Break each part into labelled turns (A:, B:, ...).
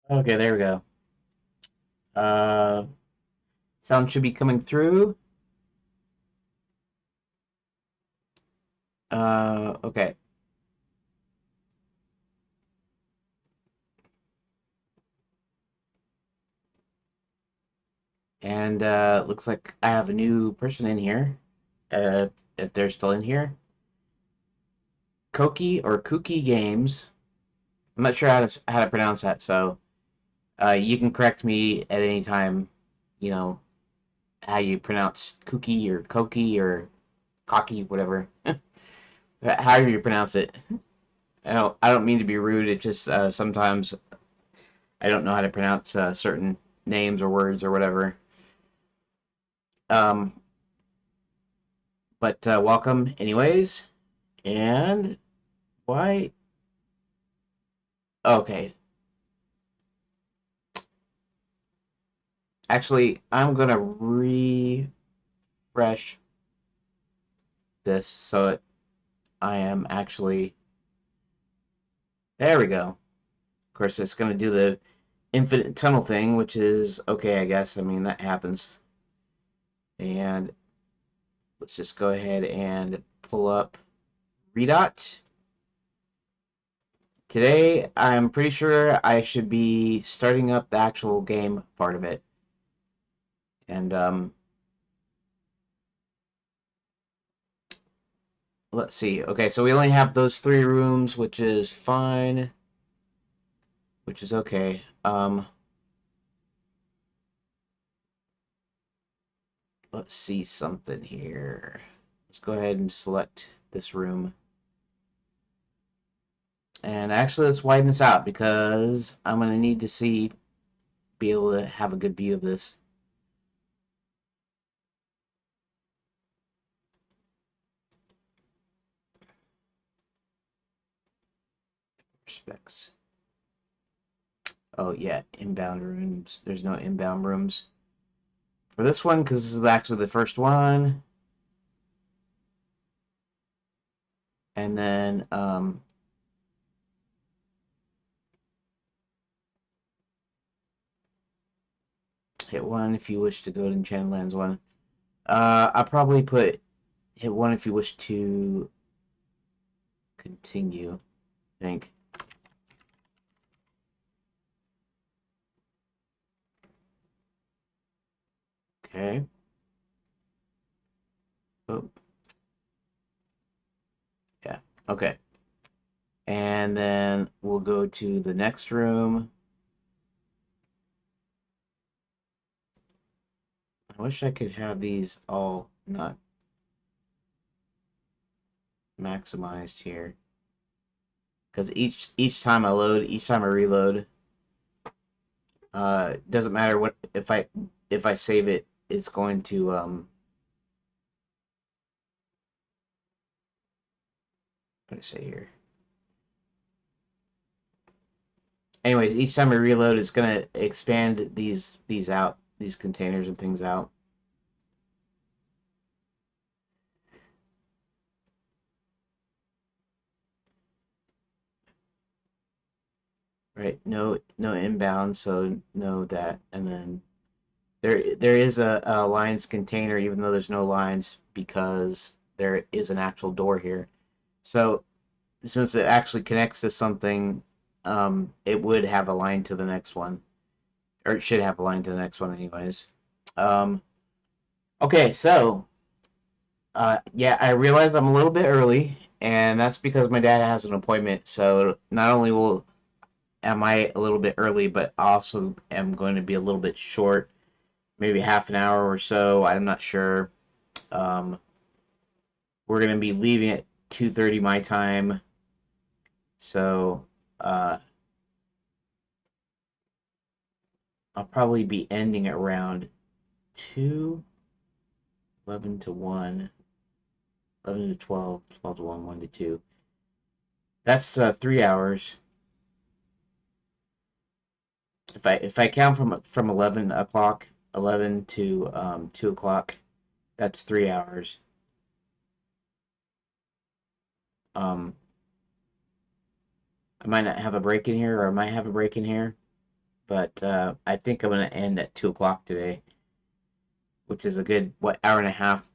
A: Okay, there we go. Uh, Sound should be coming through. Okay. And looks like I have a new person in here. Uh, if they're still in here. Koki or Kuki Games. I'm not sure how to pronounce that, so you can correct me at any time, you know, how you pronounce Kuki or Koki or Cocky, whatever. However you pronounce it. I don't mean to be rude. It just sometimes I don't know how to pronounce certain names or words or whatever. Um, but welcome, anyways. And why? Okay, actually, I'm gonna refresh this I am actually. There we go. Of course, it's gonna do the infinite tunnel thing, which is okay, I guess. I mean, that happens. And let's just go ahead and pull up Redot. Today, I'm pretty sure I should be starting up the actual game part of it. And let's see. Okay, so we only have those three rooms, which is fine, which is okay. Let's see something here. Let's go ahead and select this room. And actually, let's widen this out because I'm going to need to be able to have a good view of this. Specs. Oh, yeah, inbound rooms. There's no inbound rooms for this one because this is actually the first one. And then, hit one if you wish to go to Enchanted Lands 1. I'll probably hit one if you wish to continue, I think. Okay. Oh, yeah. Okay. And then we'll go to the next room. I wish I could have these all not maximized here. Because each time I reload, doesn't matter what if I save it, it's going to what do I say here? Anyways, each time I reload, it's gonna expand these out, these containers and things out. Right? No inbound, so no that, and then there is a lines container, even though there's no lines because there is an actual door here. So since it actually connects to something, it would have a line to the next one, or it should have a line to the next one, anyways. Um, okay, so yeah, I realize I'm a little bit early, and that's because my dad has an appointment. So not only will am I a little bit early, but also am going to be a little bit short, maybe half an hour or so. I'm not sure. Um, we're going to be leaving at 2:30 my time, so uh, I'll probably be ending around 2, 11 to 1, 11 to 12, 12 to 1, 1 to 2. That's 3 hours. If I count from 11 o'clock, 11 to 2 o'clock, that's 3 hours. Um, I might not have a break in here, or I might have a break in here. but I think I'm gonna end at 2 o'clock today, which is a good hour and a half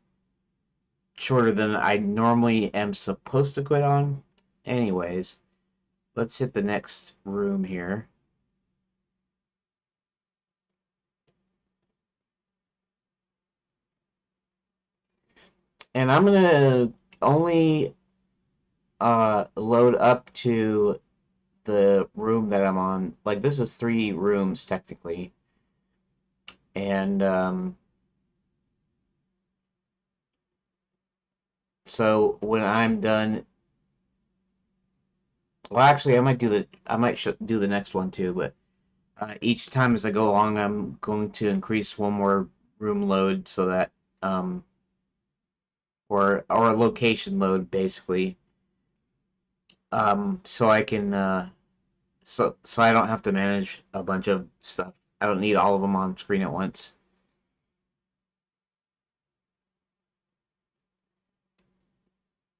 A: shorter than I normally am supposed to quit on. Anyways, let's hit the next room here. And I'm gonna only load up to the room that I'm on. Like, this is 3 rooms technically, and so when I'm done, well, actually, I might do the next one too. But each time as I go along, I'm going to increase one more room load so that um, or a location load basically, so I can so I don't have to manage a bunch of stuff. I don't need all of them on screen at once.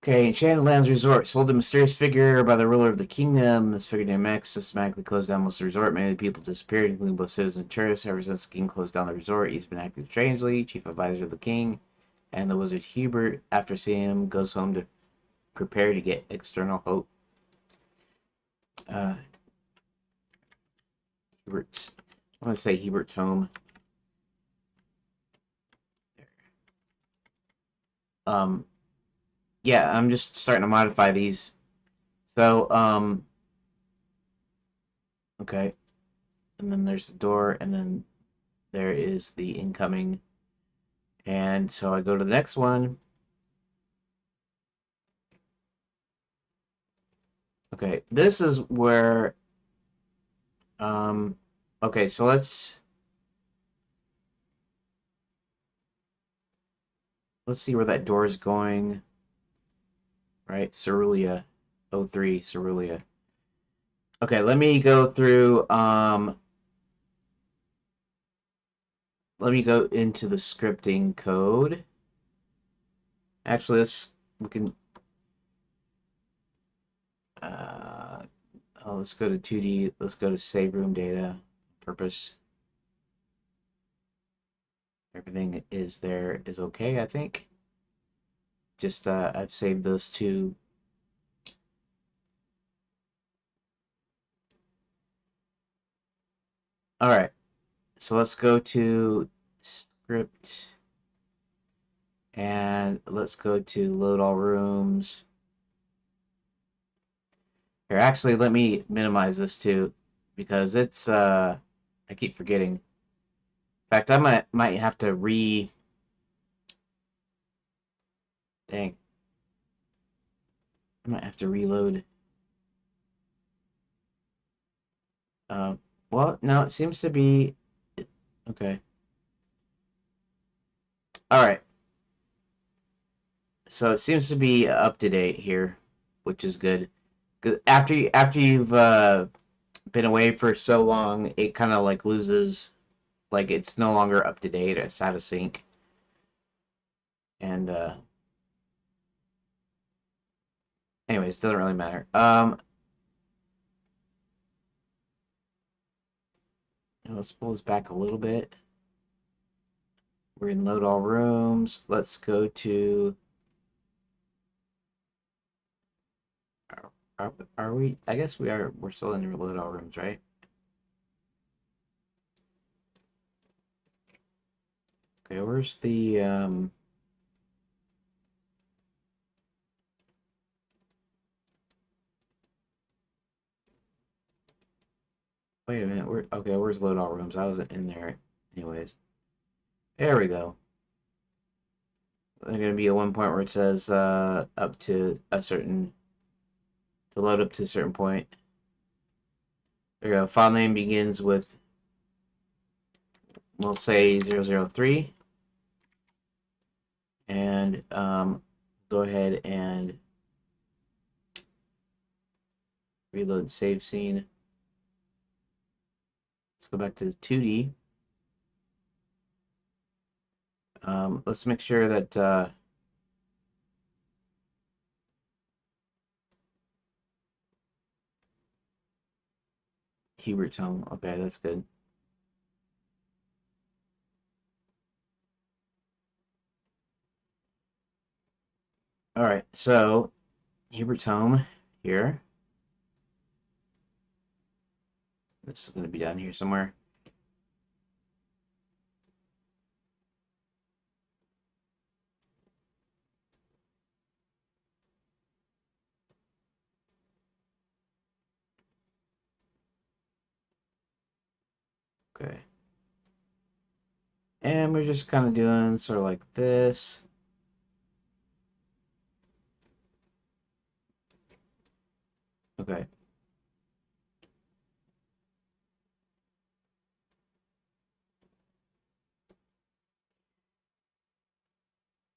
A: Okay, Enchanted Lands Resort sold a mysterious figure by the ruler of the kingdom. This figure named Max systematically closed down most of the resort. Many people disappeared, including both citizens and tourists. Ever since the king closed down the resort, he's been acting strangely. Chief advisor of the king and the wizard Hubert, after seeing him, goes home to prepare to get external hope. Uh, Hubert's. I want to say Hubert's home. Um, yeah, I'm just starting to modify these. So, okay, and then there's the door, and then there is the incoming. And so I go to the next one. Okay, this is where, um, okay, so let's see where that door is going. Right, Cerulia, 03, Cerulia. Okay, let me go through, let me go into the scripting code. Actually, we can, uh, oh, let's go to 2D, let's go to save room data, purpose. Everything is there is okay, I think. Just, I've saved those two. All right, so let's go to script and let's go to load all rooms. Here, actually, let me minimize this too because it's I keep forgetting. In fact, I might have to dang, I might have to reload. Uh, well, no, it seems to be okay. All right, so it seems to be up to date here, which is good. 'Cause after you've been away for so long, it kind of like loses, like it's no longer up to date. It's out of sync, and anyways, doesn't really matter. Let's pull this back a little bit. We're in load all rooms. Let's go to. Are we? I guess we are. We're still in load all rooms, right? Okay, where's the Wait a minute. Where's load all rooms? I wasn't in there. Anyways, there we go. There's gonna be a one point where it says up to a certain to load up to a certain point. There you go. File name begins with, we'll say 003, and go ahead and reload save scene. Let's go back to 2D. Let's make sure that Hubert's home. Okay, that's good. All right, so Hubert's home here. This is going to be down here somewhere. Okay. And we're just kind of doing sort of like this. Okay.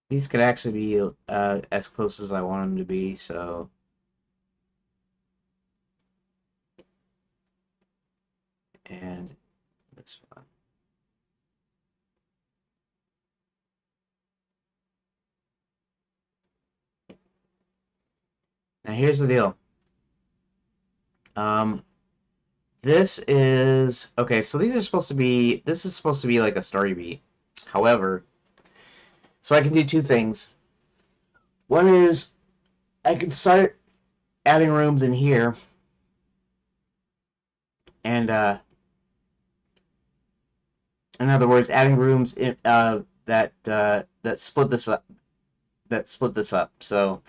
A: These could actually be as close as I want them to be, so. And this one. Now here's the deal. Um, this is okay. So these are supposed to be. This is supposed to be like a story beat. However, so I can do two things. One is I can start adding rooms in here, and in other words, adding rooms in, that split this up. That split this up. So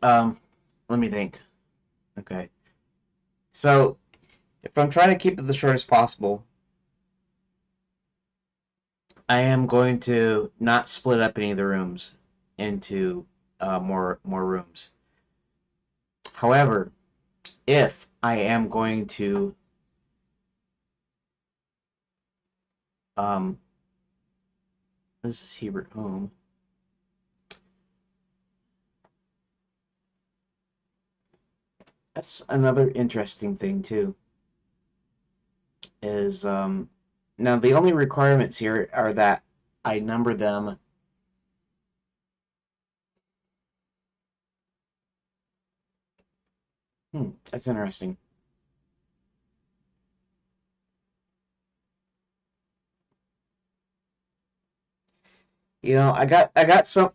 A: um, let me think. Okay. So if I'm trying to keep it the shortest possible, I am going to not split up any of the rooms into more rooms. However, if I am going to um, this is Hebert home. That's another interesting thing too. Is now the only requirements here are that I number them. That's interesting.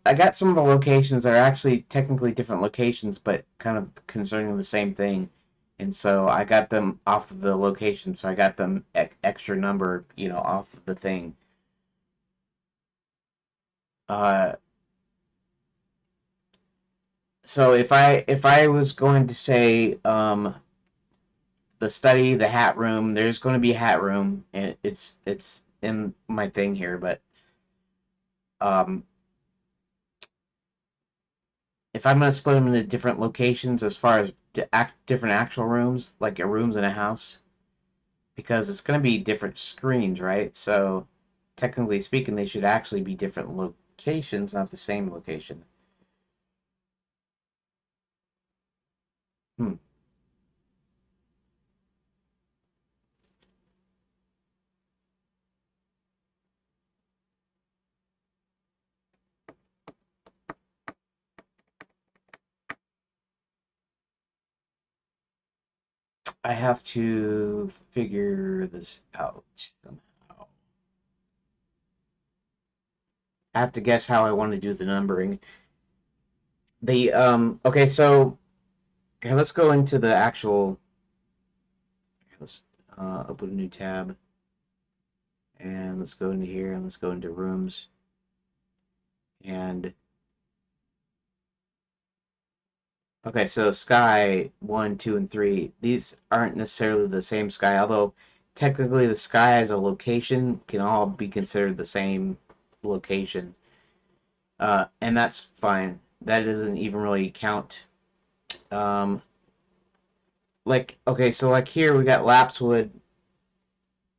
A: I got some of the locations that are actually technically different locations, but kind of concerning the same thing, and so I got them off of the location. So I got them extra number, off of the thing. Uh, so if I was going to say the study, the hat room, there's going to be a hat room, and it's in my thing here, but um if I'm going to split them into different locations as far as different actual rooms, like rooms in a house, because it's going to be different screens, right? So, technically speaking, they should actually be different locations, not the same location. Hmm. I have to figure this out somehow. I have to guess how I want to do the numbering. The okay, so okay, let's go into the actual. Let's open a new tab, and let's go into here, and let's go into rooms, and okay, so sky 1, 2, and 3. These aren't necessarily the same sky, although technically the sky as a location can all be considered the same location. And that's fine. That doesn't even really count. Um, like okay, so like here we got Lapswood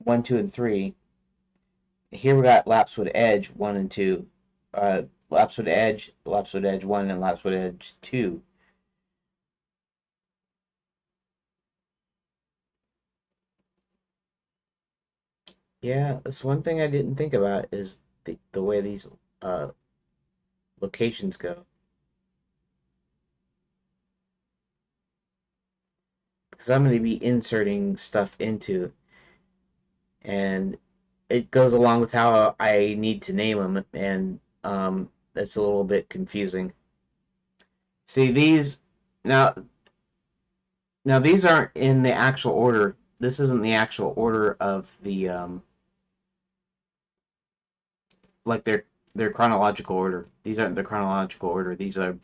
A: 1, 2, and 3. Here we got Lapswood Edge 1 and 2. Lapswood Edge 1, and Lapswood Edge 2. Yeah, that's one thing I didn't think about is the way these uh, locations go. because I'm going to be inserting stuff into, and it goes along with how I need to name them, and it's a little bit confusing. See these now. Now these aren't in the actual order. This isn't the actual order of the like their chronological order. These aren't the chronological order. These are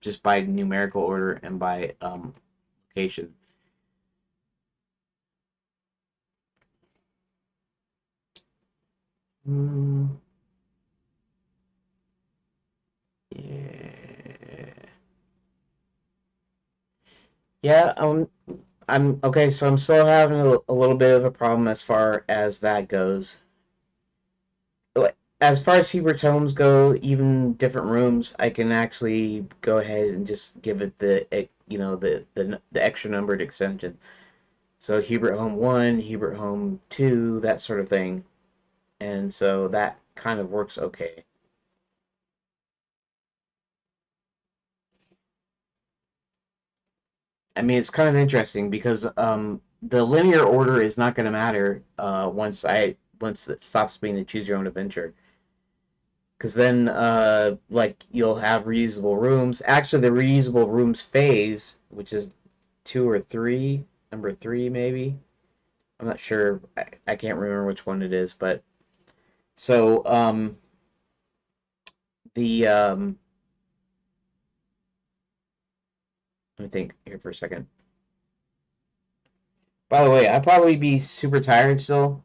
A: just by numerical order and by location. Mm, yeah. Yeah, I'm okay. So I'm still having a little bit of a problem as far as that goes. As far as Hebrew tomes go, even different rooms, I can actually go ahead and just give it the extra numbered extension. So Hebrew Home 1, Hebrew Home 2, that sort of thing. And so that kind of works okay. I mean, it's kind of interesting because the linear order is not going to matter once it stops being the choose your own adventure. Because then, like, you'll have reusable rooms. Actually, the reusable rooms phase, which is two or three, number three maybe. I'm not sure. I can't remember which one it is, but so the let me think here for a second. By the way, I'd probably be super tired still,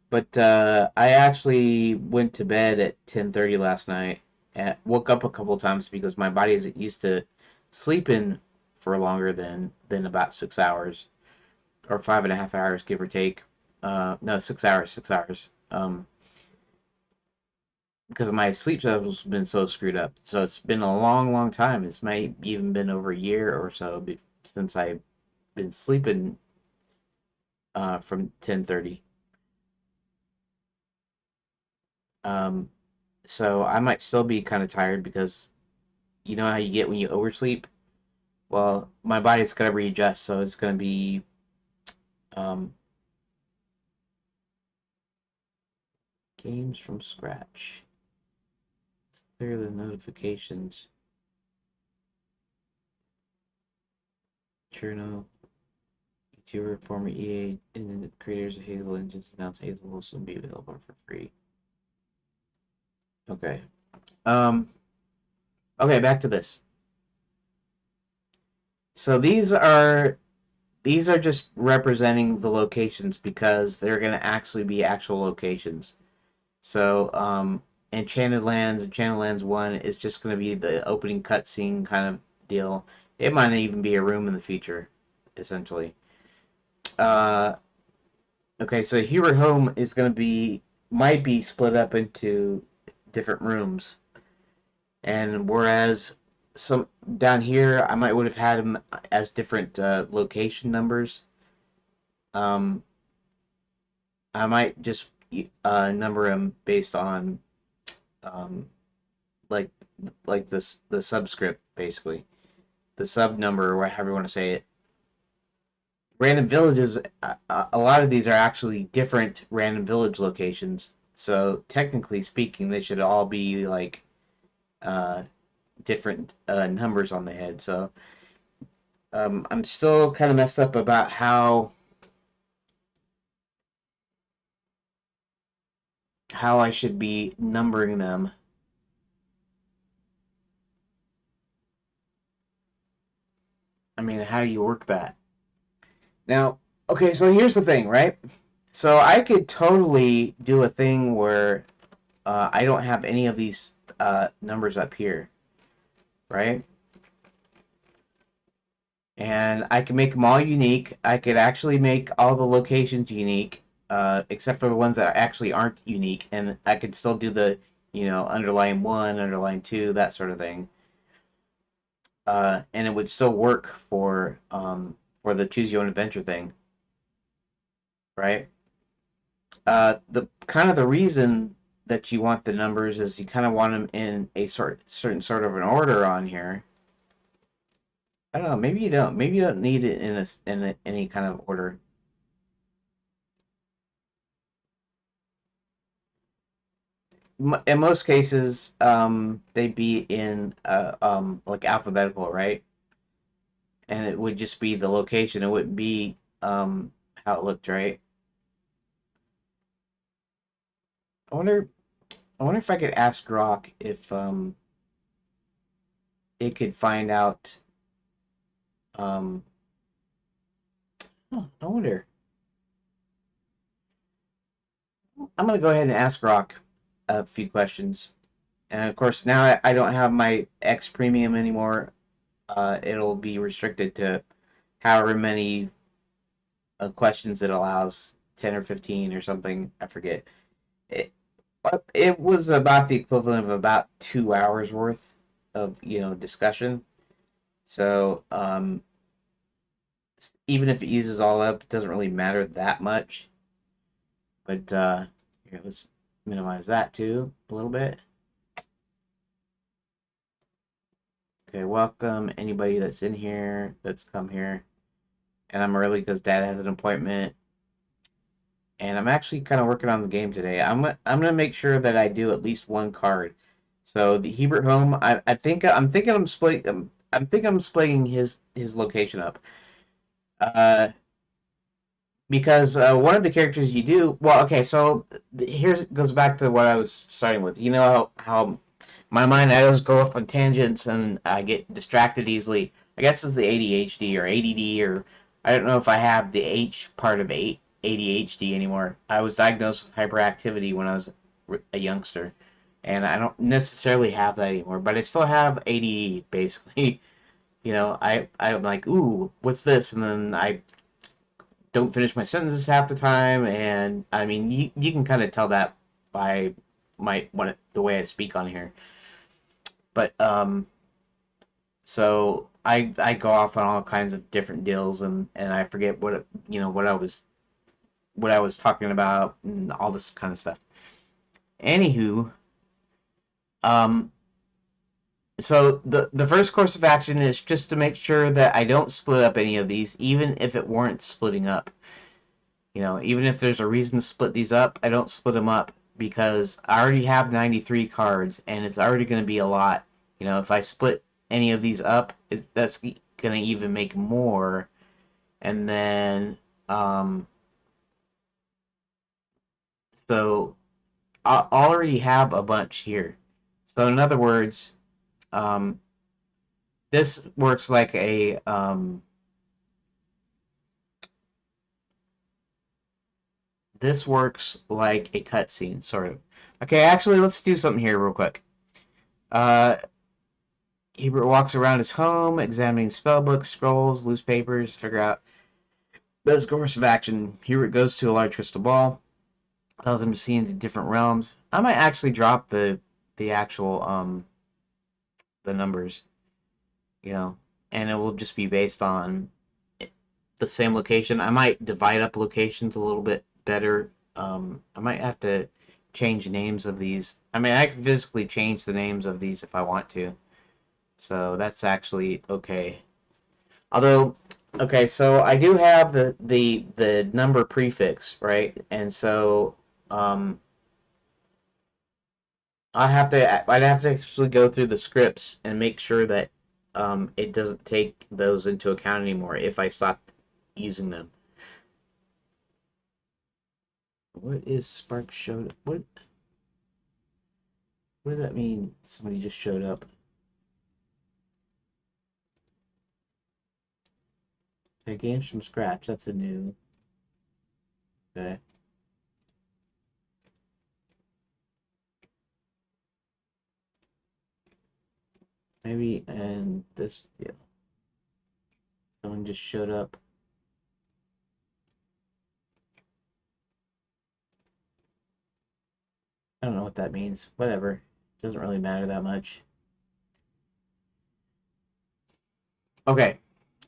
A: but I actually went to bed at 10:30 last night and woke up a couple times because my body isn't used to sleeping for longer than about 6 hours or 5.5 hours, give or take. No, 6 hours, 6 hours. Because my sleep cycle's been so screwed up. So it's been a long, long time. It's might even been over a year or so since I've been sleeping from 10:30. Um, so I might still be kind of tired because you know how you get when you oversleep. Well, my body's gonna readjust, so it's gonna be um, games from scratch. Clear the notifications. Cherno, YouTuber, former EA, and the creators of Hazel Engines announced Hazel will soon be available for free. Okay. Um. Okay, back to this. So these are just representing the locations because they're going to actually be actual locations. So Enchanted Lands 1 is just going to be the opening cutscene kind of deal. It might not even be a room in the future, essentially. Uh, okay, so Hero Home is going to be might be split up into different rooms, and whereas some down here I might would have had them as different location numbers. Um, I might just number them based on um, like the subscript basically the sub number or however you want to say it. Random villages. A lot of these are actually different random village locations. So technically speaking, they should all be like uh, different numbers on the head. So I'm still kind of messed up about how I should be numbering them. I mean, how do you work that? Now, okay, so here's the thing, right? So I could totally do a thing where I don't have any of these numbers up here, right? And I can make them all unique. I could actually make all the locations unique, except for the ones that actually aren't unique. And I could still do the, underline one, underline two, that sort of thing. And it would still work for the choose your own adventure thing, right? The kind of the reason that you want the numbers is you kind of want them in a certain sort of an order on here. I don't know. Maybe you don't. Maybe you don't need it in any kind of order. In most cases, they'd be in like alphabetical, right? And it would just be the location. It wouldn't be how it looked, right? I wonder. I wonder if I could ask Grok if it could find out. Um, I wonder. I'm gonna go ahead and ask Grok a few questions. And of course, now I don't have my X Premium anymore. It'll be restricted to however many questions it allows, 10 or 15 or something. I forget. It, it was about the equivalent of about 2 hours worth of discussion. So even if it uses all up, it doesn't really matter that much. But here, let's minimize that too a little bit. Okay, welcome anybody that's in here, that's come here. And I'm early because Dad has an appointment. And I'm actually kind of working on the game today. I'm gonna make sure that I do at least one card. So the Hebert home, I think I'm splitting I'm splitting his location up. Uh, because one of the characters you do well. Okay, so here goes back to what I was starting with. You know how my mind, I always go off on tangents and I get distracted easily. I guess it's the ADHD or ADD, or I don't know if I have the H part of ADHD anymore. I was diagnosed with hyperactivity when I was a youngster, and I don't necessarily have that anymore. But I still have ADD basically. I'm like, ooh, what's this? And then I don't finish my sentences half the time, and I mean, you can kind of tell that by the way I speak on here. But so I go off on all kinds of different deals, and I forget what I was talking about and all this kind of stuff. Anywho, um, so the first course of action is just to make sure that I don't split up any of these, even if it warrants splitting up. Even if there's a reason to split these up, I don't split them up because I already have 93 cards and it's already going to be a lot. If I split any of these up, that's going to even make more. And then, so I already have a bunch here. So, in other words, um, this works like a cutscene, sort of. Okay, actually, let's do something here real quick. Uh, Hebert walks around his home, examining spellbooks, scrolls, loose papers, to figure out best course of action. Hebert goes to a large crystal ball, allows him to see into different realms. I might actually drop the actual the numbers, you know, and it will just be based on the same location. I might divide up locations a little bit better. I might have to change names of these. I mean, I can physically change the names of these if I want to. So that's actually okay. Although, okay, so I do have the number prefix, right? And so I'd have to actually go through the scripts and make sure that it doesn't take those into account anymore if I stop using them. What is Spark showed? What does that mean? Somebody just showed up. Okay, games from scratch. That's a new. Okay. Maybe and this, yeah. Someone just showed up. I don't know what that means. Whatever. Doesn't really matter that much. Okay.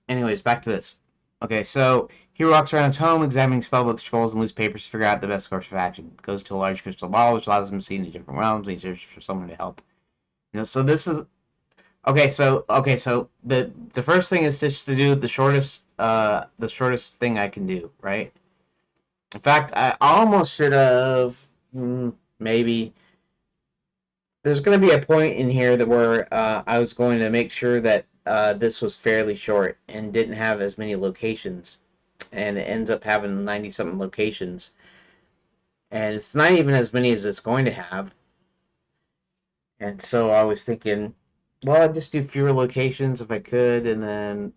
A: Anyways, back to this. Okay, so he walks around his home, examining spellbooks, scrolls, and loose papers to figure out the best course of action. Goes to a large crystal ball, which allows him to see into different realms, and he searches for someone to help. So this is Okay, so the first thing is just to do the shortest thing I can do, right? In fact, I almost should have maybe there's going to be a point in here that where I was going to make sure that this was fairly short and didn't have as many locations, and it ends up having 90 something locations, and it's not even as many as it's going to have. And so I was thinking, well, I'd just do fewer locations if I could, and then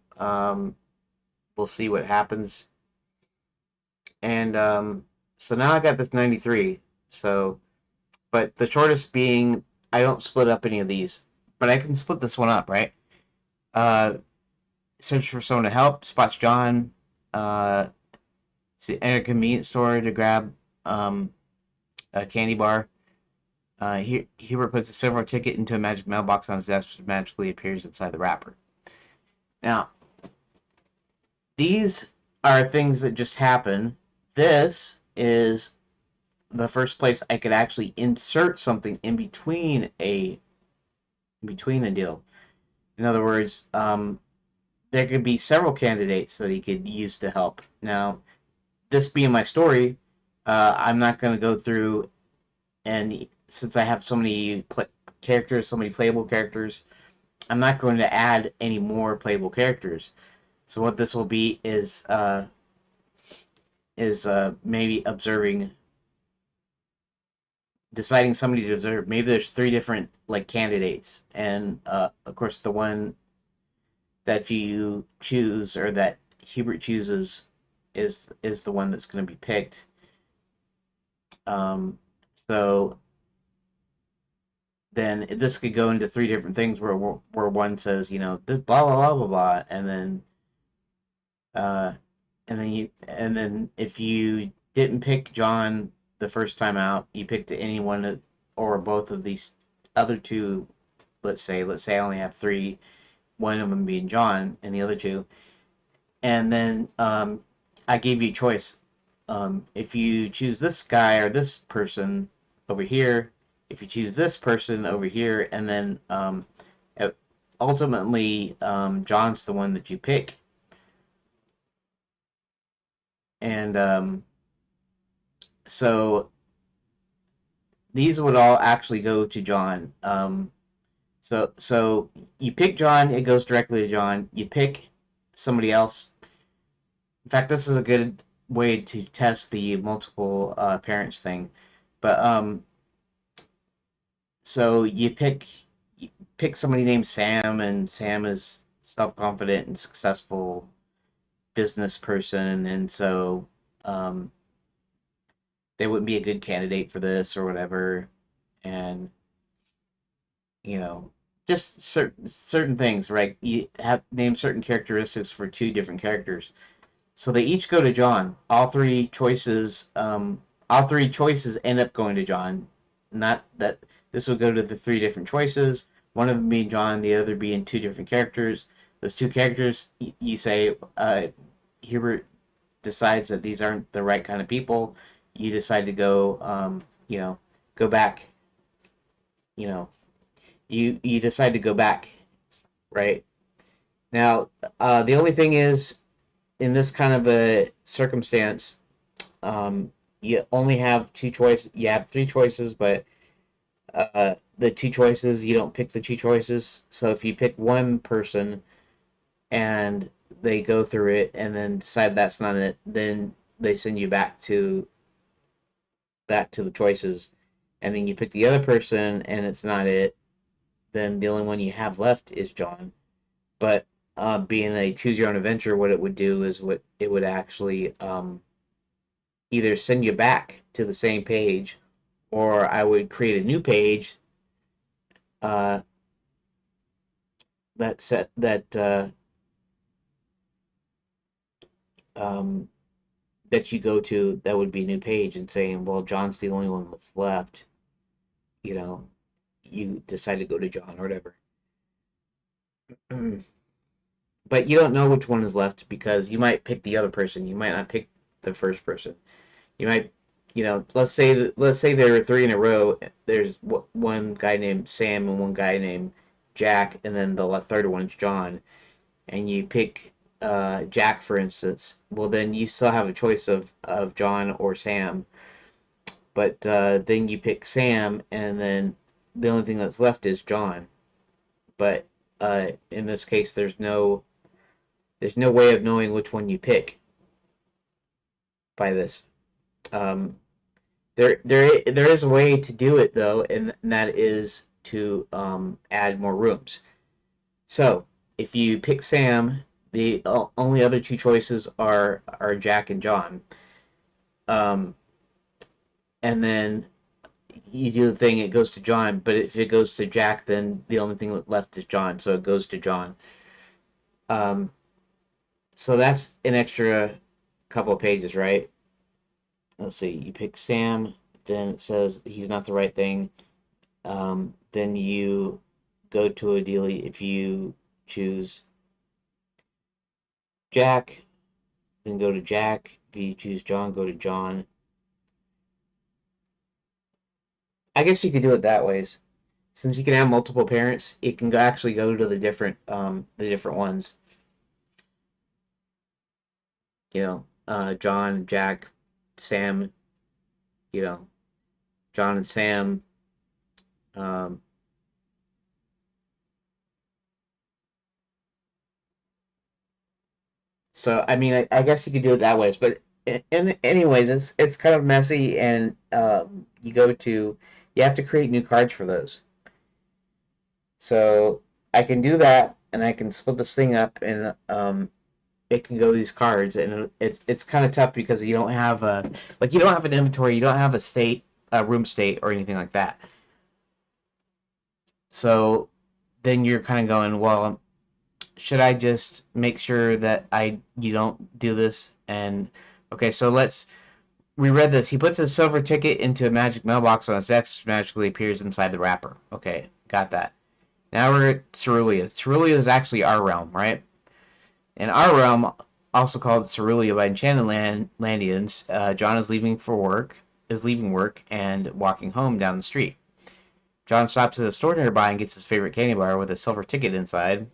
A: we'll see what happens. And so now I got this 93. So, but the shortest being, I don't split up any of these, but I can split this one up, right? Uh, Search for someone to help, spots John, uh, enter a convenience store to grab a candy bar. Hubert puts a silver ticket into a magic mailbox on his desk, which magically appears inside the wrapper. Now, these are things that just happen. This is the first place I could actually insert something in between a deal. In other words, there could be several candidates that he could use to help. Now, this being my story, I'm not going to go through and since I have so many characters, so many playable characters, I'm not going to add any more playable characters. So what this will be is maybe observing, deciding somebody to observe. Maybe there's three different like candidates, and of course the one that you choose or that Hubert chooses is the one that's going to be picked. Um, so then this could go into three different things where one says, this blah blah blah blah blah, uh, and then if you didn't pick John the first time out, you picked any one or both of these other two. Let's say I only have three, one of them being John, and the other two, and then I gave you a choice. If you choose this guy or this person over here, if you choose this person over here, and then ultimately John's the one that you pick, and so these would all actually go to John. So you pick John, it goes directly to John. You pick somebody else. In fact, this is a good way to test the multiple parents thing. But so you pick somebody named Sam, and Sam is self confident and successful business person, and so um, they wouldn't be a good candidate for this or whatever. And you know, just certain things, right? You have named certain characteristics for two different characters. So they each go to John. All three choices end up going to John. Not that this will go to the three different choices. One of them being John, the other being two different characters. Those two characters, you say, Hubert decides that these aren't the right kind of people. You decide to go, go back. You know, you decide to go back, right? Now, the only thing is, in this kind of a circumstance, you only have two choices. You have three choices, but the two choices you don't pick the two choices. So if you pick one person and they go through it and then decide that's not it, then they send you back to the choices. And then you pick the other person and it's not it. Then the only one you have left is John. But being a choose your own adventure, what it would do is what it would actually either send you back to the same page, or I would create a new page uh, that set um, that you go to. That would be a new page, and saying, "Well, John's the only one that's left." You know, you decide to go to John or whatever. But you don't know which one is left because you might pick the other person. You might not pick the first person. You might, let's say there are three in a row. There's one guy named Sam and one guy named Jack, and then the third one's John, and you pick Jack, for instance, well, then you still have a choice of John or Sam. But then you pick Sam, and then the only thing that's left is John. But in this case, there's no way of knowing which one you pick by this. Um, there is a way to do it though, and that is to add more rooms. So if you pick Sam, the only other two choices are Jack and John. Um, and then you do the thing, it goes to John. But if it goes to Jack, then the only thing left is John, so it goes to John. Um, so that's an extra couple of pages, right? Let's see. You pick Sam, then it says he's not the right thing. Then you go to a dealie. If you choose Jack, then go to Jack. If you choose John, go to John. I guess you could do it that ways. Since you can have multiple parents, it can actually go to the different ones. John, Jack, Sam. You know, John and Sam. Um, so I mean, I guess you could do it that ways, but anyways, it's kind of messy, and you have to create new cards for those. So I can do that, and I can split this thing up, and it can go these cards, and it's kind of tough because you don't have you don't have an inventory, you don't have a room state, or anything like that. So then you're kind of going, well, should I just make sure that you don't do this? And okay, so let's we read this. He puts a silver ticket into a magic mailbox on his desk, which magically appears inside the wrapper. Okay, got that. Now we're at Cerulean. Cerulean is actually our realm, right? In our realm, also called Cerulean by Enchanted Landians, John is leaving work and walking home down the street. John stops at a store nearby and gets his favorite candy bar with a silver ticket inside.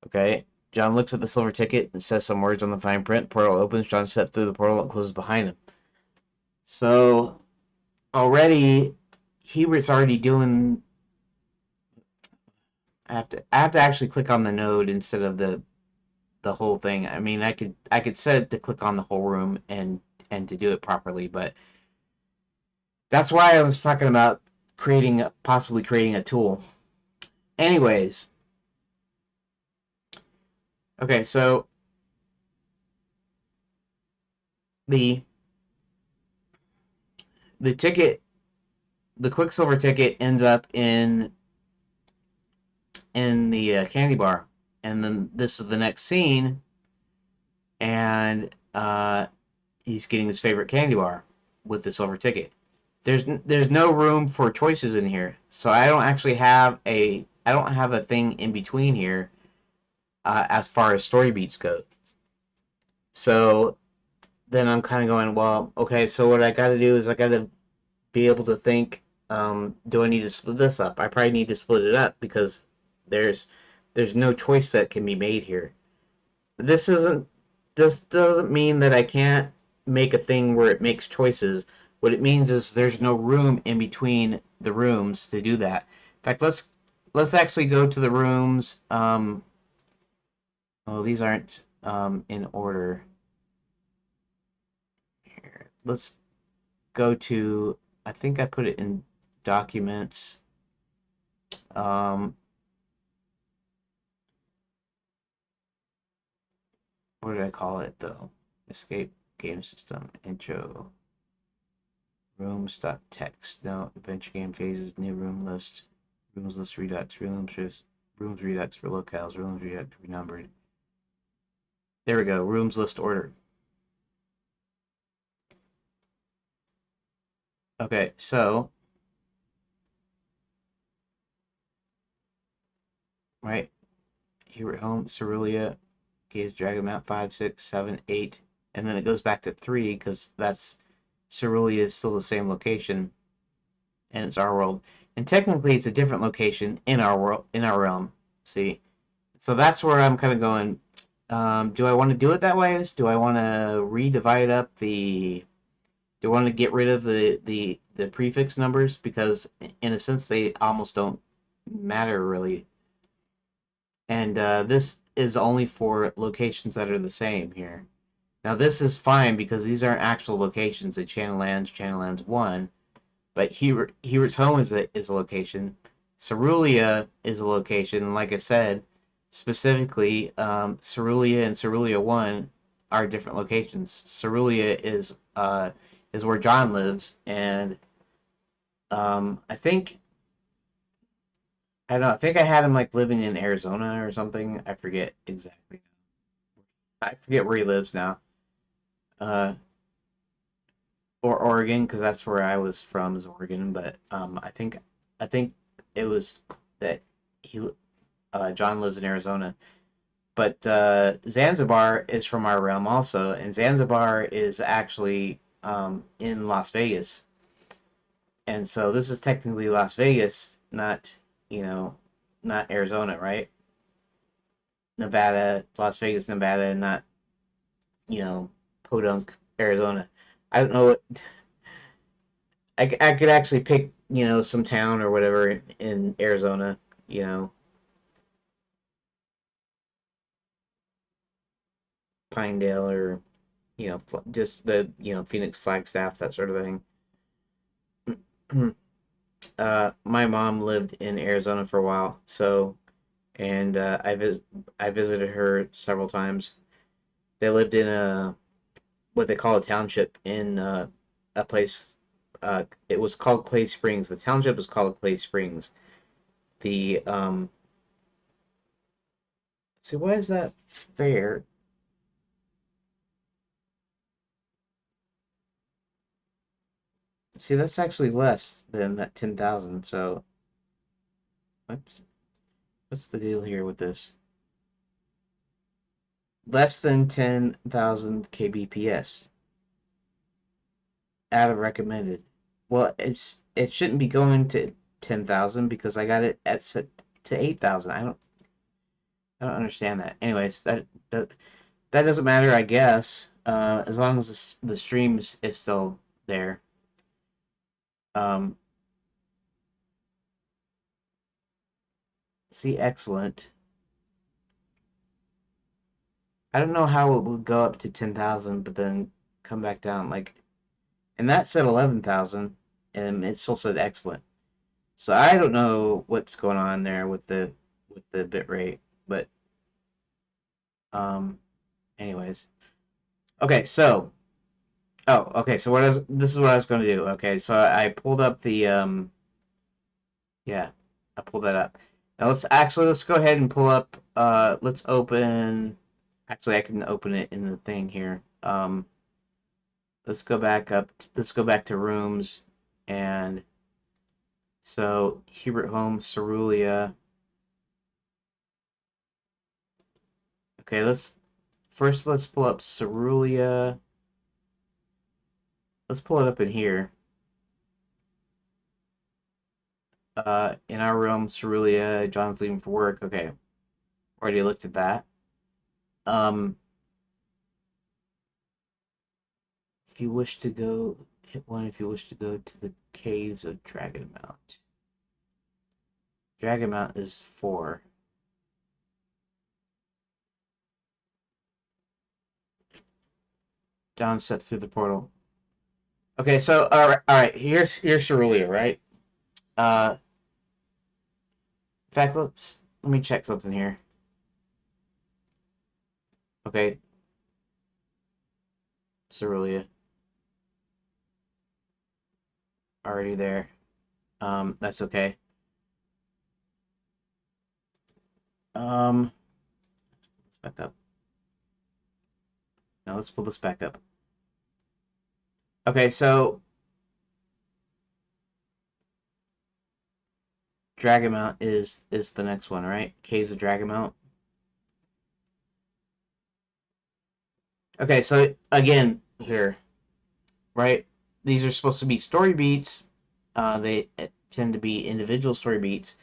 A: Okay. John looks at the silver ticket and says some words on the fine print. Portal opens. John steps through the portal and closes behind him. So already, Hubert's already doing. I have to actually click on the node instead of the whole thing. I mean, I could set it to click on the whole room and to do it properly, but that's why I was talking about possibly creating a tool. Anyways, okay, so the the ticket, the Quicksilver ticket ends up in the candy bar, and then this is the next scene, and he's getting his favorite candy bar with the silver ticket. There's no room for choices in here, so I don't actually have a thing in between here as far as story beats go. So then I'm kind of going, well, okay, so what I got to do is I got to be able to think, do I need to split this up? I probably need to split it up because there's there's no choice that can be made here. This isn't this doesn't mean that I can't make a thing where it makes choices. What it means is there's no room in between the rooms to do that. In fact, let's actually go to the rooms. Oh, these aren't in order. Here, let's go to. I think I put it in documents. Um, what did I call it though? Escape game system intro. Rooms.text. No, adventure game phases, new room list, rooms list redux, rooms redux for locales, rooms redux renumbered. There we go, rooms list order. Okay, so, right, here at home, Cerulia, Gaze Dragon Map 5, 6, 7, 8, and then it goes back to 3 because Cerulia is still the same location, and it's our world. And technically, it's a different location in our world, in our realm. See, so that's where I'm kind of going. Do I want to do it that way? Do I want to redivide up the? Do I want to get rid of the prefix numbers because, in a sense, they almost don't matter really. And this is only for locations that are the same here. Now this is fine because these aren't actual locations. At Channel Lands 1, but Hebert's Home is a location. Cerulia is a location, and like I said, specifically, Cerulia and Cerulia 1 are different locations. Cerulia is where John lives, and I think I don't know. I think I had him like living in Arizona or something. I forget exactly. I forget where he lives now. Uh, or Oregon, because that's where I was from, is Oregon. But I think it was that he John lives in Arizona. But Zanzibar is from our realm also, and Zanzibar is actually in Las Vegas, and so this is technically Las Vegas, not you know, not Arizona, right? Nevada, Las Vegas, Nevada, not you know, Podunk, Arizona. I don't know what I could actually pick, some town or whatever in Arizona, you know, Pinedale or, just the, Phoenix Flagstaff, that sort of thing. My mom lived in Arizona for a while, so, and I visited her several times. They lived in what they call a township in a place. It was called Clay Springs. The township was called Clay Springs. The See, why is that fair? See, that's actually less than that 10,000. So, what's what's the deal here with this? Less than 10,000 kbps out of recommended. Well, it shouldn't be going to 10,000 because I got it at set to 8,000. I don't understand that. Anyways, that doesn't matter, I guess. As long as the stream is still there. Um, see, excellent. I don't know how it would go up to 10,000, but then come back down. And that said 11,000, and it still said excellent. So I don't know what's going on there with the bit rate, but um, anyways, okay. So okay. So this is what I was going to do. Okay, so I pulled up the yeah, I pulled that up. Now let's go ahead and pull up. Let's open. Actually, I can open it in the thing here. Let's go back up. Let's go back to rooms, and so Hubert Home, Cerulia. Okay, let's pull up Cerulia. Let's pull it up in here. In our room, Cerulia. John's leaving for work. Okay, already looked at that. Um, if you wish to go, hit one. If you wish to go to the caves of Dragon Mount. Dragon Mount is 4. John steps through the portal. Okay, so all right. Here's Cerulia, right? In fact, let me check something here. Okay, Cerulia, already there. That's okay. Let's back up. Now let's pull this back up. Okay, so Dragonmount is the next one, right? Caves of Dragonmount. Okay, so again here, right? These are supposed to be story beats. They tend to be individual story beats.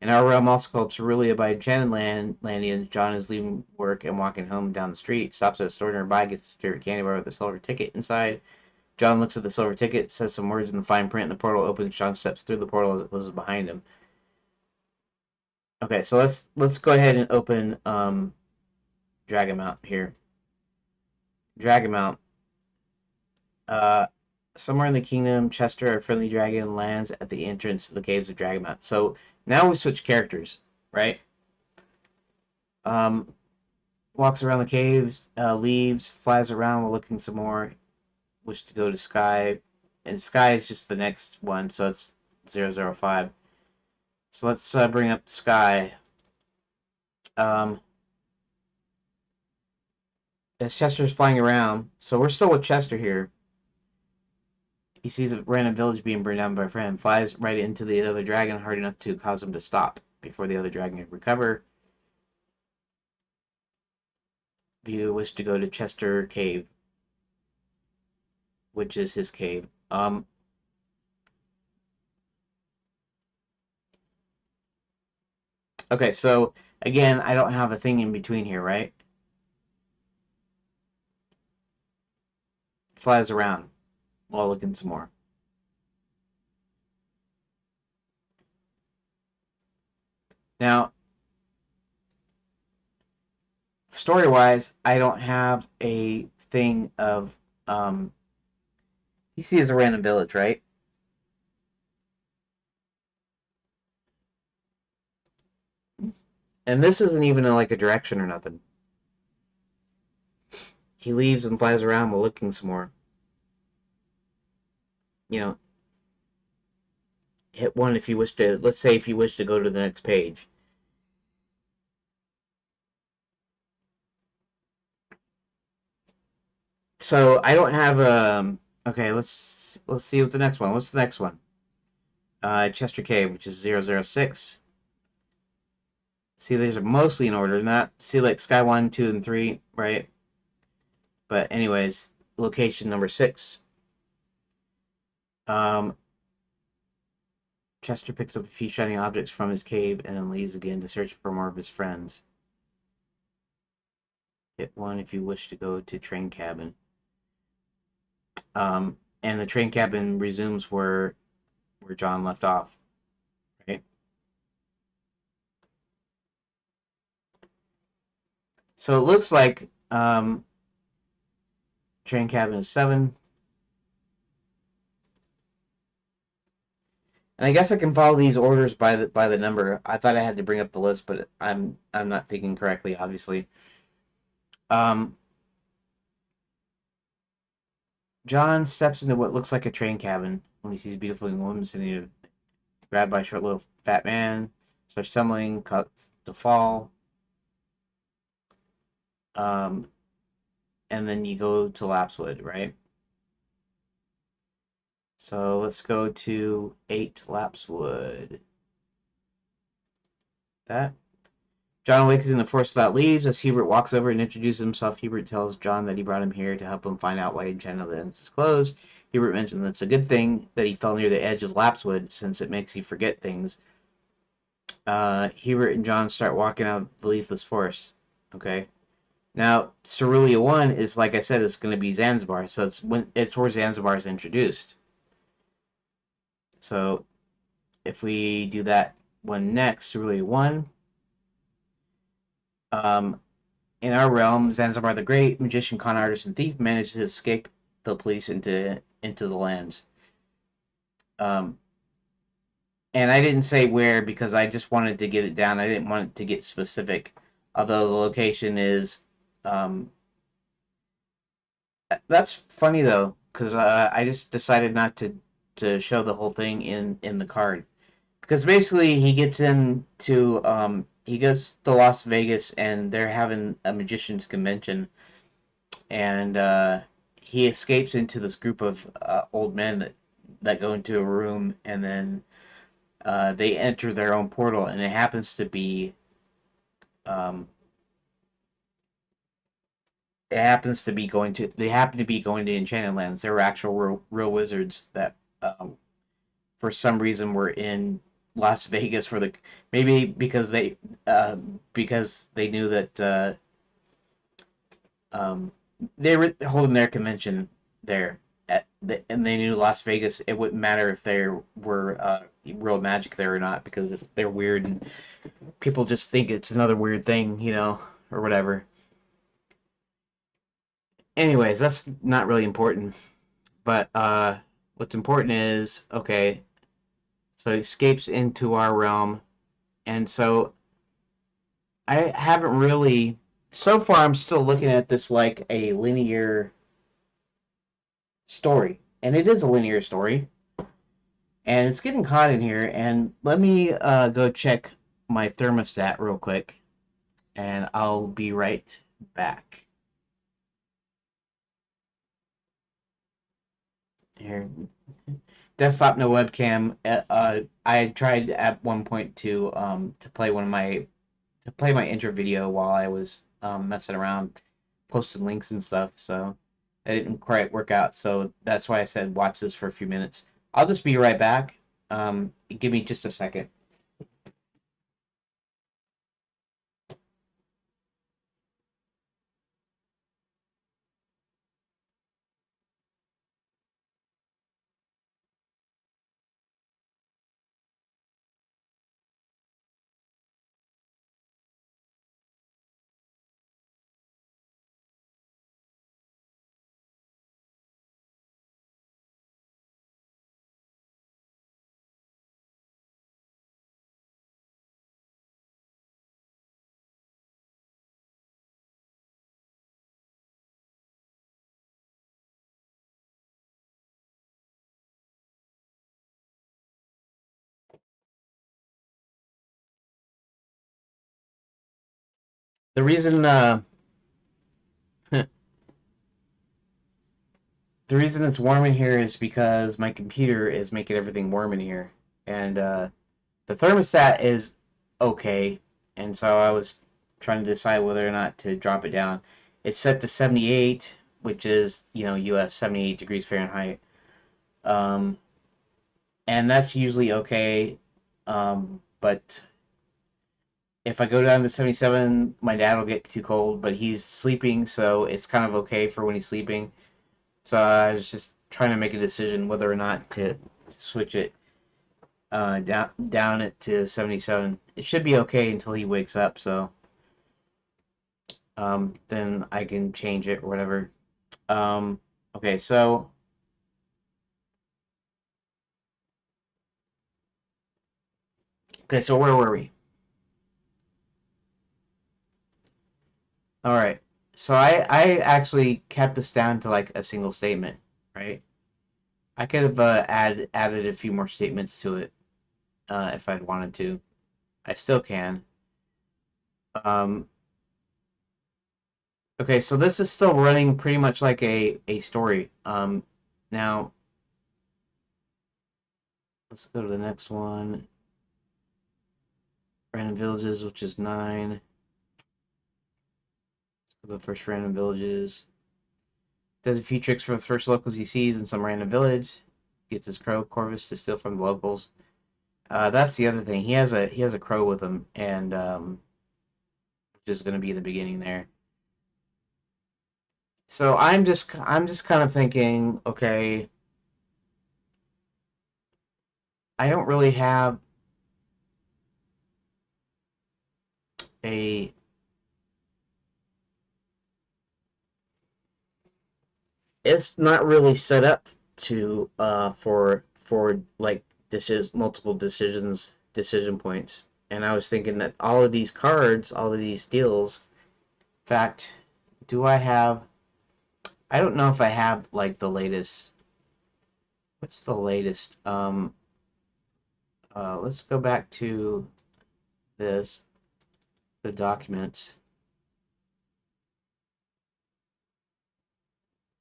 A: In our realm, also called Cerulean by Enchanted Landian, John is leaving work and walking home down the street, stops at a store nearby, gets his favorite candy bar with a silver ticket inside. John looks at the silver ticket, says some words in the fine print, and the portal opens. John steps through the portal as it closes behind him. Okay, so let's go ahead and open Dragonmount here. Dragonmount. Uh, somewhere in the kingdom, Chester, a friendly dragon, lands at the entrance to the caves of Dragonmount. So now we switch characters, right? Um, walks around the caves, leaves, flies around while looking some more. Wish to go to Sky, and Sky is just the next one, so it's 005. So let's bring up Sky. Um, as Chester's flying around, so we're still with Chester here. He sees a random village being burned down by a friend, flies right into the other dragon hard enough to cause him to stop before the other dragon can recover. You wish to go to Chester Cave, which is his cave. Okay, so again, I don't have a thing in between here, right? Flies around while looking some more. Now, story wise, I don't have a thing of he sees a random village, right? And this isn't even like a direction or nothing. He leaves and flies around while looking some more. You know, hit one if you wish to. Let's say if you wish to go to the next page. So I don't have Okay, let's see what the next one. What's the next one? Chester Cave, which is 006. See, these are mostly in order. Not see like Sky 1, 2, and 3, right? But anyways, location number 6. Um, Chester picks up a few shiny objects from his cave and then leaves again to search for more of his friends. Hit 1 if you wish to go to train cabin. And the train cabin resumes where John left off, right? So it looks like train cabin is 7. And I guess I can follow these orders by the number. I thought I had to bring up the list, but I'm not thinking correctly, obviously. Um, John steps into what looks like a train cabin when he sees a beautiful young woman sitting grabbed by a short little fat man, starts stumbling, cuts to fall. Um, and then you go to Lapswood, right? So let's go to 8 Lapswood. That. John awakens in the forest without leaves. As Hubert walks over and introduces himself, Hubert tells John that he brought him here to help him find out why Enchanted Lands is closed. Hubert mentions that it's a good thing that he fell near the edge of Lapswood, since it makes you forget things. Hubert and John start walking out of the leafless forest. Okay. Now, Cerulean 1 is, like I said, it's going to be Zanzibar, so it's where Zanzibar is introduced. So, if we do that one next, Cerulean 1, in our realm, Zanzibar the Great, magician, con artist, and thief, managed to escape the police into the lands. Um, and I didn't say where because I just wanted to get it down. I didn't want it to get specific. Although the location is, um, that's funny though, because I just decided not to show the whole thing in the card because basically he gets into he goes to Las Vegas and they're having a magician's convention and he escapes into this group of old men that go into a room and then they enter their own portal and it happens to be um, going to they happen to be going to Enchanted Lands. They were actual real wizards that for some reason were in Las Vegas for the maybe uh, because they knew that um, they were holding their convention there and they knew Las Vegas. It wouldn't matter if there were real magic there or not because they're weird and people just think it's another weird thing, or whatever. Anyways, that's not really important. But what's important is okay. So he escapes into our realm, and so I haven't really. So far, I'm still looking at this like a linear story, and it is a linear story, and it's getting hot in here. And let me go check my thermostat real quick, and I'll be right back. Here, desktop no webcam. I tried at one point to play my intro video while I was messing around, posting links and stuff. So that didn't quite work out. So that's why I said watch this for a few minutes. I'll just be right back. Give me just a second. The reason the reason it's warm in here is because my computer is making everything warm in here, and the thermostat is okay, and so I was trying to decide whether or not to drop it down. It's set to 78, which is U.S. 78 degrees Fahrenheit, um, and that's usually okay. But if I go down to 77, my dad will get too cold, but he's sleeping, so it's kind of okay for when he's sleeping. So I was just trying to make a decision whether or not to switch it down it to 77. It should be okay until he wakes up, so then I can change it or whatever. Um, okay, so where were we? All right. So I actually kept this down to like a single statement, right? I could have added a few more statements to it if I'd wanted to. I still can. Um, okay, so this is still running pretty much like a story. Now let's go to the next one. Random villages, which is 9. The first random villages. Does a few tricks for the first locals he sees in some random village. Gets his crow corvus to steal from the locals. That's the other thing. He has a crow with him, and which is going to be the beginning there. So I'm just kind of thinking, okay, I don't really have a it's not really set up to for like multiple decision points. And I was thinking that all of these cards, all of these deals, in fact, do I have I don't know if I have like the latest. What's the latest? Let's go back to this, the documents.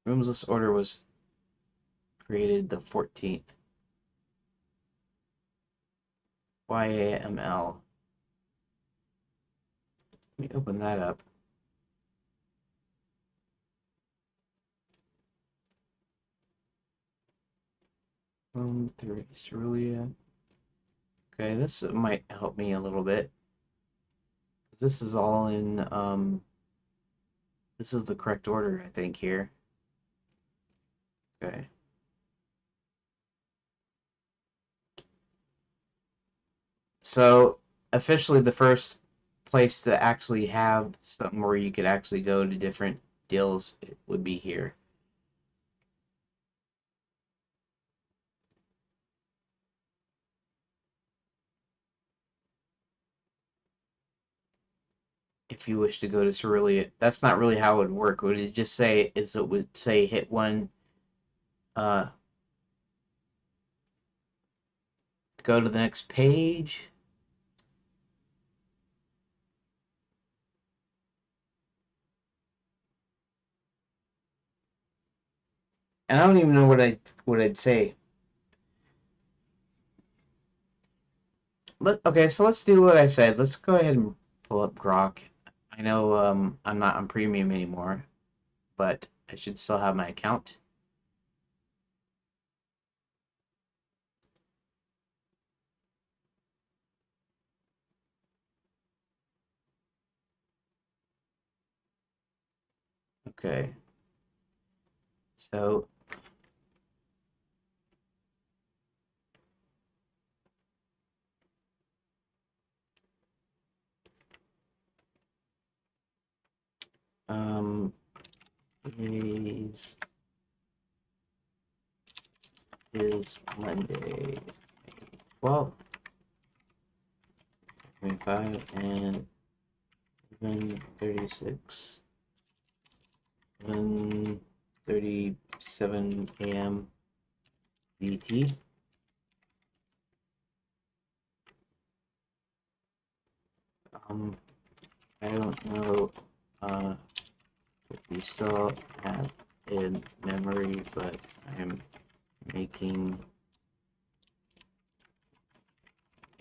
A: Rooms list order was created the 14th. YAML. Let me open that up. Through Cerulean. Okay, this might help me a little bit. This is all in, this is the correct order, I think, here. Okay. So, officially, the first place to actually have something where you could actually go to different deals would be here. If you wish to go to Cerulean, that's not really how it would work. Would it just say, is it would say hit one, uh, go to the next page? And I don't even know what I'd say. Okay, so let's do what I said. Let's go ahead and pull up Grok. I know I'm not on premium anymore, but I should still have my account. Okay. So um today's is Monday, 12th, 25 and 7:36. 1:37 a.m. DT. Um, I don't know if we still have in memory, but I'm making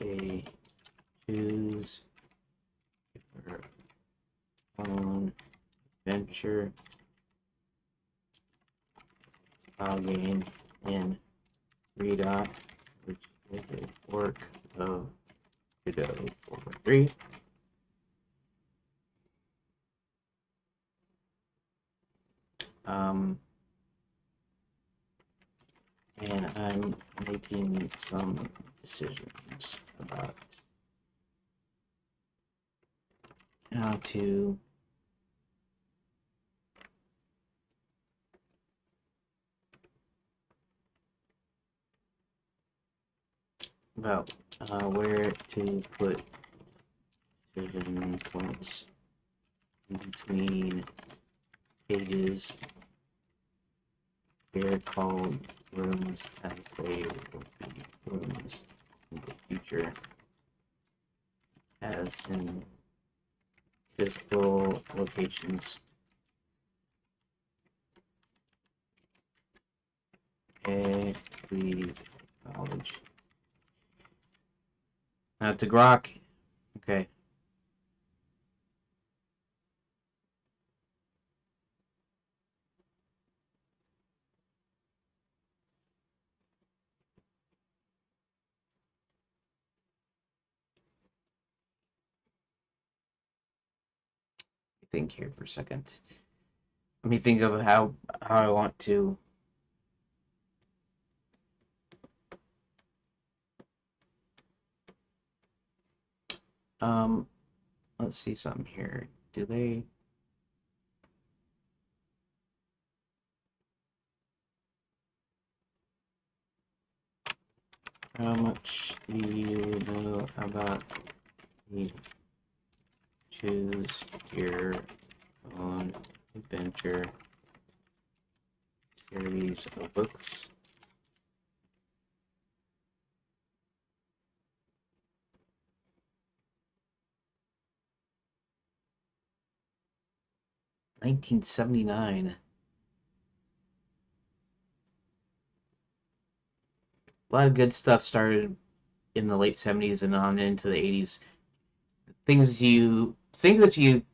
A: a choose your own venture game in Redot, which is a fork of Redot 4.3. Um, and I'm making some decisions about how to about where to put decision points in between pages. They're called rooms as they will be rooms in the future, as in physical locations. And please acknowledge. Now to Grok. Okay. Think here for a second. Let me think of how I want to. Um, let's see something here. Do they? How much do you know about the choose your own adventure series of books? $1979. A lot of good stuff started in the late '70s and on into the '80s. Things that you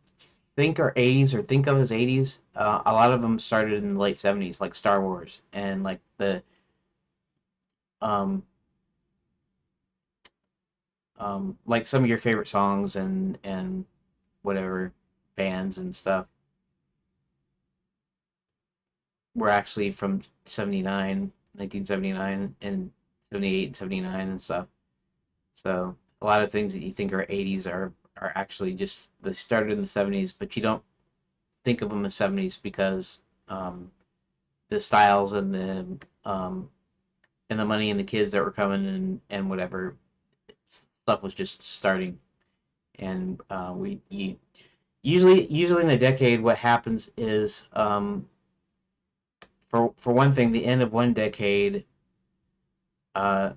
A: think are '80s or think of as '80s, a lot of them started in the late '70s, like Star Wars and like um, like some of your favorite songs and whatever bands and stuff were actually from 79, 1979, and 78 and 79 and stuff. So a lot of things that you think are 80s are actually just they started in the 70s, but you don't think of them as 70s because um, the styles and the money and the kids that were coming and whatever stuff was just starting. And we you, usually in a decade, what happens is for one thing, the end of one decade, uh,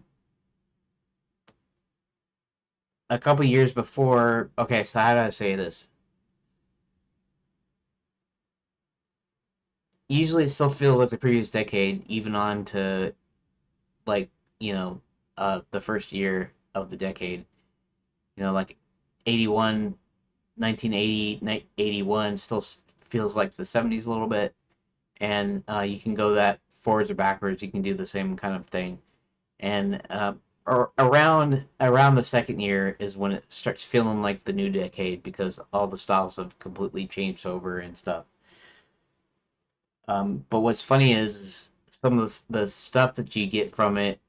A: a couple years before. Okay, so how do I say this? Usually, it still feels like the previous decade, even on to like you know the first year of the decade. Like 81, 1980, 81 still feels like the 70s a little bit, and you can go that forwards or backwards. You can do the same kind of thing, and around the second year is when it starts feeling like the new decade because all the styles have completely changed over and stuff. But what's funny is some of the stuff that you get from it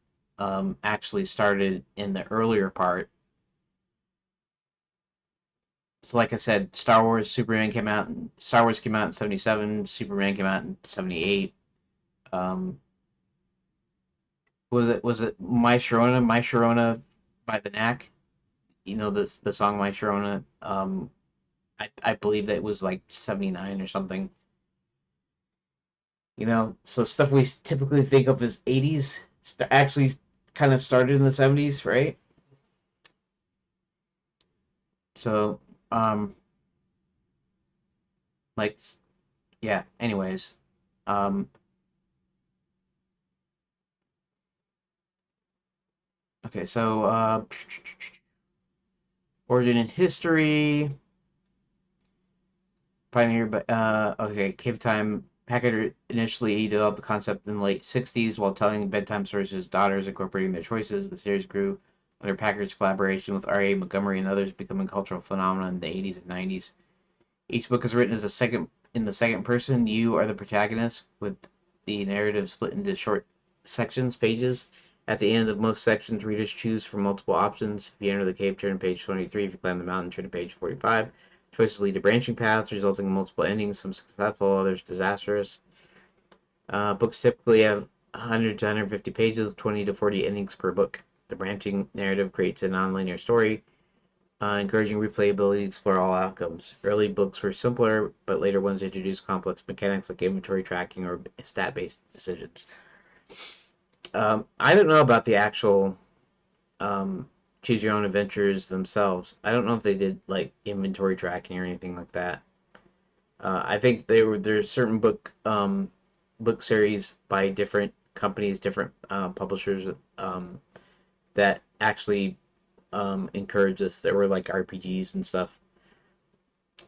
A: actually started in the earlier part. So, like I said, Star Wars came out in 77. Superman came out in 78. Um, was it My Sharona by the Knack? The song My Sharona. I believe that it was like 79 or something. So stuff we typically think of as 80s actually kind of started in the 70s, right? So, um, like, yeah. Anyways, um, okay. So, origin and history. Pioneer, but okay. Cave Time. Packard initially developed the concept in the late 60s while telling bedtime stories to his daughters, incorporating their choices. The series grew under Packard's collaboration with R.A. Montgomery and others, becoming a cultural phenomenon in the 80s and 90s. Each book is written as a second in the second person. You are the protagonist, with the narrative split into short sections, pages. At the end of most sections, readers choose from multiple options. If you enter the cave, turn to page 23. If you climb the mountain, turn to page 45. Choices lead to branching paths, resulting in multiple endings, some successful, others disastrous. Books typically have 100 to 150 pages, 20 to 40 endings per book. The branching narrative creates a non-linear story, encouraging replayability to explore all outcomes. Early books were simpler, but later ones introduced complex mechanics like inventory tracking or stat-based decisions. I don't know about the actual um, choose your own adventures themselves. I don't know if they did like inventory tracking or anything like that. I think there's certain book series by different companies, different publishers that actually encourage this. There were like RPGs and stuff.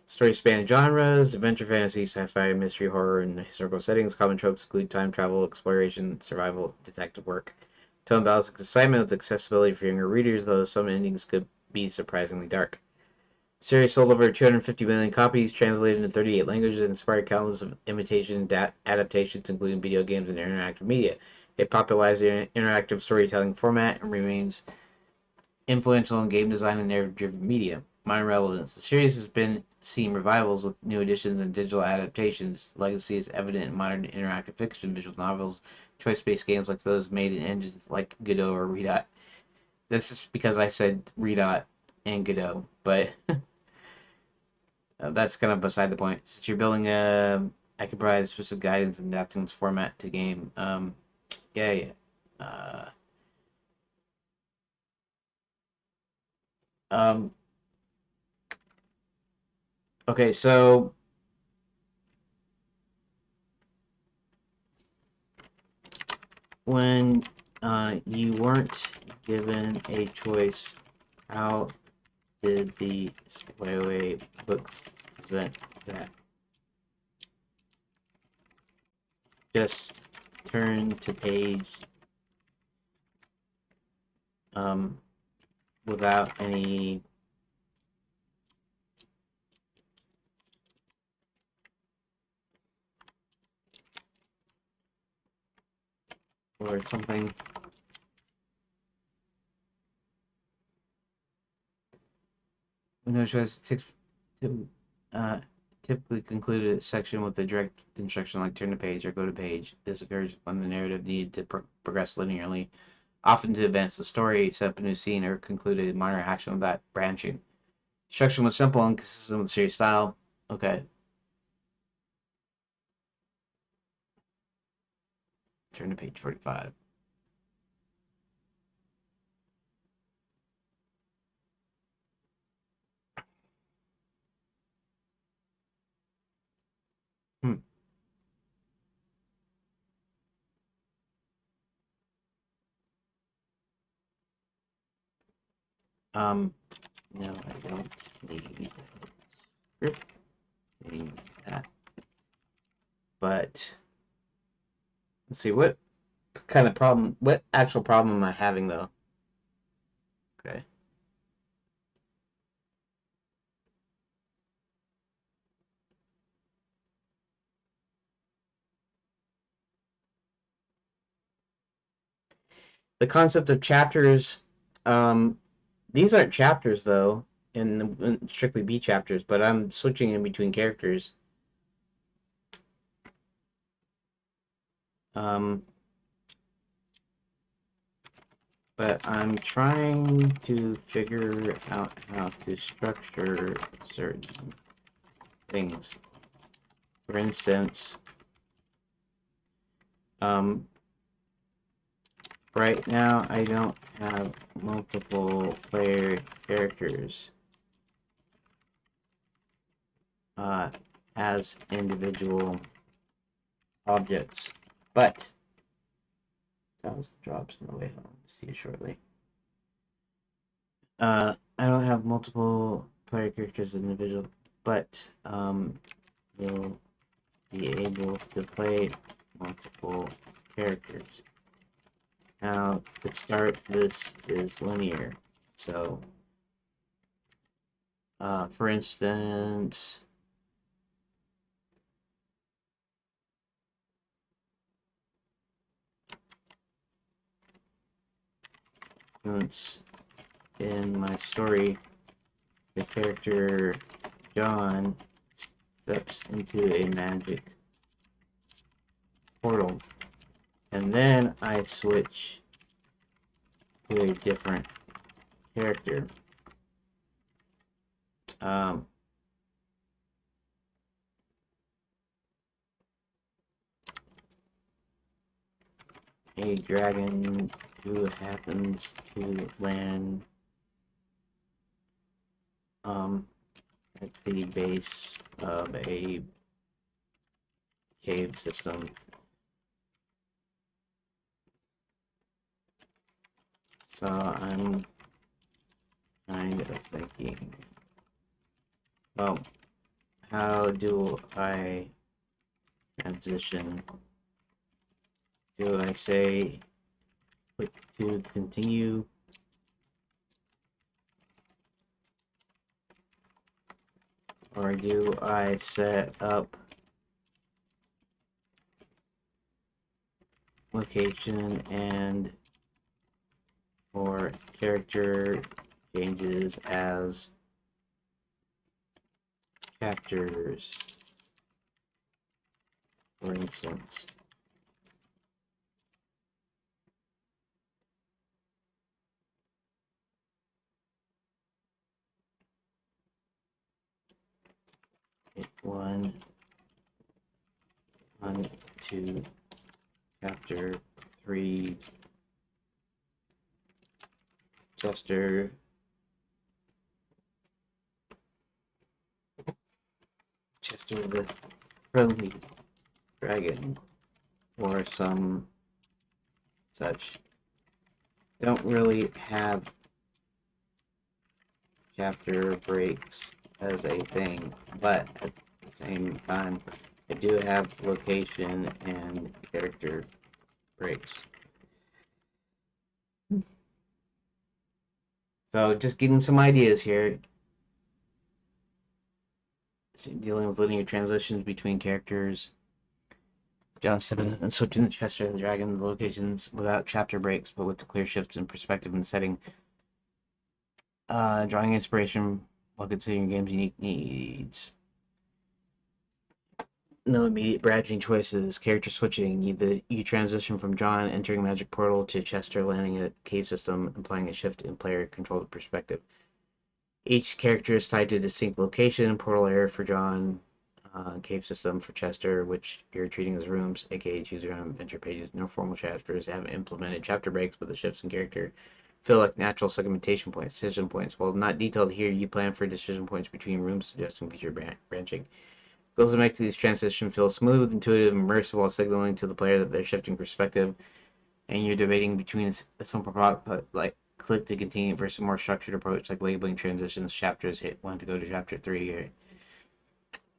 A: Stories span genres: adventure, fantasy, sci-fi, mystery, horror, and historical settings. Common tropes include time travel, exploration, survival, detective work. Tone balances excitement with accessibility for younger readers, though some endings could be surprisingly dark. The series sold over 250 million copies, translated into 38 languages, and inspired countless of imitation adaptations, including video games and interactive media. It popularized the interactive storytelling format and remains influential in game design and narrative-driven media. Minor relevance. The series has been seeing revivals with new editions and digital adaptations. The legacy is evident in modern interactive fiction, visual novels, choice-based games like those made in engines like Godot or Redot. This is because I said Redot and Godot, but that's kind of beside the point. Since you're building I can provide specific guidance and adapting this format to game. Yeah, yeah. Uh, um, okay, so when you weren't given a choice, how did the Wait books present that? Just turn to page um, without any or something. Windows shows uh, typically concluded a section with a direct instruction like turn to page or go to page. This occurs when the narrative needed to progress linearly, often to advance the story, set up a new scene, or conclude a minor action without branching. Instruction was simple and consistent with the series style. Okay. Turn to page 45. Hmm. Um, no, I don't need script in that. But let's see what kind of problem, what actual problem am I having though? Okay. The concept of chapters, um, these aren't chapters though, in strictly B chapters, but I'm switching in between characters. Um, but I'm trying to figure out how to structure certain things. For instance, um, right now I don't have multiple player characters uh, as individual objects, but that was the drops on the way home. See you shortly. I don't have multiple player characters as individual, but you'll be able to play multiple characters. Now, to start, this is linear. So, for instance, in my story, the character John steps into a magic portal, and then I switch to a different character. Um, a dragon who happens to land at the base of a cave system. So I'm kind of thinking, well, how do I transition? Do I say click to continue? Or do I set up location and for character changes as chapters, for instance? Hit one, 2, chapter 3, Chester, the friendly dragon, or some such. Don't really have chapter breaks as a thing, but at the same time, I do have location and character breaks. So just getting some ideas here. Dealing with linear transitions between characters. John Simmons and switching the Chester and the Dragon's locations without chapter breaks, but with the clear shifts in perspective and setting. Drawing inspiration while considering game's unique needs. No immediate branching choices. Character switching. You transition from John entering Magic Portal to Chester landing at Cave System, implying a shift in player controlled perspective. Each character is tied to a distinct location. Portal area for John, Cave System for Chester, which you're treating as rooms, aka choose your own enter pages. No formal chapters have implemented chapter breaks, but the shifts in character feel like natural segmentation points, decision points. While not detailed here, you plan for decision points between rooms, suggesting future branching. Goals to make these transitions feel smooth, intuitive, and immersive while signaling to the player that they're shifting perspective, and you're debating between a simple product like click to continue versus a more structured approach like labeling transitions, chapters, hit 1 to go to chapter 3.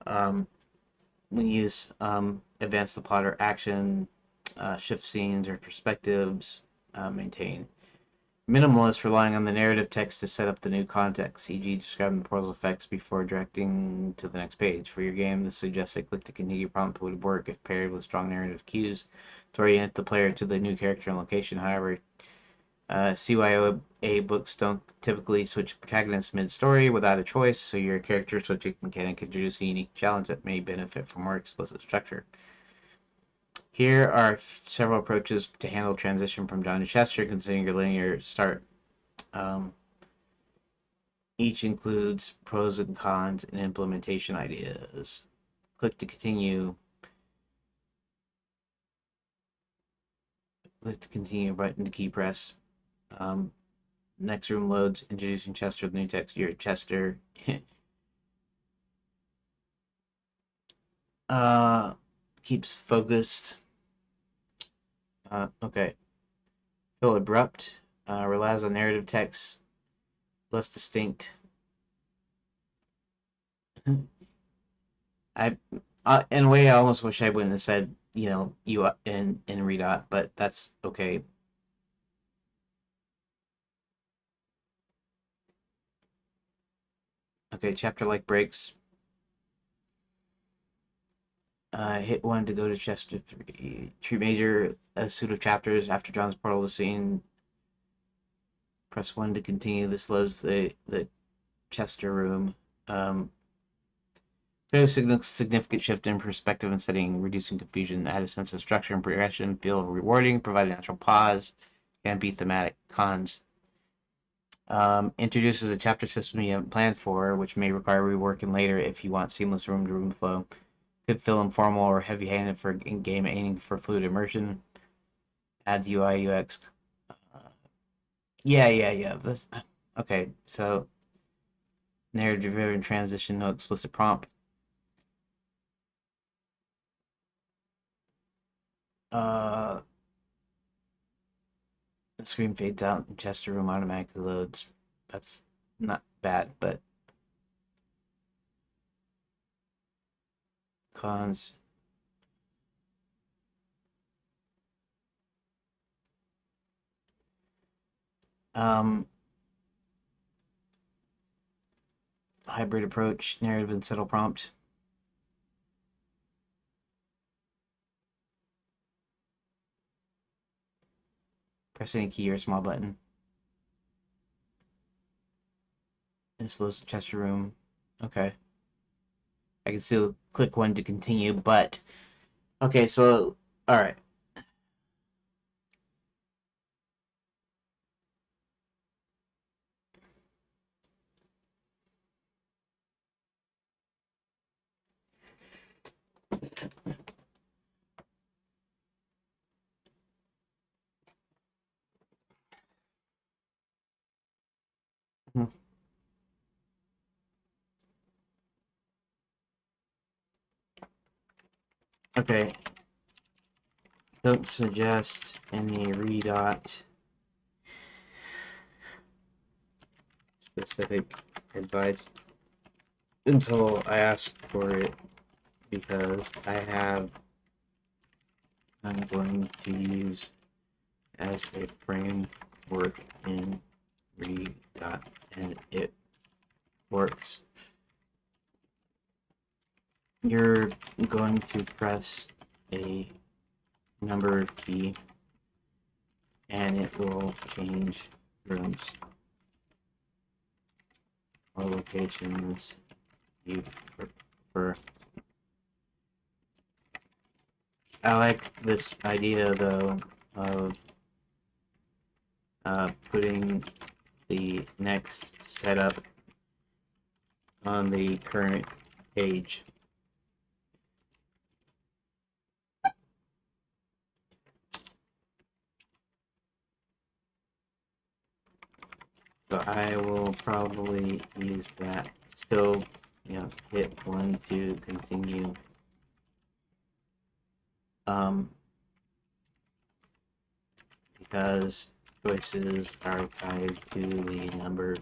A: Or, when you use advance the plot or action, shift scenes or perspectives, maintain. Minimalist, relying on the narrative text to set up the new context, e.g. describing the portal's effects before directing to the next page. For your game, the suggested click to continue prompt would work if paired with strong narrative cues to orient the player to the new character and location. However, CYOA books don't typically switch protagonists mid-story without a choice, so your character switching mechanic introduces a unique challenge that may benefit from more explicit structure. Here are several approaches to handle transition from John to Chester, considering your linear start. Each includes pros and cons and implementation ideas. Click to continue. Click to continue button to key press. Next room loads, introducing Chester with new text. Your Chester keeps focused. Okay. Feel abrupt. Relies on narrative text. Less distinct. I, in a way, I almost wish I wouldn't have said, you in Redot, but that's okay. Okay, chapter like breaks. Hit 1 to go to Chester 3. Treat major as pseudo chapters after John's portal to scene. Press 1 to continue. This loads the Chester room. Very significant shift in perspective and setting, reducing confusion, add a sense of structure and progression, feel rewarding, provide a natural pause, can be thematic. Cons. Introduces a chapter system you haven't planned for, which may require reworking later if you want seamless room-to-room flow. Could feel informal or heavy-handed for in-game aiming for fluid immersion. Adds UI UX. Yeah. This okay. So narrative-driven transition, no explicit prompt. The screen fades out and Chester room automatically loads. That's not bad, but cons. Um, hybrid approach, narrative and settle prompt. Press any key or small button. And slows the Chester room. Okay. I can still click 1 to continue, but okay, so alright. Okay. Don't suggest any redot specific advice until I ask for it because I'm going to use as a framework in Redot, and it works. You're going to press a number key and it will change rooms or locations you prefer. I like this idea though of putting the next setup on the current page. So I will probably use that. Still, hit 1 to continue. Because choices are tied to the number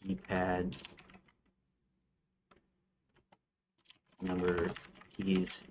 A: keypad number keys.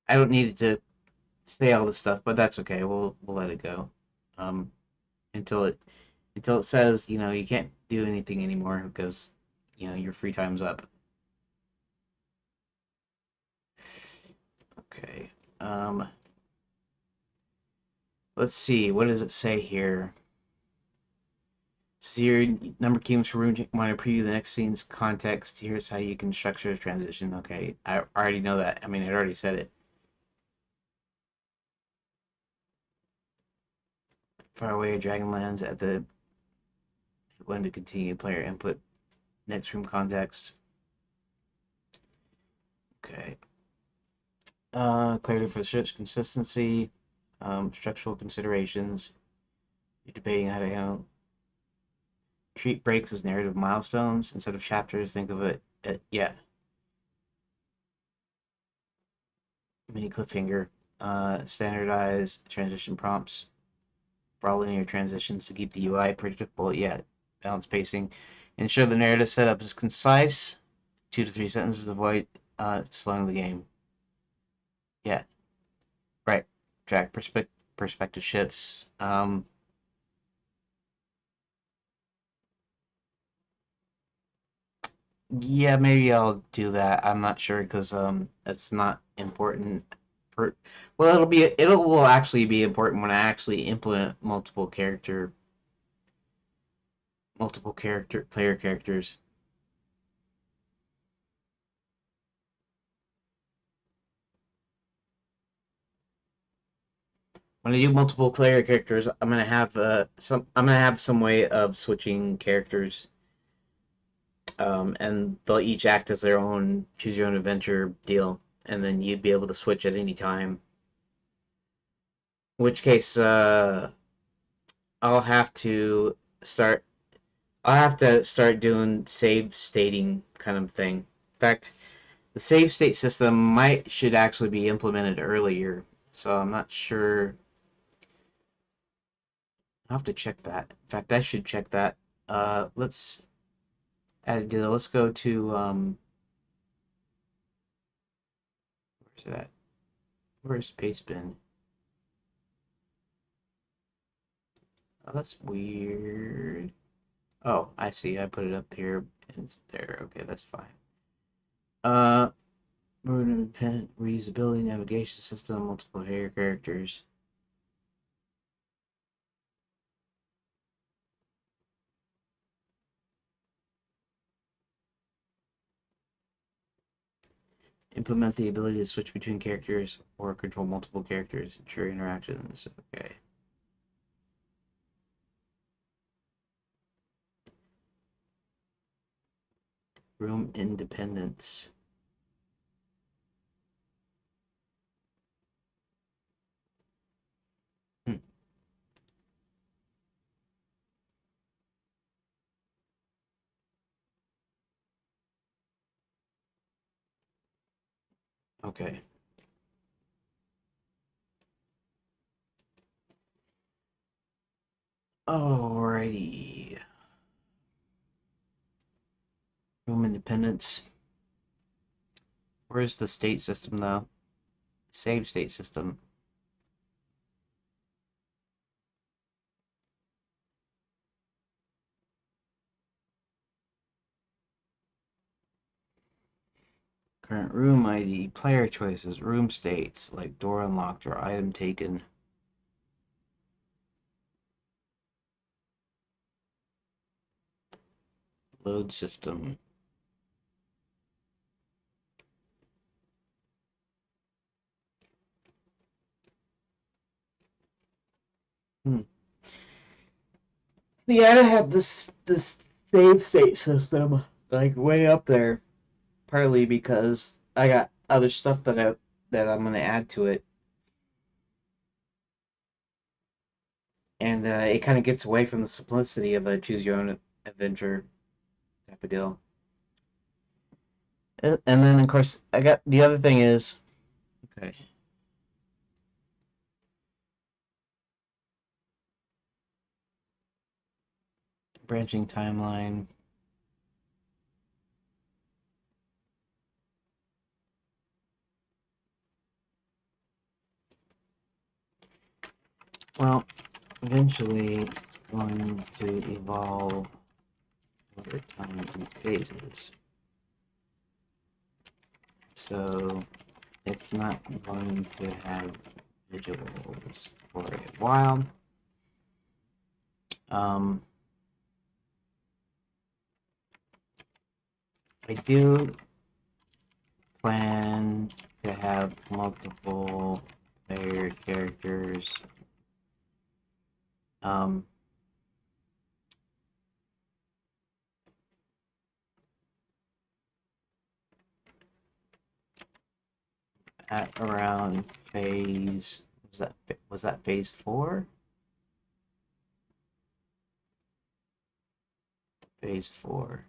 A: I don't need it to say all this stuff, but that's okay. We'll let it go. Um, until it says, you can't do anything anymore because, your free time's up. Okay. Let's see. What does it say here? So your number keys for room want to preview the next scene's context. Here's how you can structure a transition. Okay, I already know that. I mean, it already said it. Far away Dragonlands at the when to continue player input. Next room context. Okay. Clarity for search consistency. Structural considerations. You're debating how to handle. Treat breaks as narrative milestones instead of chapters. Think of it, yeah, mini cliffhanger. Standardize transition prompts for all linear transitions to keep the UI predictable, yet balance pacing. Ensure the narrative setup is concise. 2 to 3 sentences avoid slowing the game. Yeah, right. Track perspective shifts. Yeah, maybe I'll do that. I'm not sure because it's not important. For, well, it will actually be important when I actually implement multiple player characters. When I do multiple player characters, I'm gonna have some way of switching characters, and they'll each act as their own choose your own adventure deal, and then you'd be able to switch at any time. In which case, I'll have to start. I'll have to start doing save stating kind of thing. In fact, the save state system should actually be implemented earlier, so I'm not sure. I'll have to check that. In fact, I should check that. Let's let's go to where's that? Where's Pastebin? Oh, that's weird. Oh, I see. I put it up here. It's there. Okay, that's fine. Uh, independent reusability navigation system, multiple hair characters. Implement the ability to switch between characters or control multiple characters. Ensure interactions. Okay. Room independence. Hmm. Okay. Alrighty. Room independence. Where's the state system though? Save state system. Current room ID, player choices, room states, like door unlocked or item taken. Load system. Yeah, I have this save state system like way up there, partly because I got other stuff that I'm gonna add to it, and it kind of gets away from the simplicity of a choose your own adventure type of deal. And then of course I got the other thing is okay. Branching timeline. Well, eventually it's going to evolve over time in phases. So it's not going to have visuals for a while. I do plan to have multiple player characters. At around phase was that phase 4? Phase 4.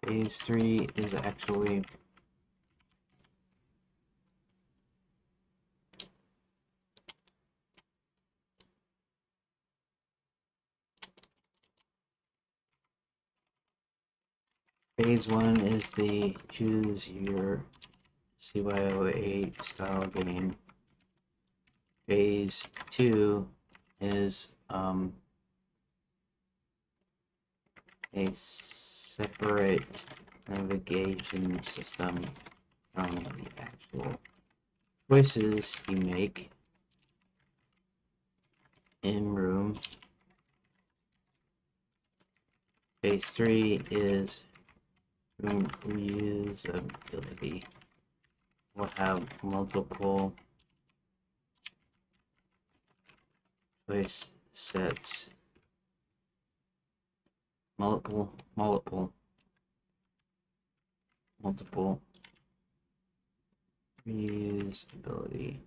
A: Phase 3 is actually phase 1 is the choose your CYO8 style game. Phase 2 is a separate navigation system from the actual choices you make in room. Phase 3 is room reusability. We'll have multiple choice sets, multiple reusability.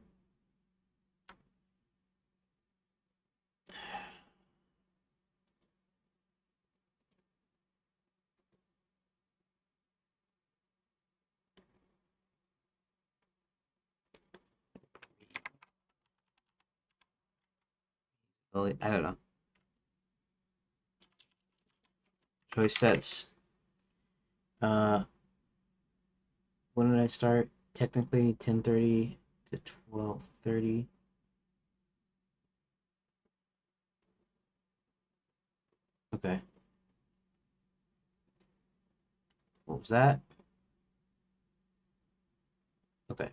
A: I don't know. Choice sets. When did I start? Technically 10:30 to 12:30. Okay. What was that? Okay.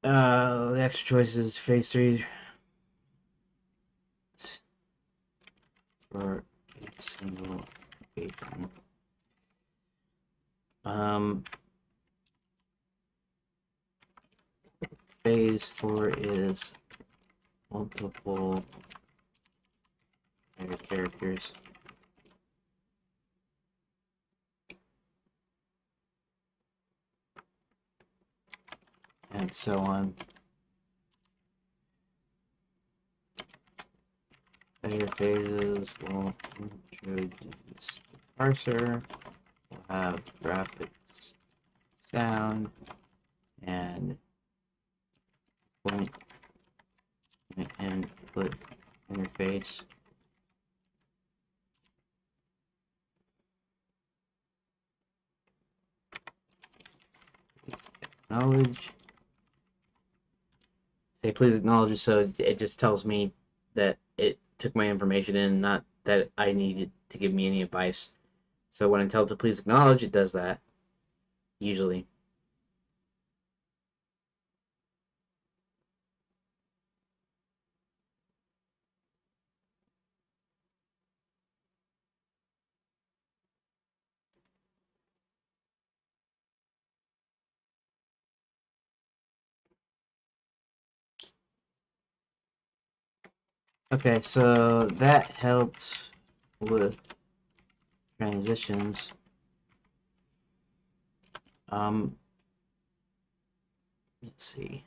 A: The extra choices phase 3 for a single location. Phase 4 is multiple characters. and so on. Later phases will introduce the parser, we'll have graphics, sound, and point and input interface. Acknowledge. Say please acknowledge, so it just tells me that it took my information in, not that I needed to give me any advice. So when I tell it to please acknowledge, it does that, usually. Okay, so that helps with transitions. Let's see.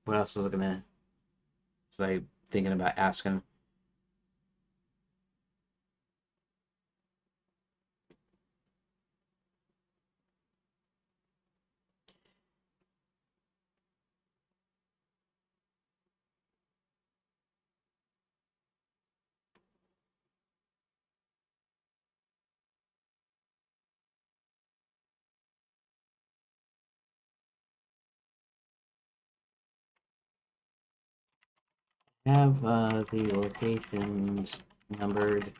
A: What else was I thinking about asking? Have the locations numbered.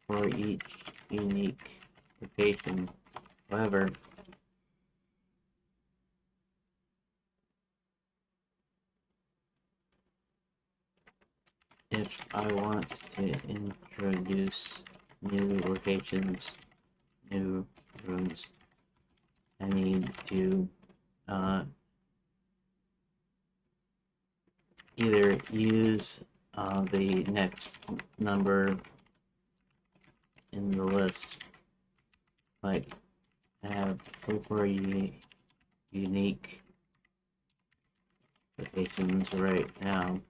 A: For each unique location. However, if I want to introduce new locations, new rooms, I need to either use the next number in the list, like I have 44 unique locations right now,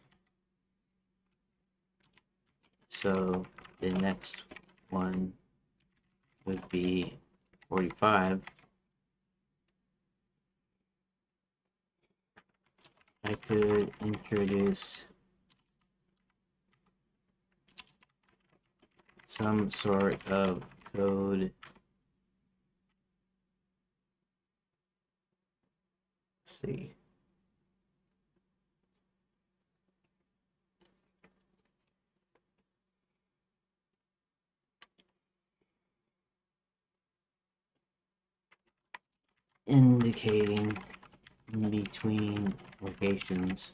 A: so the next one would be 45. I could introduce some sort of code. Let's see. Indicating in between locations.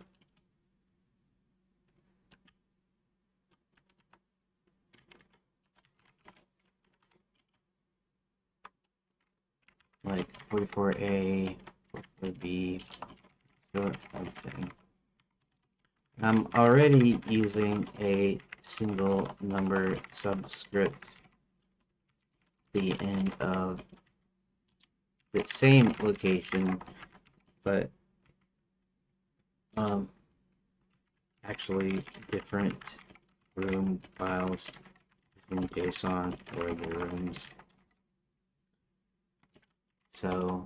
A: Like 44A, 44B, sort of thing. I'm already using a single number subscript at the end of the same location, but actually different room files in JSON for the rooms. So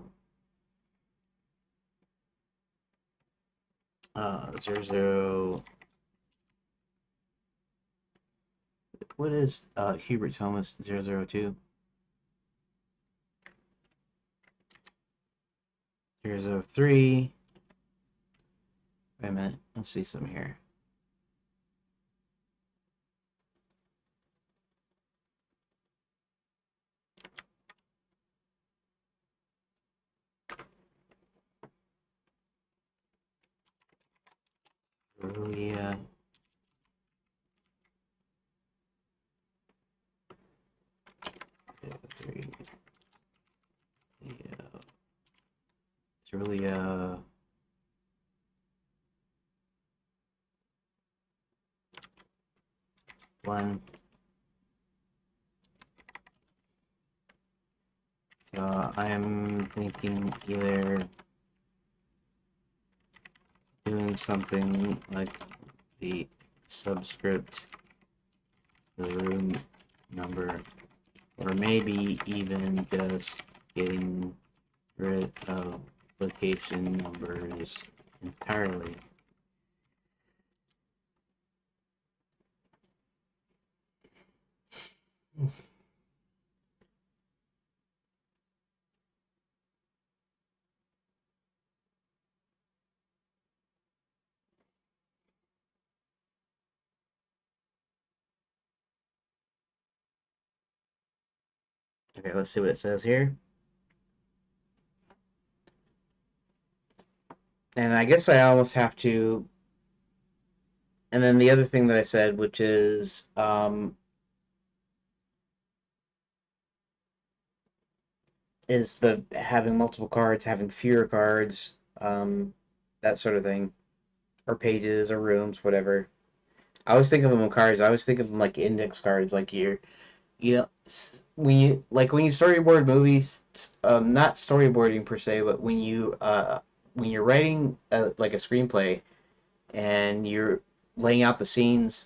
A: 00. What is Hubert Thomas 002? 003. Wait a minute. Let's see some here. Cerulean. Cerulean. One. I am thinking either doing something like the subscript, the room number, or maybe even just getting rid of location numbers entirely. Okay, let's see what it says here. And I guess I almost have to. And then the other thing that I said, which is the having multiple cards, having fewer cards, that sort of thing, or pages or rooms, whatever. I always think of them in cards. I always think of them like index cards, like you know, when you storyboard movies, not storyboarding per se, but when you're writing like a screenplay and you're laying out the scenes,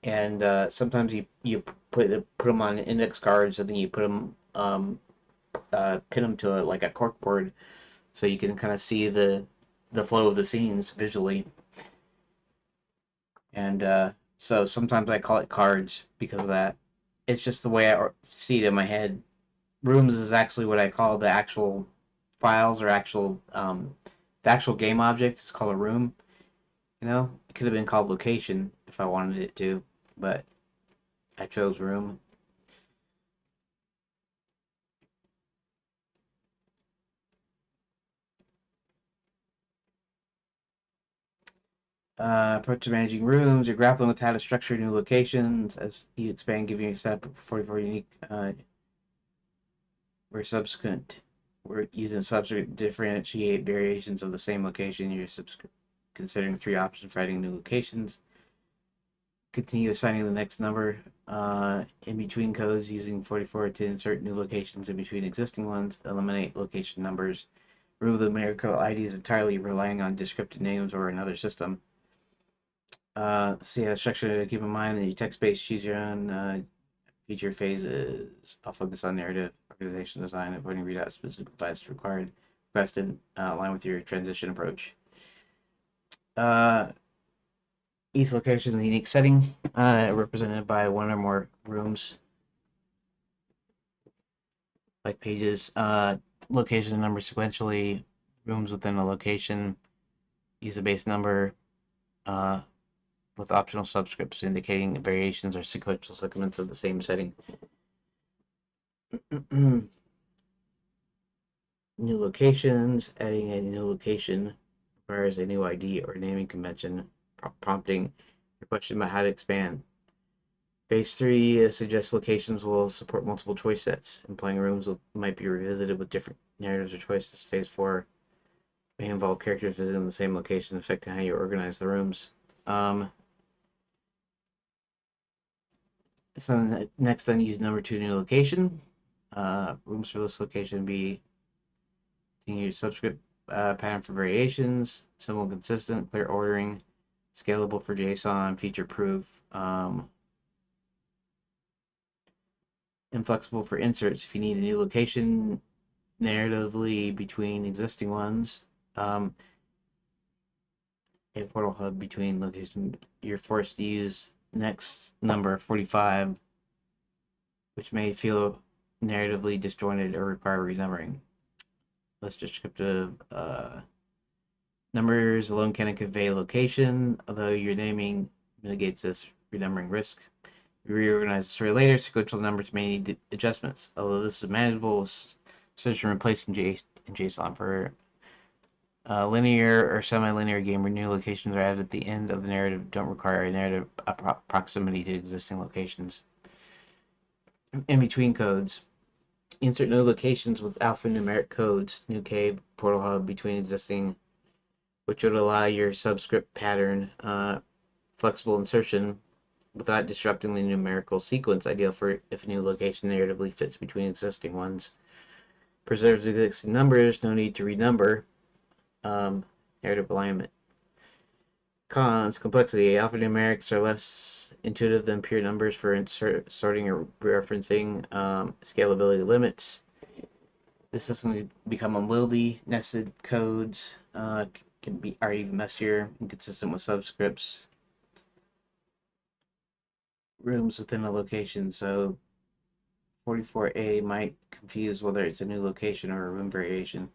A: and sometimes you put them on index cards, and then you put them pin them to like a corkboard, so you can kind of see the flow of the scenes visually. And so sometimes I call it cards because of that. It's just the way I see it in my head. Rooms is actually what I call the actual files, or the actual game object. It's called a room. It could have been called location if I wanted it to, but I chose room. Approach to managing rooms. You're grappling with how to structure new locations as you expand, giving you a set of 44 unique. Where subsequent, we're using subsequent to differentiate variations of the same location. You're considering three options for adding new locations. Continue assigning the next number in between codes using 44 to insert new locations in between existing ones. Eliminate location numbers. Remove the numerical IDs entirely, relying on descriptive names or another system. See how structure to keep in mind. The text-based, choose your own feature phases. I'll focus on narrative, organization design, avoiding readout specific advice required. Requested, align with your transition approach. Uh, each location is a unique setting, represented by one or more rooms, like pages. Location and number sequentially. Rooms within a location. Use a base number uh, with optional subscripts indicating variations or sequential segments of the same setting. New locations. Adding a new location requires a new ID or naming convention, prompting a question about how to expand. Phase 3 suggests locations will support multiple choice sets, implying rooms might be revisited with different narratives or choices. Phase 4 may involve characters visiting the same location, affecting how you organize the rooms. So next, then use number 2 new location. Rooms for this location be use subscript pattern for variations, simple, consistent, clear ordering, scalable for JSON, feature proof, inflexible for inserts if you need a new location narratively between existing ones. A portal hub between location. You're forced to use next number 45, which may feel narratively disjointed or require renumbering. Less descriptive numbers alone can convey location, although your naming mitigates this renumbering risk. You reorganize the story later, sequential numbers may need adjustments, although this is manageable. Search and replacing in JSON for linear or semi-linear game where new locations are added at the end of the narrative don't require a narrative proximity to existing locations. In between codes, insert new locations with alphanumeric codes, new K portal hub between existing, which would allow your subscript pattern flexible insertion without disrupting the numerical sequence, ideal for if a new location narratively fits between existing ones. Preserves existing numbers. No need to renumber. Narrative alignment. Cons, complexity. Alphanumerics are less intuitive than pure numbers for sorting or referencing. Scalability limits. This system become unwieldy. Nested codes are even messier, inconsistent with subscripts. Rooms within a location. So 44A might confuse whether it's a new location or a room variation.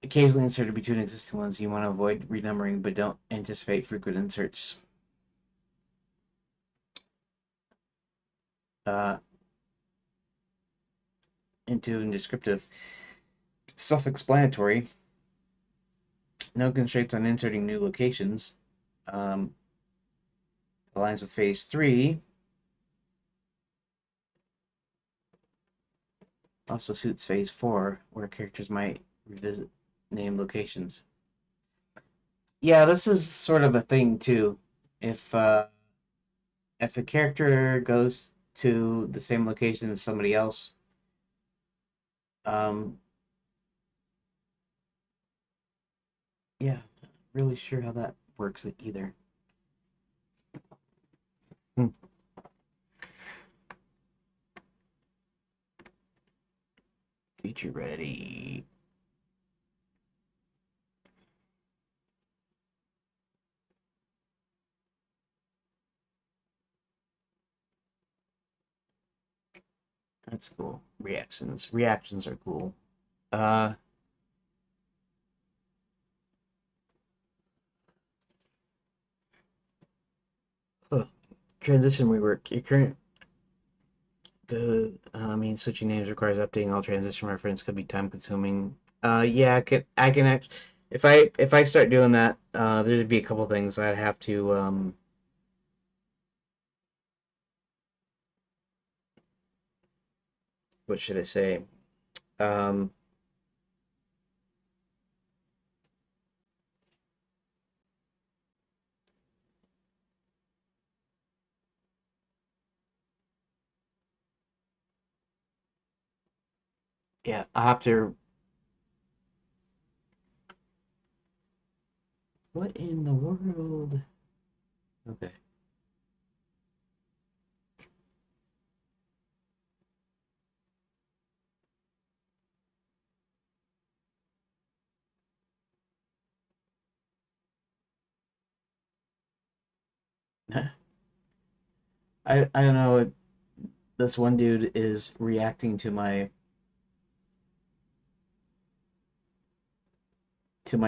A: Occasionally inserted between existing ones. You want to avoid renumbering, but don't anticipate frequent inserts. Into and descriptive. Self-explanatory. No constraints on inserting new locations. Aligns with phase 3. Also suits phase 4, where characters might revisit named locations. Yeah, this is sort of a thing too. If a character goes to the same location as somebody else, um, yeah, not really sure how that works either. Feature ready. That's cool. Reactions. Reactions are cool. Uh, huh. Transition rework. Your current I mean, switching names requires updating all transition reference. Could be time consuming. Yeah, I can actually, if I start doing that, there'd be a couple things I'd have to what should I say? Um, yeah, I'll have to. What in the world? Okay. I don't know. This one dude is reacting to my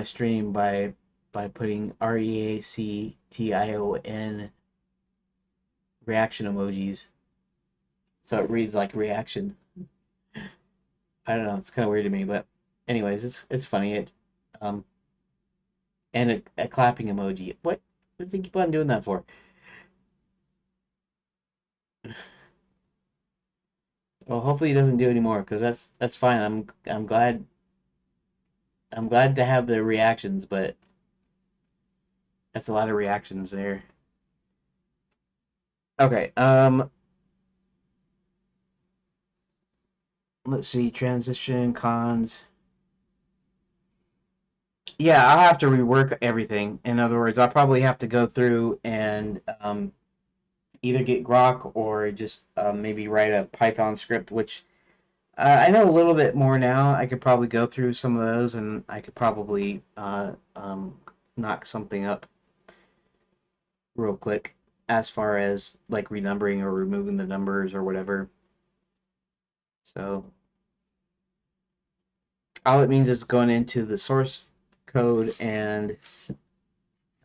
A: stream by putting REACTION reaction emojis. So it reads like reaction. I don't know. It's kind of weird to me, but anyways, it's funny. Um and a clapping emoji. What does he keep on doing that for? Well, hopefully he doesn't do anymore because that's fine. I'm glad to have the reactions, but that's a lot of reactions there. Okay. Let's see. Transition cons. Yeah, I'll have to rework everything. In other words, I'll probably have to go through and either get Grok or just maybe write a Python script, which I know a little bit more now. I could probably go through some of those and I could probably knock something up real quick as far as like renumbering or removing the numbers or whatever. So all it means is going into the source code and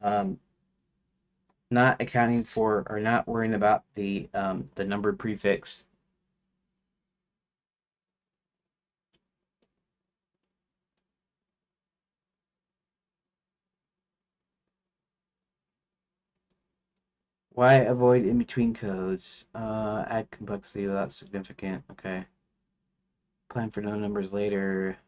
A: um, not accounting for or not worrying about the number prefix. Why avoid in between codes? Add complexity without significant. Okay. Plan for no numbers later.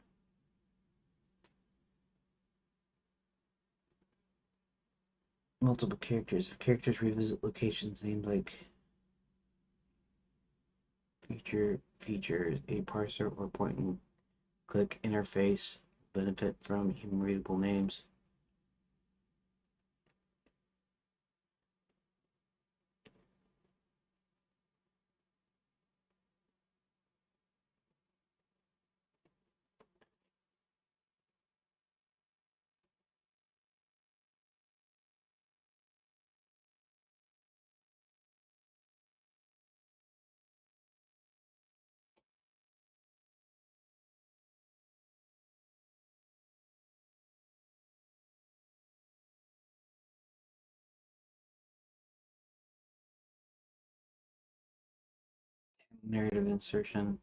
A: Multiple characters. If characters revisit locations named like features a parser or point and click interface. Benefit from human readable names. Narrative insertion.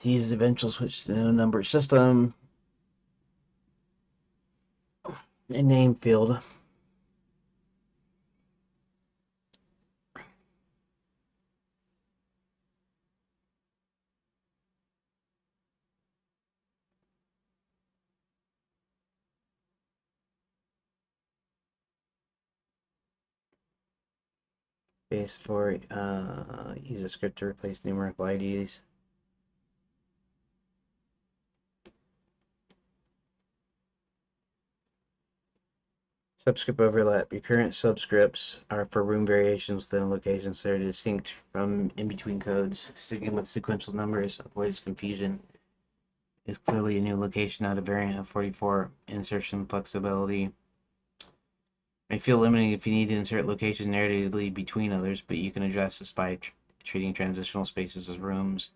A: To use the eventual switch to no number system. A name field. Base for use a script to replace numerical IDs. Subscript overlap. Your current subscripts are for room variations within a location, so they're distinct from in-between codes. Sticking with sequential numbers avoids confusion. Is clearly a new location, not a variant of 44. Insertion flexibility. May feel limiting if you need to insert locations narratively between others, but you can address this by treating transitional spaces as rooms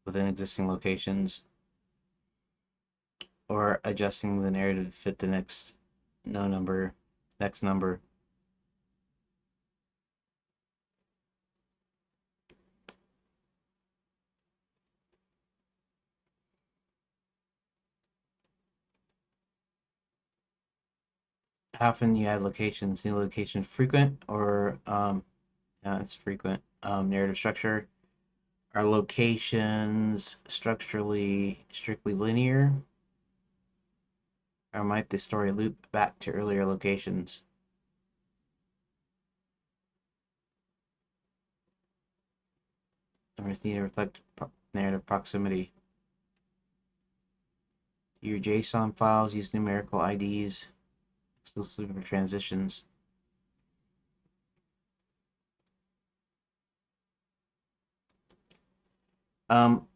A: within existing locations, or adjusting the narrative to fit the next number. How often you add locations? New location frequent or yeah, it's frequent. Narrative structure. Are locations structurally strictly linear, or might the story loop back to earlier locations? Numbers need to reflect narrative proximity. Your JSON files use numerical IDs exclusively for transitions. Um,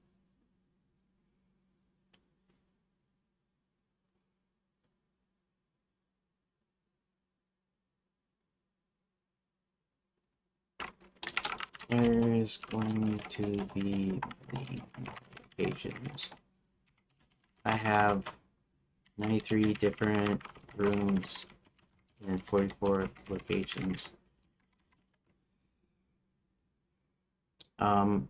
A: there's going to be locations. I have 93 different rooms and 44 locations. Um,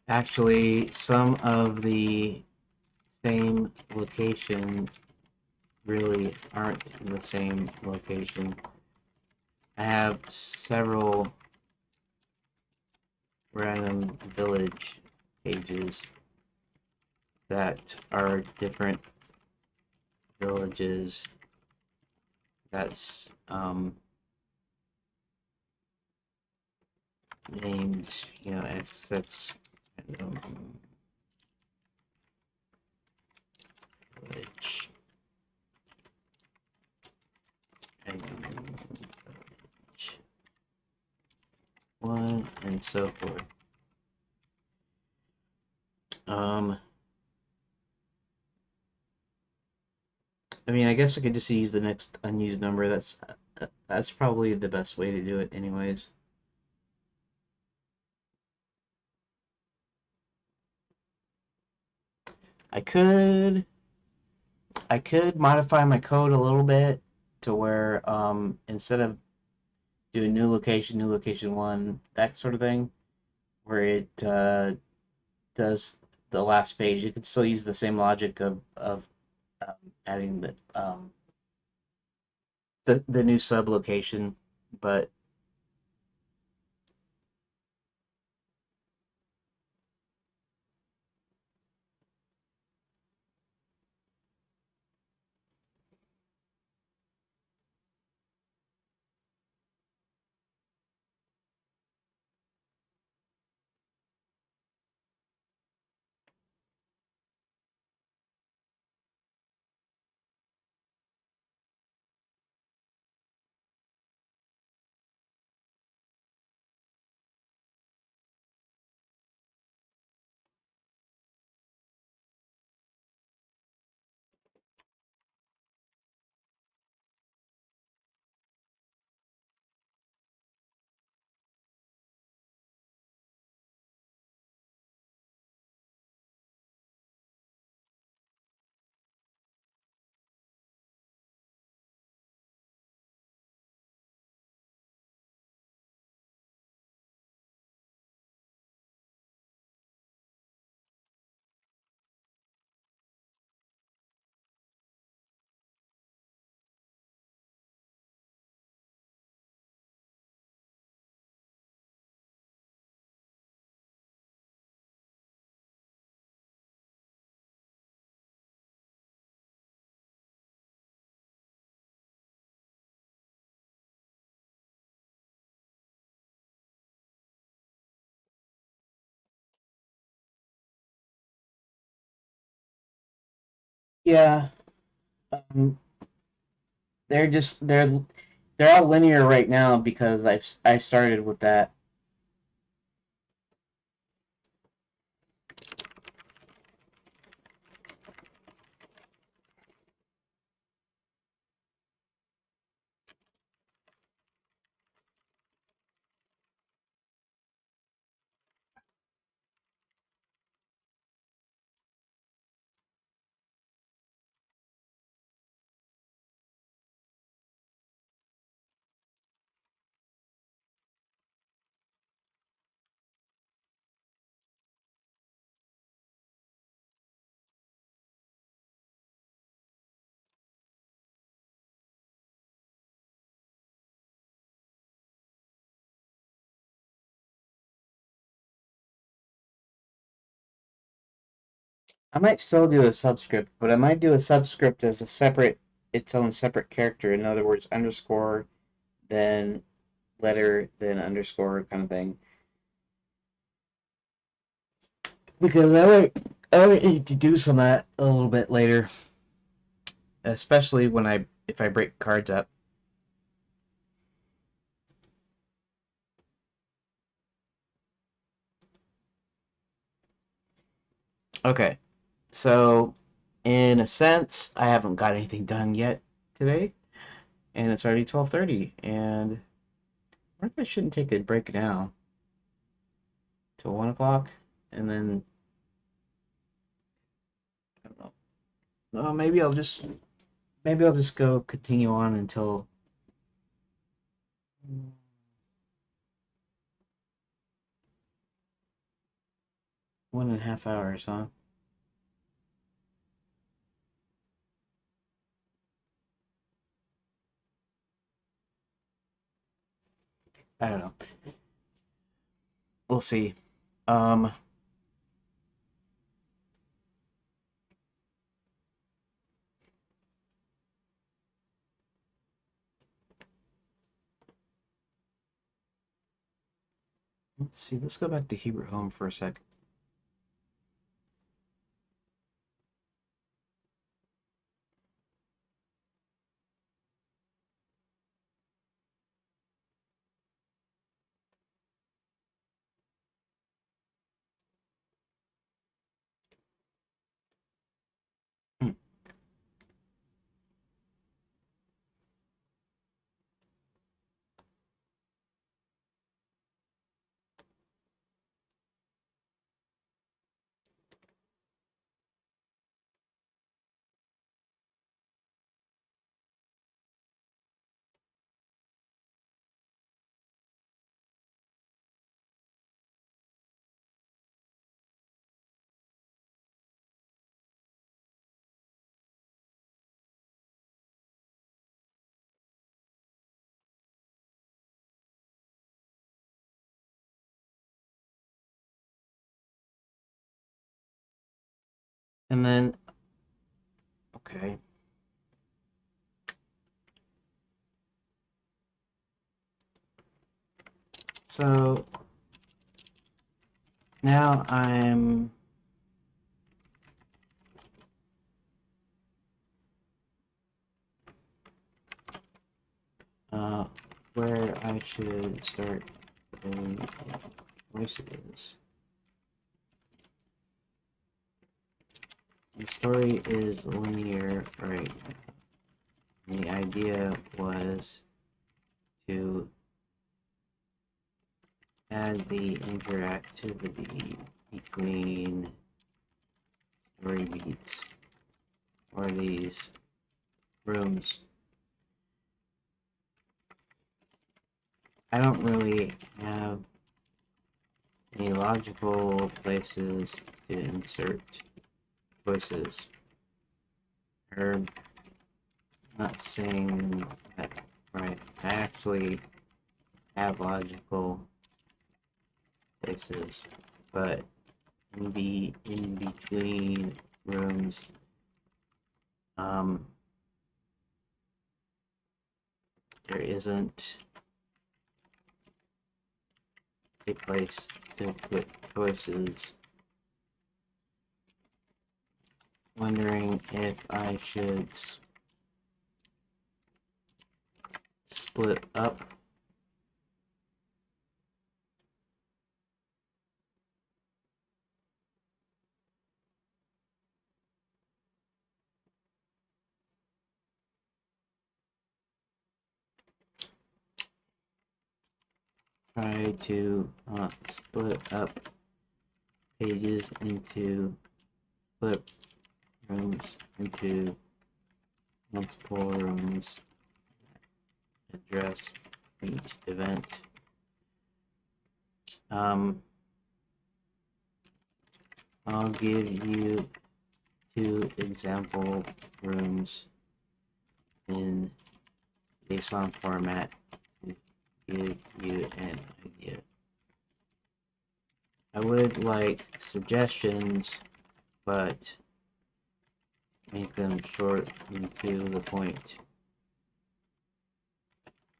A: Actually, some of the same location really aren't in the same location. I have several random village pages that are different villages. That's named, that's random village, random village one, and so forth. I mean, I guess I could just use the next unused number. That's probably the best way to do it, anyways. I could I could modify my code a little bit to where instead of doing new location one, that sort of thing, where it does the last page. You could still use the same logic of adding the new sub location, but yeah, um, they're all linear right now because I started with that. I might still do a subscript, but I might do a subscript as a separate, its own separate character. In other words, underscore, then letter, then underscore kind of thing. Because I might need to do some of that a little bit later, especially when if I break cards up. Okay, so in a sense, I haven't got anything done yet today, and it's already 12:30, and I shouldn't take a break now till 1 o'clock, and then I don't know. No, maybe I'll just go continue on until 1.5 hours, huh? I don't know. We'll see. Um, let's see. Let's go back to Hebrew Home for a sec. Hmm. And then, okay. So now I'm where I should start putting voices. The story is linear right now. The idea was to add the interactivity between story beats or these rooms. I don't really have any logical places to insert voices. Or not saying that right. I actually have logical places, but in between rooms, there isn't a place to put choices. Wondering if I should split up try to split up pages into split rooms into multiple rooms, address each event. I'll give you 2 example rooms in JSON format to give you an idea. I would like suggestions, but make them short and to the point.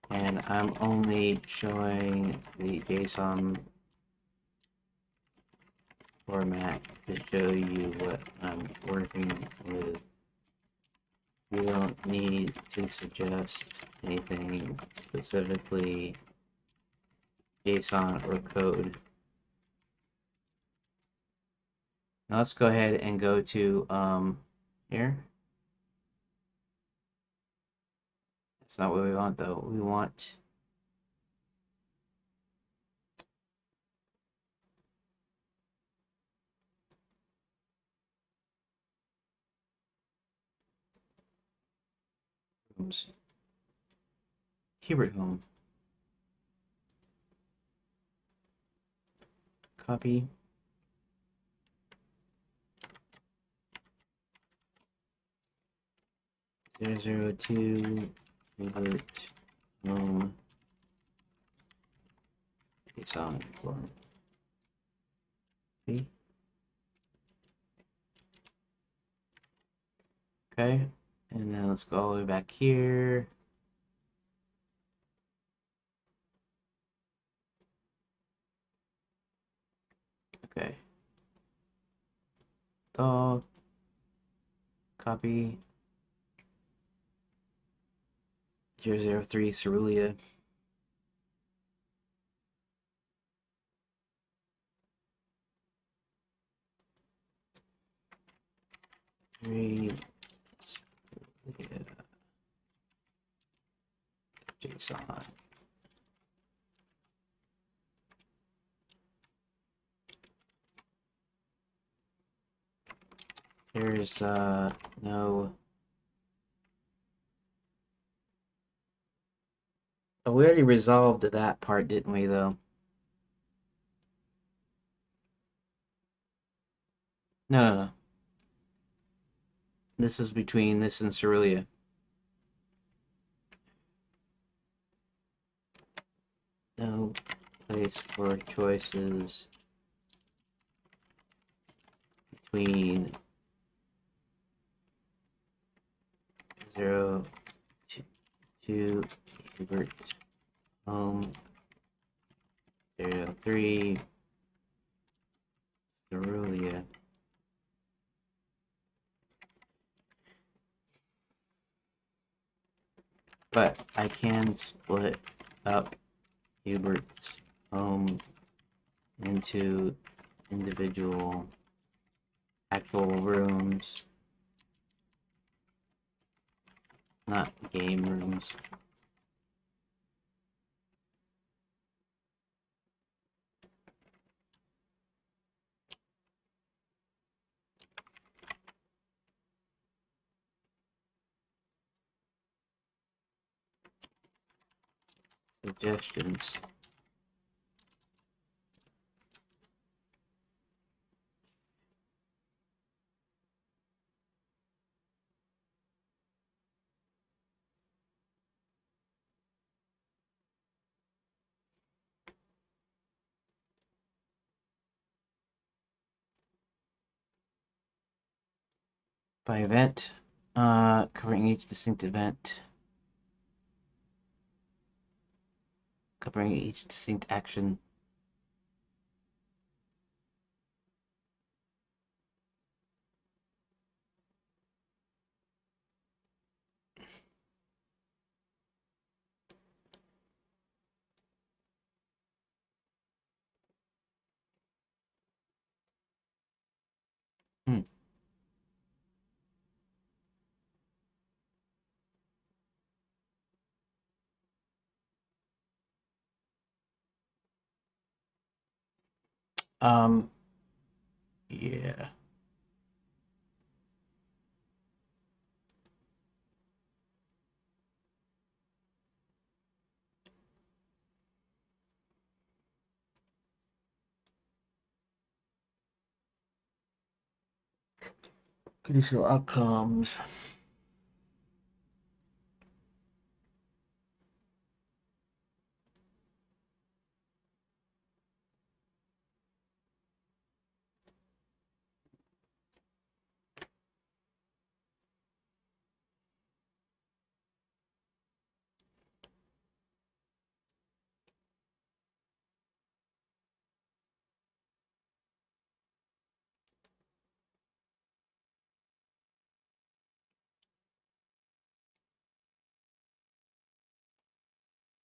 A: And I'm only showing the JSON format to show you what I'm working with. You don't need to suggest anything specifically JSON or code. Now let's go ahead and go to here. That's not what we want though. We want rooms. Keyword home. Copy. Zero two keyword home JSON form. See? Okay, and then let's go all the way back here. Okay. Dog. Copy. 003 Cerulean. Three. Yeah. JSON. There's no. Oh, we already resolved that part, didn't we, though? No. This is between this and Cerulean. No place for choices between to Hubert home 3 Cerulean. But I can split up Hubert's home into individual actual rooms, not game rooms. Suggestions. By event, covering each distinct event, covering each distinct action. Hmm. Yeah. Conditional outcomes.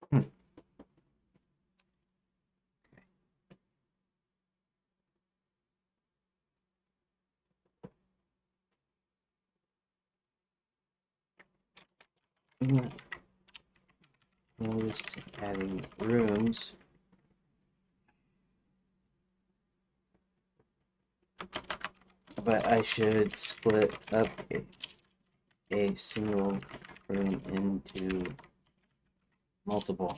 A: Hmm. Notice adding rooms. But I should split up a single room into multiple.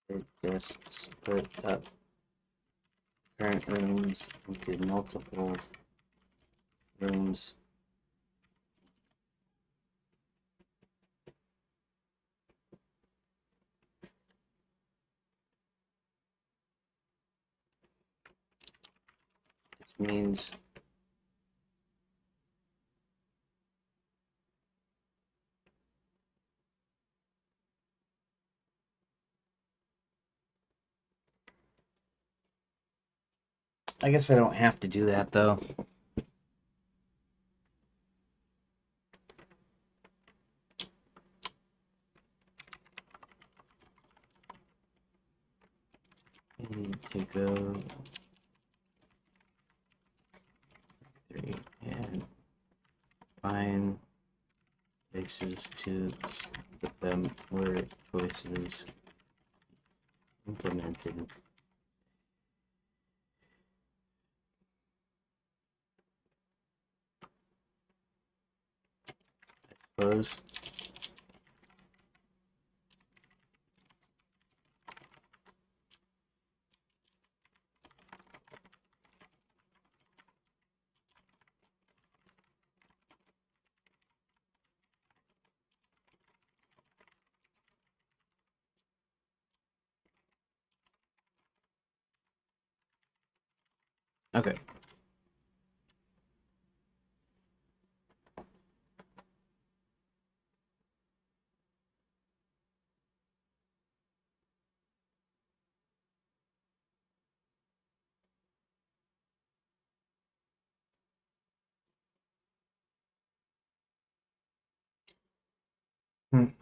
A: It just split up current rooms into multiple rooms. Which means I guess I don't have to do that though. I need to go 3 and find places to with them were choices implemented. I suppose. Okay.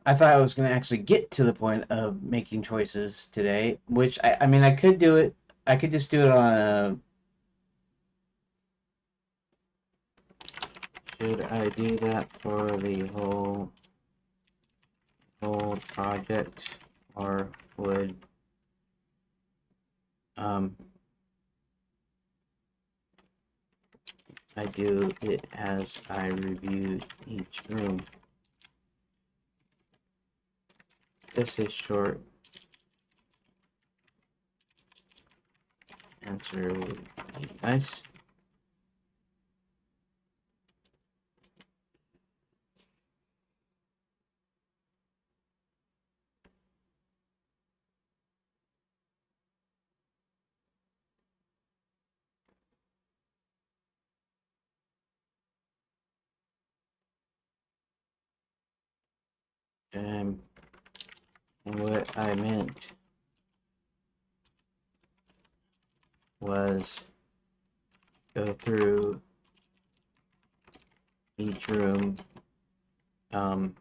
A: I thought I was going to actually get to the point of making choices today, which I mean, I could do it. I could just do it on a. Should I do that for the whole project, or would um, I do it as I review each room? Just a short answer would be nice. And what I meant was go through each room, um,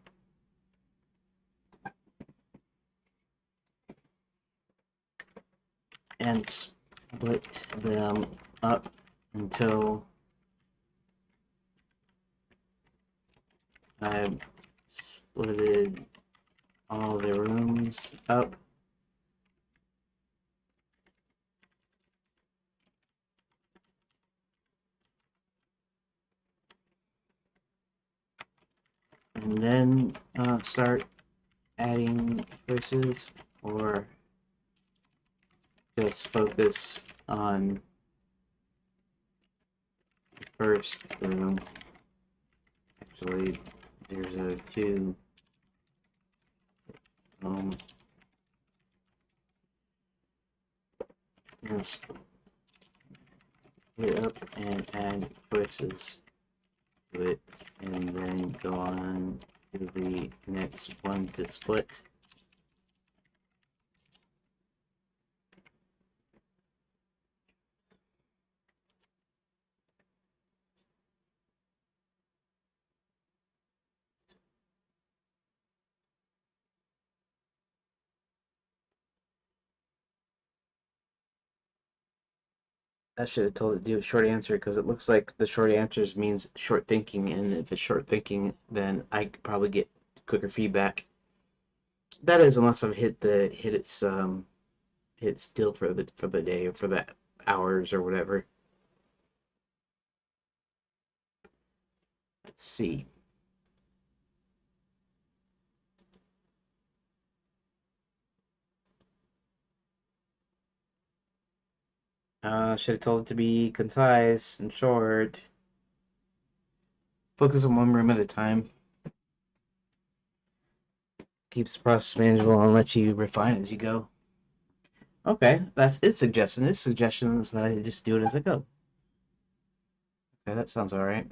A: and split them up until I've splitted all the rooms up. And then start adding choices, or just focus on the first room. Actually, there's a two. And split it up and add choices to it, and then go on to the next one to split. I should have told it to do a short answer, because it looks like the short answers means short thinking, and if it's short thinking, then I could probably get quicker feedback. That is, unless I've hit still for the day, or for the hours or whatever. Let's see. Should have told it to be concise and short. Focus on one room at a time. Keeps the process manageable and lets you refine as you go. Okay, that's its suggestion. Its suggestion is that I just do it as I go. Okay, that sounds all right.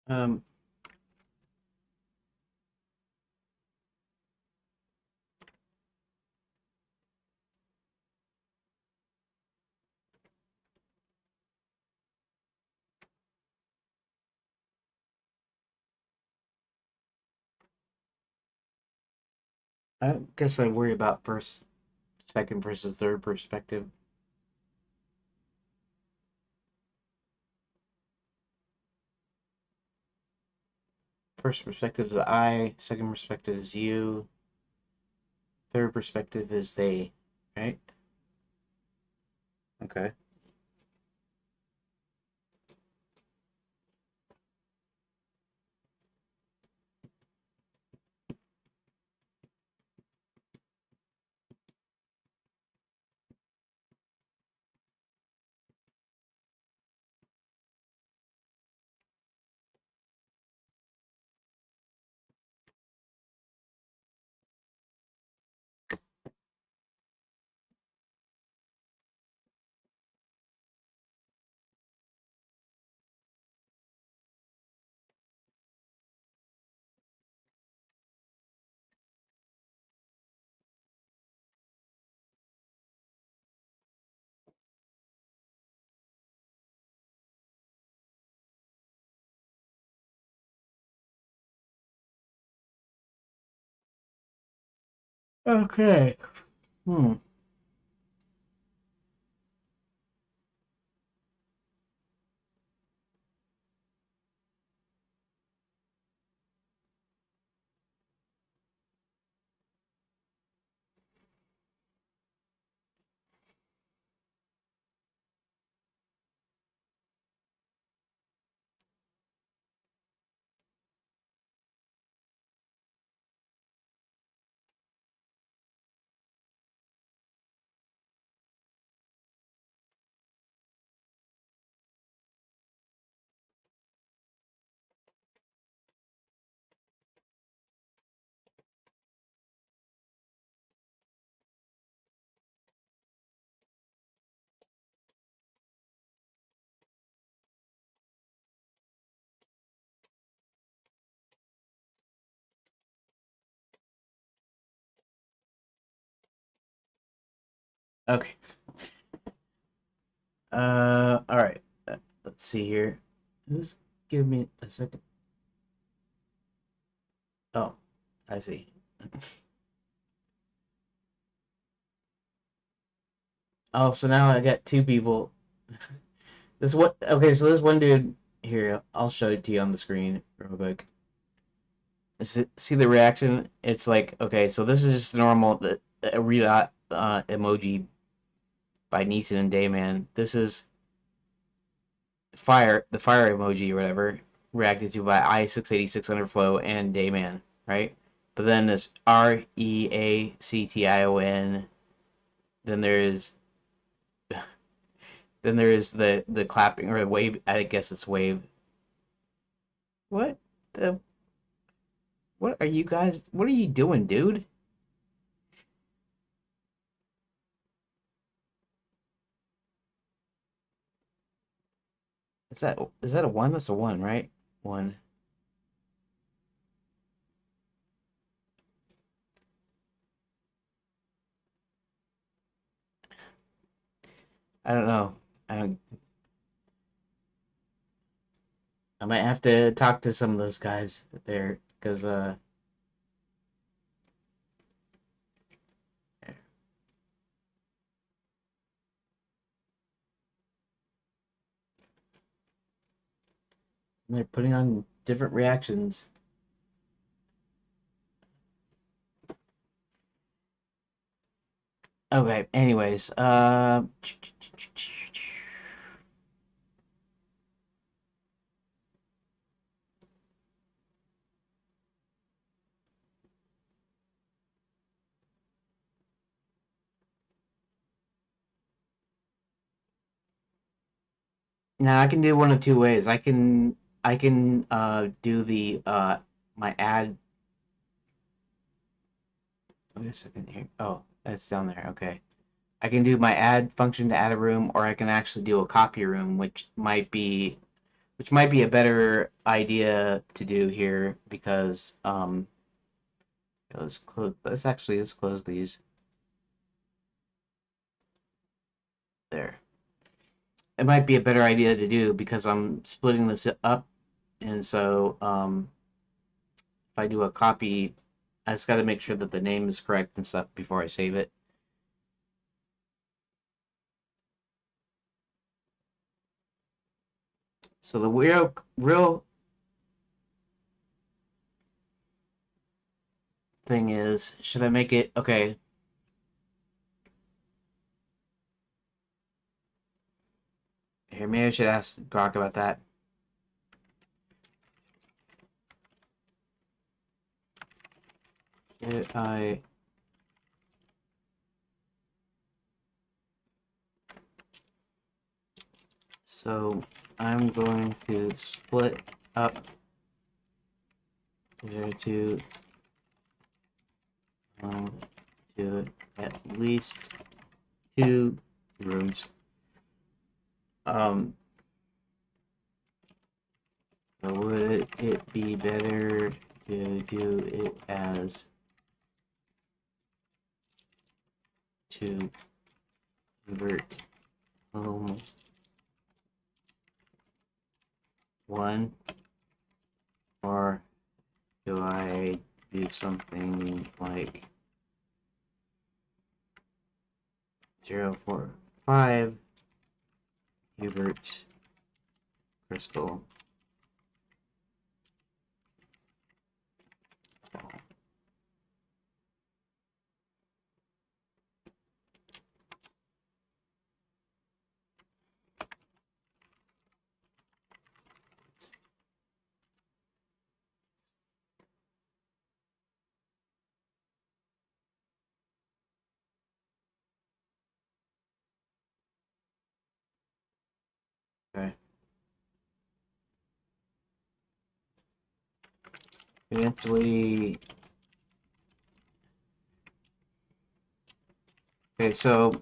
A: Um, I guess I worry about first, second versus third perspective. First perspective is I, second perspective is you, third perspective is they, right? Okay. Okay. Hmm. Okay. All right. Let's see here. Just give me a second. Oh, I see. Oh, so now I got two people. This what? Okay, so this one dude here. I'll show it to you on the screen real quick. See the reaction? It's like, okay, so this is just normal a Redot emoji by Neeson and Dayman. This is the fire emoji or whatever, reacted to by I686 Underflow and Dayman, right? But then this REACTION. Then there is the clapping or the wave. I guess it's wave. What the? What are you guys? What are you doing, dude? Is that a one? That's a one, right? One. I don't know. I don't. I might have to talk to some of those guys there because they're putting on different reactions. Okay. Anyways, now I can do one of two ways. I can do the my add. Wait a second here. Oh, that's down there. Okay. I can do my add function to add a room, or I can actually do a copy room, which might be which might be a better idea to do here because let's close. Let's close these there. It might be a better idea to do because I'm splitting this up, and so if I do a copy, I just got to make sure that the name is correct and stuff before I save it. So the real thing is, should I make it okay? Here, maybe I should ask Grok about that. Should I? So I'm going to split up to to at least 2 rooms. Would it be better to do it as to convert home 1, or do I do something like 045 Hubert Crystal? Okay. Eventually. Okay, so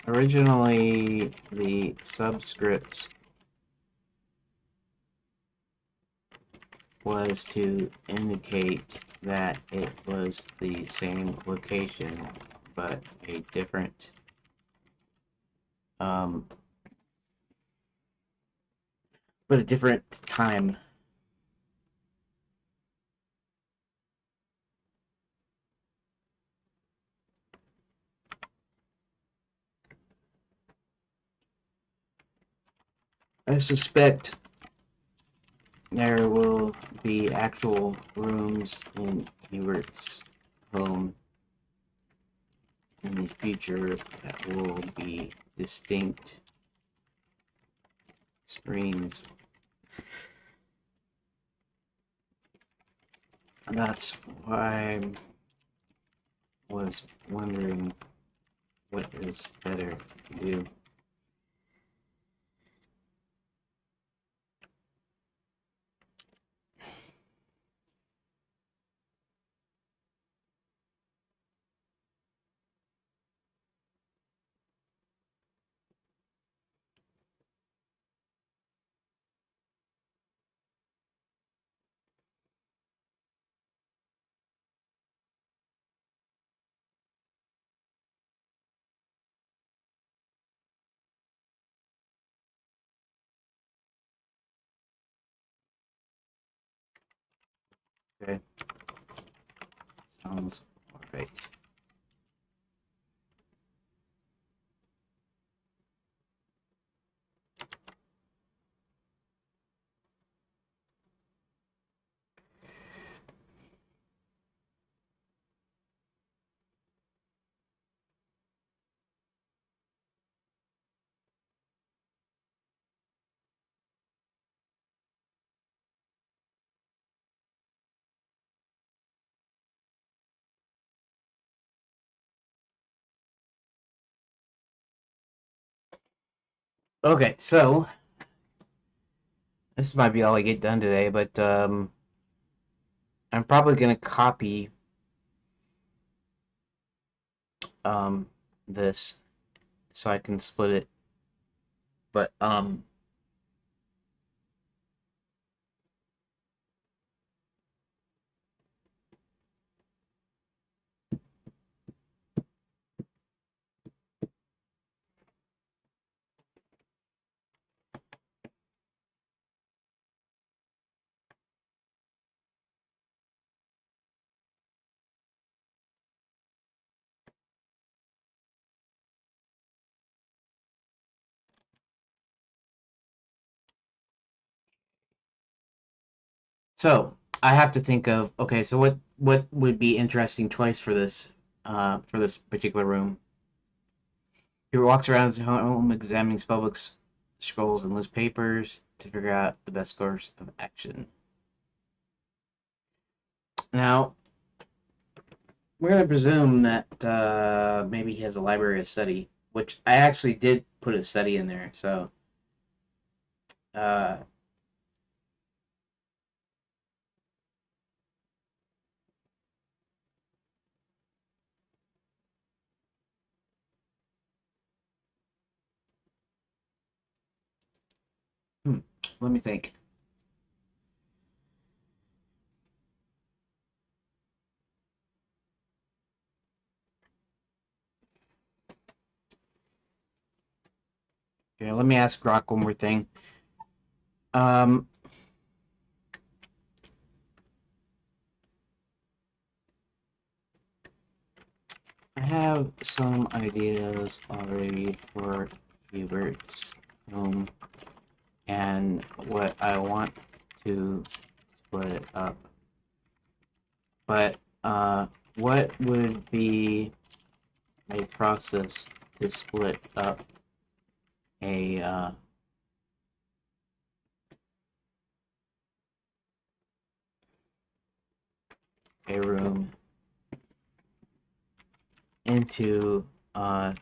A: originally the subscript was to indicate that it was the same location, but a different um, time. I suspect there will be actual rooms in Hubert's home in the future that will be distinct screens. And that's why I was wondering what is better to do. Okay, sounds alright. Okay, so this might be all I get done today, but I'm probably gonna copy um, this so I can split it. But So I have to think of, okay, so what would be interesting choice for this particular room? He walks around his home examining spellbooks, scrolls, and loose papers to figure out the best course of action. Now, we're going to presume that maybe he has a library of study, which I actually did put a study in there. So, uh, hmm, let me think. Okay, let me ask Rock one more thing. Um, I have some ideas already for Hubert's home and what I want to split it up. But what would be a process to split up a a room into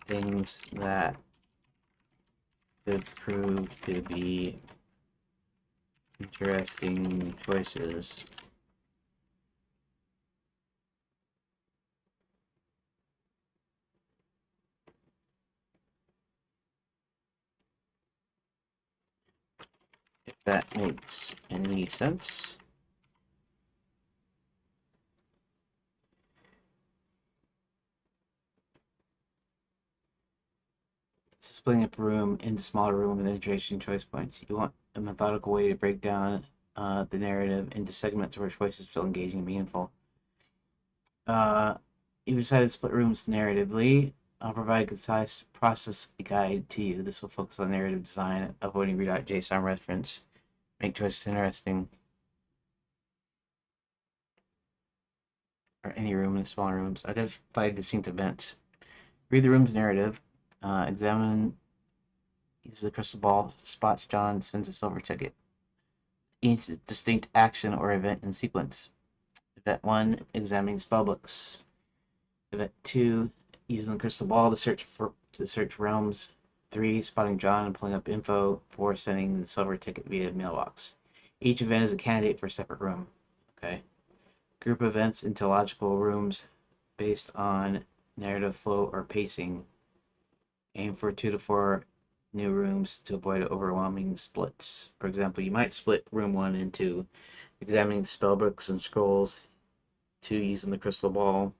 A: things that could prove to be interesting choices? If that makes any sense. Splitting up a room into smaller room with interesting choice points. You want a methodical way to break down the narrative into segments where choices feel engaging and meaningful. Uh, you decided to split rooms narratively. I'll provide a concise process guide to you. This will focus on narrative design, avoiding Redot JSON reference, make choices interesting, or any room in the smaller rooms. Identify distinct events. Read the room's narrative. Examine, use the crystal ball, spots John, sends a silver ticket. Each distinct action or event in sequence. Event 1, examining spellbooks. Event 2, using the crystal ball to search realms. 3, spotting John and pulling up info. 4, sending the silver ticket via mailbox. Each event is a candidate for a separate room. Okay. Group events into logical rooms based on narrative flow or pacing. Aim for 2 to 4 new rooms to avoid overwhelming splits. For example, you might split room 1 into examining spellbooks and scrolls, 2 using the crystal ball,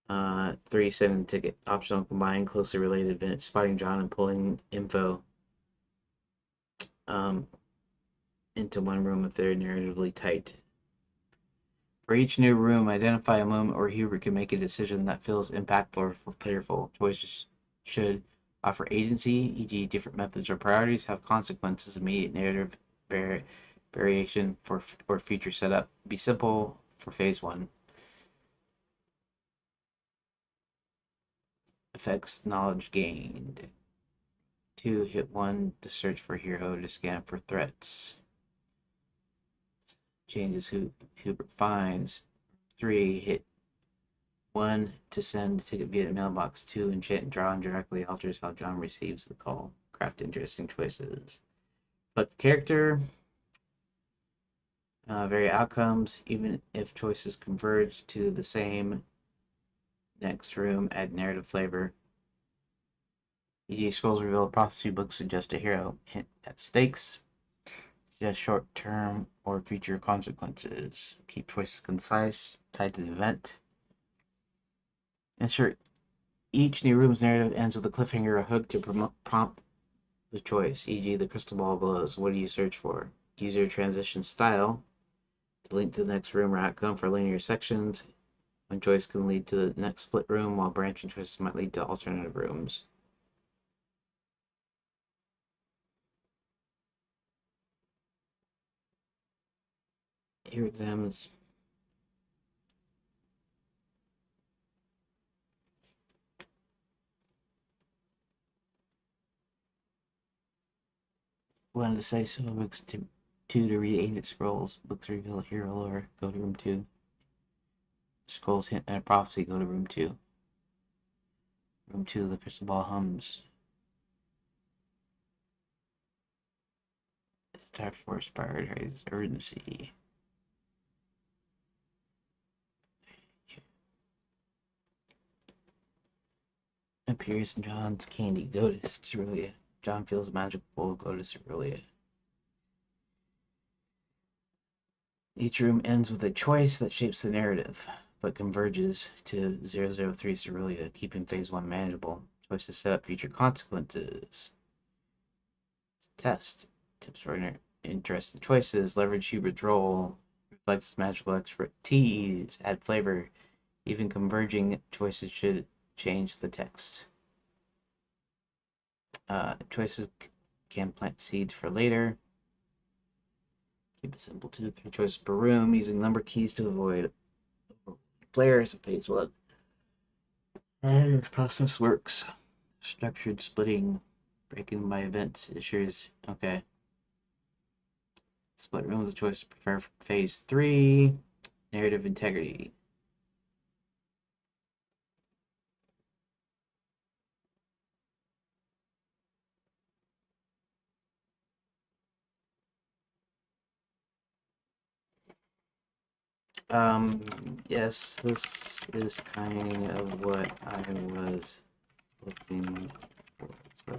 A: 3 sending the ticket. Optional combine closely related events, spotting John and pulling info um, into one room if they're narratively tight. For each new room, identify a moment where Hubert can make a decision that feels impactful or playful. Choices should offer agency, e.g., different methods or priorities, have consequences, immediate narrative variation for or future setup. Be simple for phase 1. Effects knowledge gained. 2, hit 1 to search for hero to scan for threats. Changes Hubert finds. 3, hit 1 to send a ticket via the mailbox. 2, enchant John directly alters how John receives the call. Craft interesting choices. But character, vary outcomes, even if choices converge to the same next room, add narrative flavor. E.g., scrolls reveal prophecy books suggest a hero. Hint at stakes. Suggest short term or future consequences. Keep choices concise, tied to the event. Ensure each new room's narrative ends with a cliffhanger or hook to prompt the choice, e.g., the crystal ball glows. What do you search for? Use your transition style to link to the next room or outcome for linear sections. One choice can lead to the next split room, while branching choices might lead to alternative rooms. Here examines. Wanted to say so. Books 2 to read Ancient Scrolls. Books reveal hero lore. Go to room 2. Scrolls hint at a prophecy. Go to room 2. Room 2, the crystal ball hums. It's time for inspired urgency. Appears in John's candy. Go to Cerulean. John feels magical. Go to Cerulean. Each room ends with a choice that shapes the narrative, but converges to 003 Cerulean, keeping phase 1 manageable. Choices set up future consequences. Test. Tips for interesting choices. Leverage Hubert's role. Reflects magical expertise. Add flavor. Even converging choices should change the text. Choices can plant seeds for later. Keep it simple. 2 to 3 choices per room. Using number keys to avoid players of phase 1. And this process works. Structured splitting. Breaking by events. Issues. Okay. Split rooms of choice to prepare for phase 3. Narrative integrity. Yes, this is kind of what I was looking for. So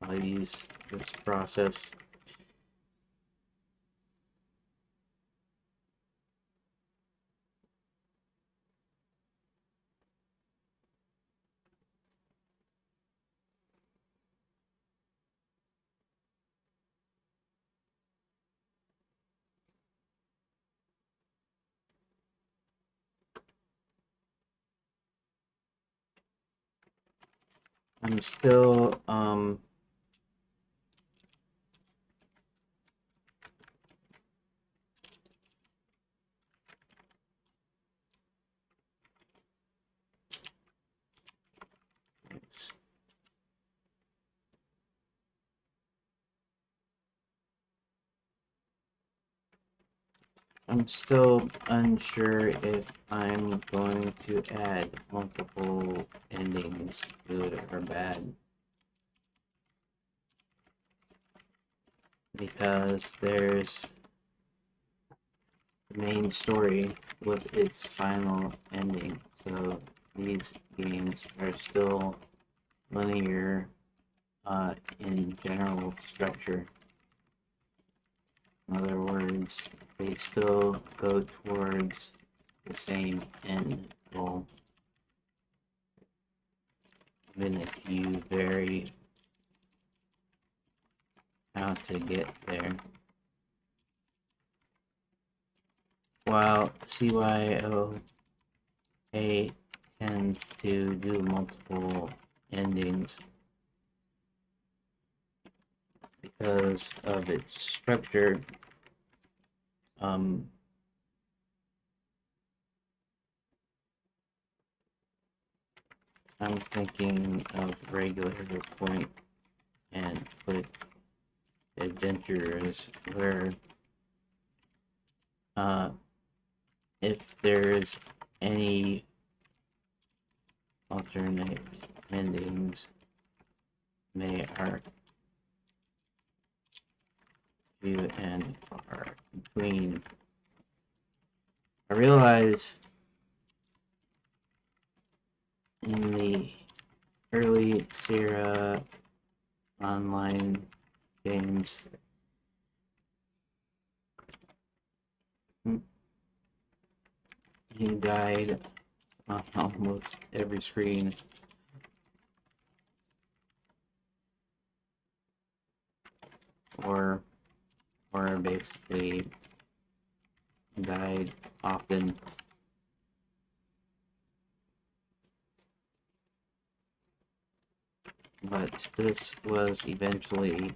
A: I'll use this process. I'm still unsure if I'm going to add multiple endings, good or bad, because there's the main story with its final ending. So these games are still linear in general structure. In other words, they still go towards the same end goal, even if you vary how to get there. While CYOA tends to do multiple endings because of its structure, I'm thinking of regular point and click adventures where if there's any alternate endings, they are few and far between. I realize in the early Sierra online games, he died on almost every screen. Or basically died often. But this was eventually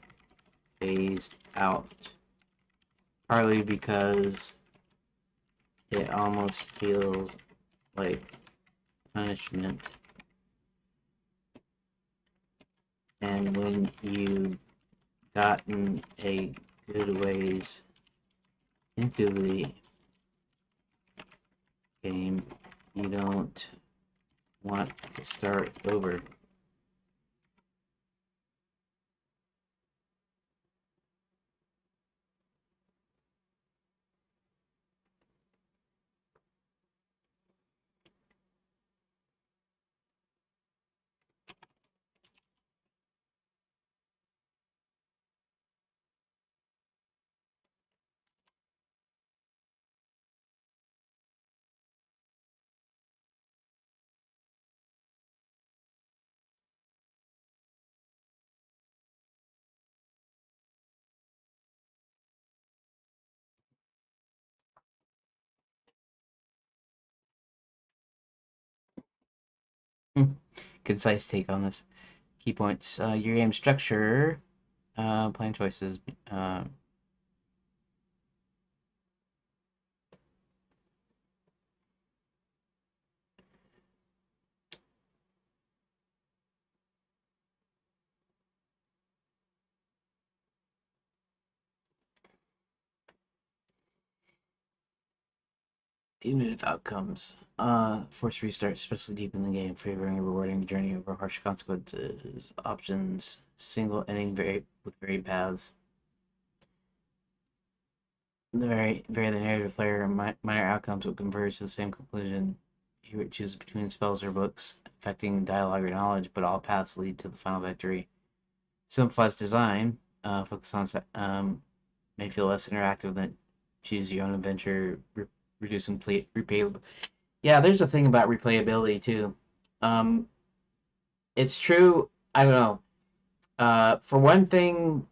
A: phased out partly because it almost feels like punishment. And when you've gotten a good ways into the game, you don't want to start over. Concise take on this. Key points. Your game structure, playing choices. Uh, Even outcomes. Force restart, especially deep in the game, favoring a rewarding journey over harsh consequences. Options: single ending, with varied paths. The narrative player, minor outcomes will converge to the same conclusion. You would choose between spells or books affecting dialogue or knowledge, but all paths lead to the final victory. Simplifies design. Focus on may feel less interactive than choose your own adventure, reducing replayability. Yeah, there's a thing about replayability too. Um, it's true. I don't know. For one thing,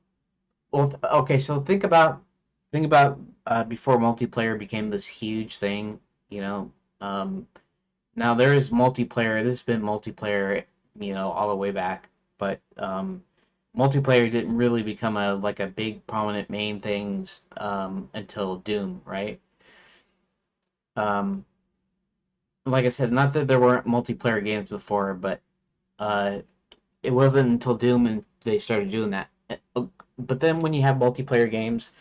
A: well, okay. So think about before multiplayer became this huge thing. You know, um, now there is multiplayer. There's been multiplayer. All the way back, but multiplayer didn't really become a big prominent main things until Doom, right? Um, like I said, not that there weren't multiplayer games before, but uh, it wasn't until Doom and they started doing that. But then when you have multiplayer games,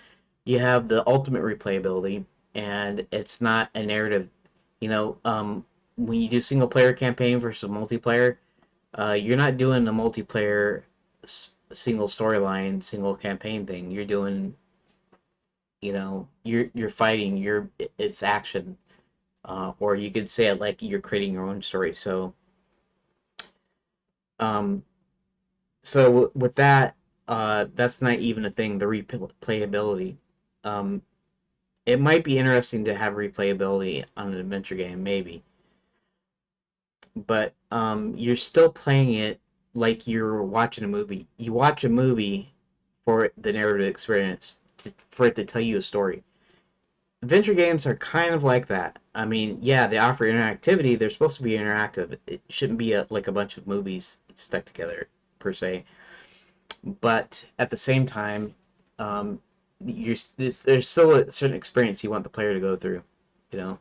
A: you have the ultimate replayability, and it's not a narrative. When you do single player campaign versus multiplayer, you're not doing the multiplayer single storyline, single campaign thing. You're doing, you're fighting. It's action, or you could say it like you're creating your own story. Um, So with that, that's not even a thing. The replayability. Um, it might be interesting to have replayability on an adventure game, maybe, but you're still playing it like you're watching a movie. You watch a movie for the narrative experience, for it to tell you a story. Adventure games are kind of like that. I mean, yeah, they offer interactivity. They're supposed to be interactive. It shouldn't be like a bunch of movies stuck together per se. But at the same time, um, there's still a certain experience you want the player to go through. You know,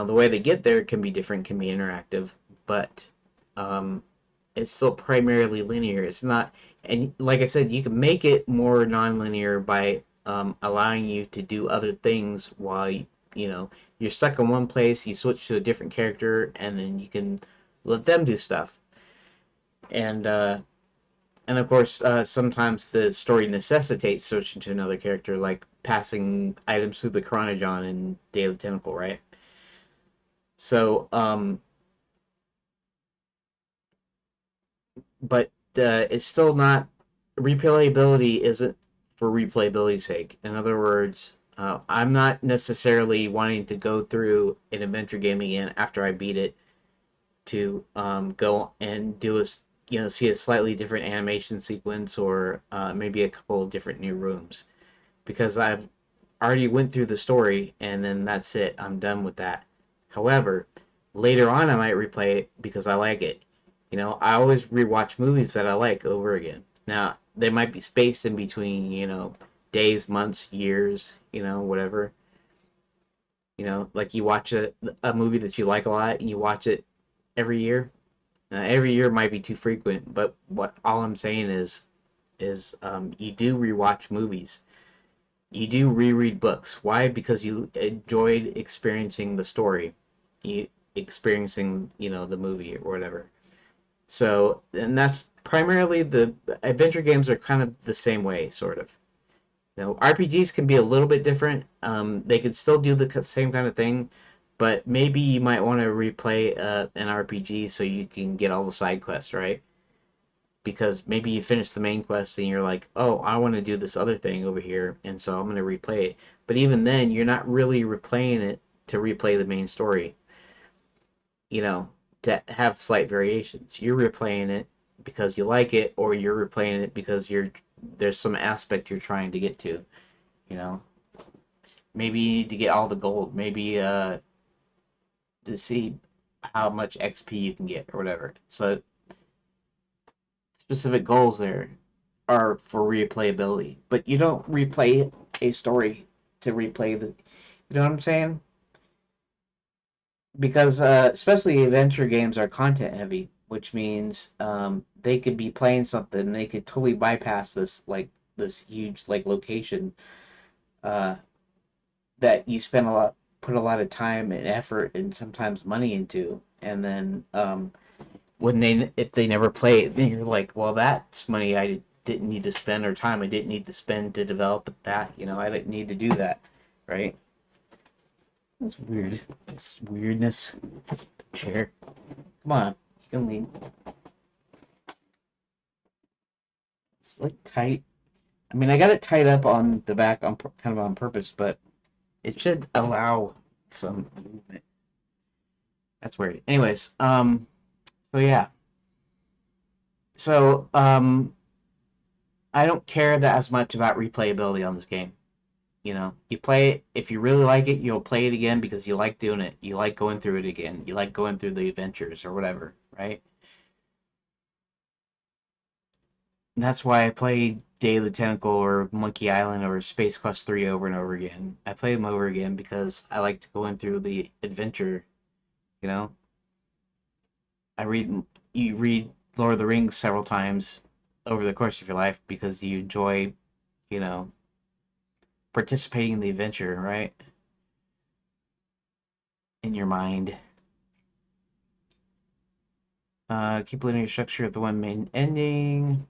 A: the way they get there can be different, can be interactive, but um, it's still primarily linear. It's not, and like I said, you can make it more non-linear by allowing you to do other things while you're stuck in one place. You switch to a different character, and then you can let them do stuff. And of course, sometimes the story necessitates switching to another character, like passing items through the Chronogon in Day of the Tentacle, right? So, but it's still not replayability. Isn't for replayability's sake. In other words, I'm not necessarily wanting to go through an adventure game again after I beat it to go and do see a slightly different animation sequence or maybe a couple of different new rooms because I've already went through the story and then that's it. I'm done with that. However, later on I might replay it because I like it. I always rewatch movies that I like over again. Now, there might be space in between, days, months, years, whatever. Like you watch a movie that you like a lot and you watch it every year. Every year might be too frequent, but what all I'm saying is you do rewatch movies. You do reread books. Why? Because you enjoyed experiencing the story, you experiencing the movie or whatever. So, and that's primarily the adventure games are kind of the same way, sort of. RPGs can be a little bit different. They could still do the same kind of thing, but maybe you might want to replay an RPG so you can get all the side quests, right? Because maybe you finish the main quest and you're like, oh, I want to do this other thing over here, and so I'm going to replay it. But even then, you're not really replaying it to replay the main story, you know, to have slight variations. You're replaying it because you like it, or you're replaying it because there's some aspect you're trying to get to, you know. Maybe you need to get all the gold. Maybe to see how much XP you can get or whatever. So specific goals there are for replayability, but you don't replay a story to replay the. You know what I'm saying? Because especially adventure games are content heavy, which means they could be playing something and they could totally bypass this huge like location uh, that you spend put a lot of time and effort and sometimes money into, and then when they if they never play it, then you're like, well, that's money I didn't need to spend or time I didn't need to spend to develop that. I didn't need to do that, right? That's weird. It's weirdness. Chair. Come on, you can lean. It's like tight. I mean, I got it tied up on the back on kind of on purpose, but it should allow some movement. That's weird. Anyways, so yeah, so I don't care that as much about replayability on this game. You play it if you really like it, you'll play it again because you like doing it. You like going through it again. You like going through the adventures or whatever, right? And that's why I play Day of the Tentacle or Monkey Island or Space Quest 3 over and over again. I play them over again because I like to go in through the adventure, you know? I read you read Lord of the Rings several times over the course of your life because you enjoy, you know, participating in the adventure, right? In your mind. Keep linear structure of the one main ending.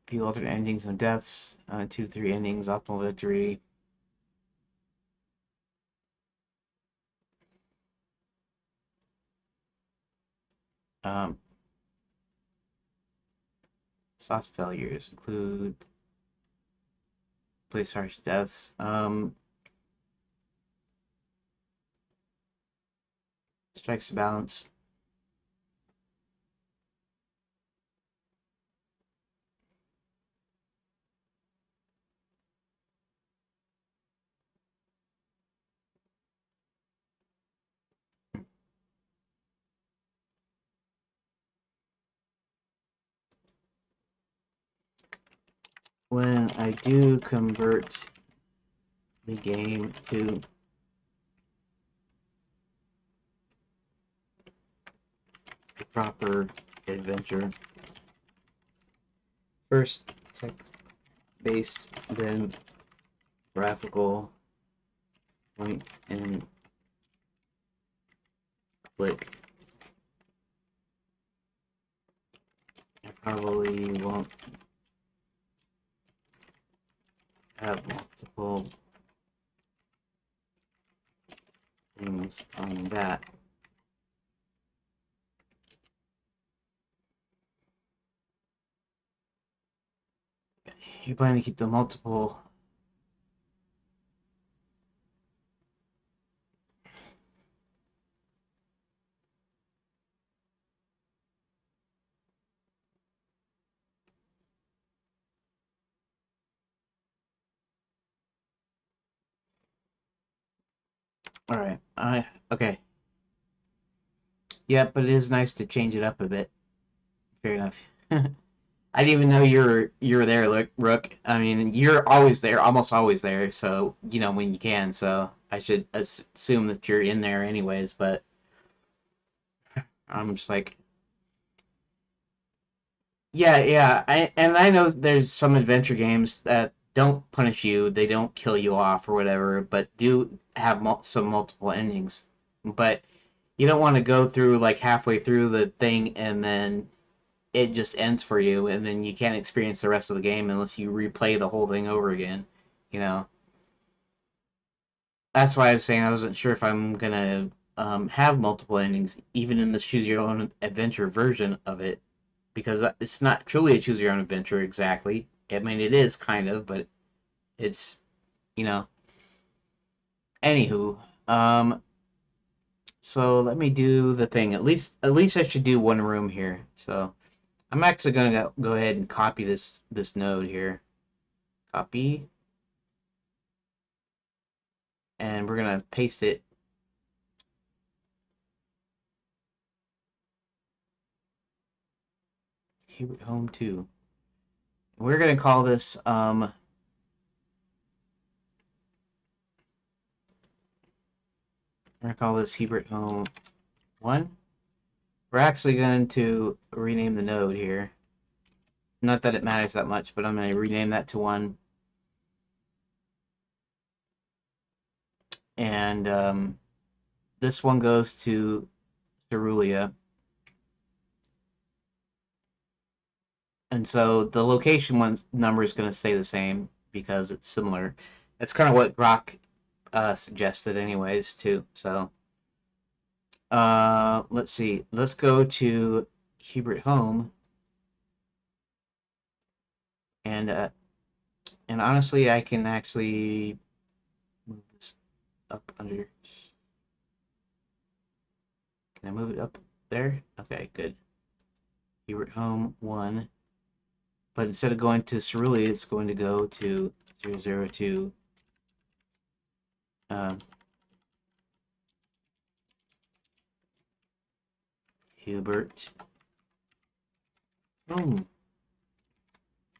A: Few alternate endings, no deaths. 2, 3 endings, optimal victory. Um, soft failures include place harsh deaths. Strikes the balance. When I do convert the game to a proper adventure, first text-based, then graphical, point and click. I probably won't have multiple things on that. You plan to keep the multiple. All right. I okay. Yeah, but it is nice to change it up a bit. Fair enough. I didn't even know you're there, look, Rook. I mean, you're always there, almost always there. So you know when you can. So I should assume that you're in there anyways. But I'm just like, yeah, yeah. I know there's some adventure games that don't punish you, they don't kill you off or whatever, but do have some multiple endings. But you don't want to go through like halfway through the thing and then it just ends for you, and then you can't experience the rest of the game unless you replay the whole thing over again. You know, that's why I was saying I wasn't sure if I'm gonna have multiple endings, even in the choose your own adventure version of it, because it's not truly a choose your own adventure exactly. I mean, it is kind of, but it's you know. Anywho, so let me do the thing. At least I should do one room here. So I'm actually gonna go ahead and copy this node here. Copy, and we're gonna paste it. Hebert Home 2. We're gonna call this Hebert Home 1. We're actually going to rename the node here. Not that it matters that much, but I'm gonna rename that to 1. And this one goes to Cerulean. And so the location one number is going to stay the same because it's similar. That's kind of what Grok suggested, anyways, too. So let's see. Let's go to Hebert Home, and honestly, I can actually move this up under. Can I move it up there? Okay, good. Hebert Home 1, but instead of going to Cerulean, it's going to go to 002. Um, Hubert Home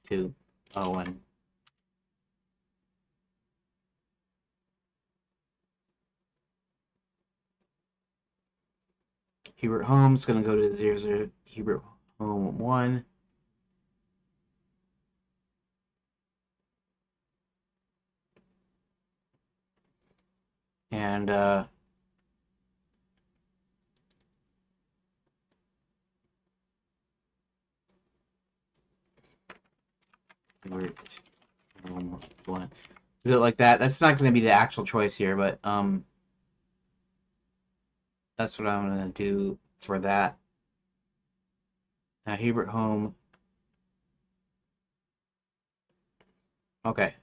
A: 2. Oh, 1. Hebert Home is going to go to 00 Hebert Home 1. And Hebert Home 1. Do it like that. That's not going to be the actual choice here, but that's what I'm going to do for that. Now, Hebert Home. Okay.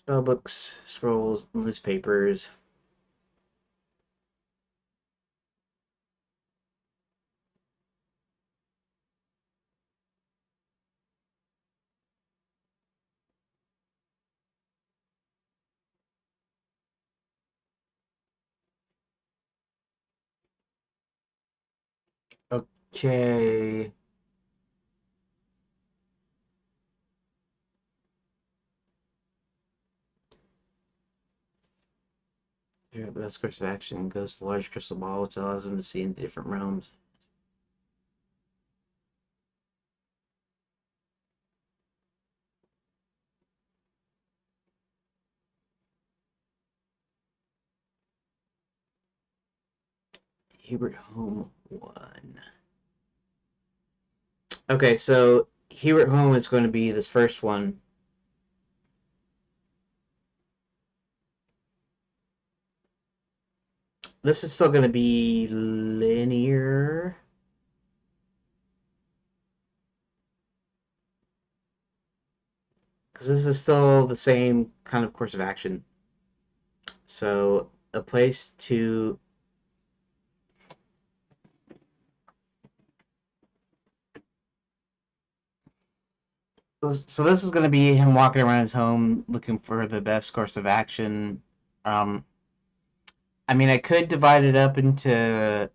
A: Spellbooks, scrolls, newspapers. Okay. Your best course of action goes to the large crystal ball, which allows them to see into different realms. Hebert Home 1. Okay, so Hebert Home is going to be this first one. This is still going to be linear. Because this is still the same kind of course of action. So a place to. So this is going to be him walking around his home looking for the best course of action. Um, I mean, I could divide it up into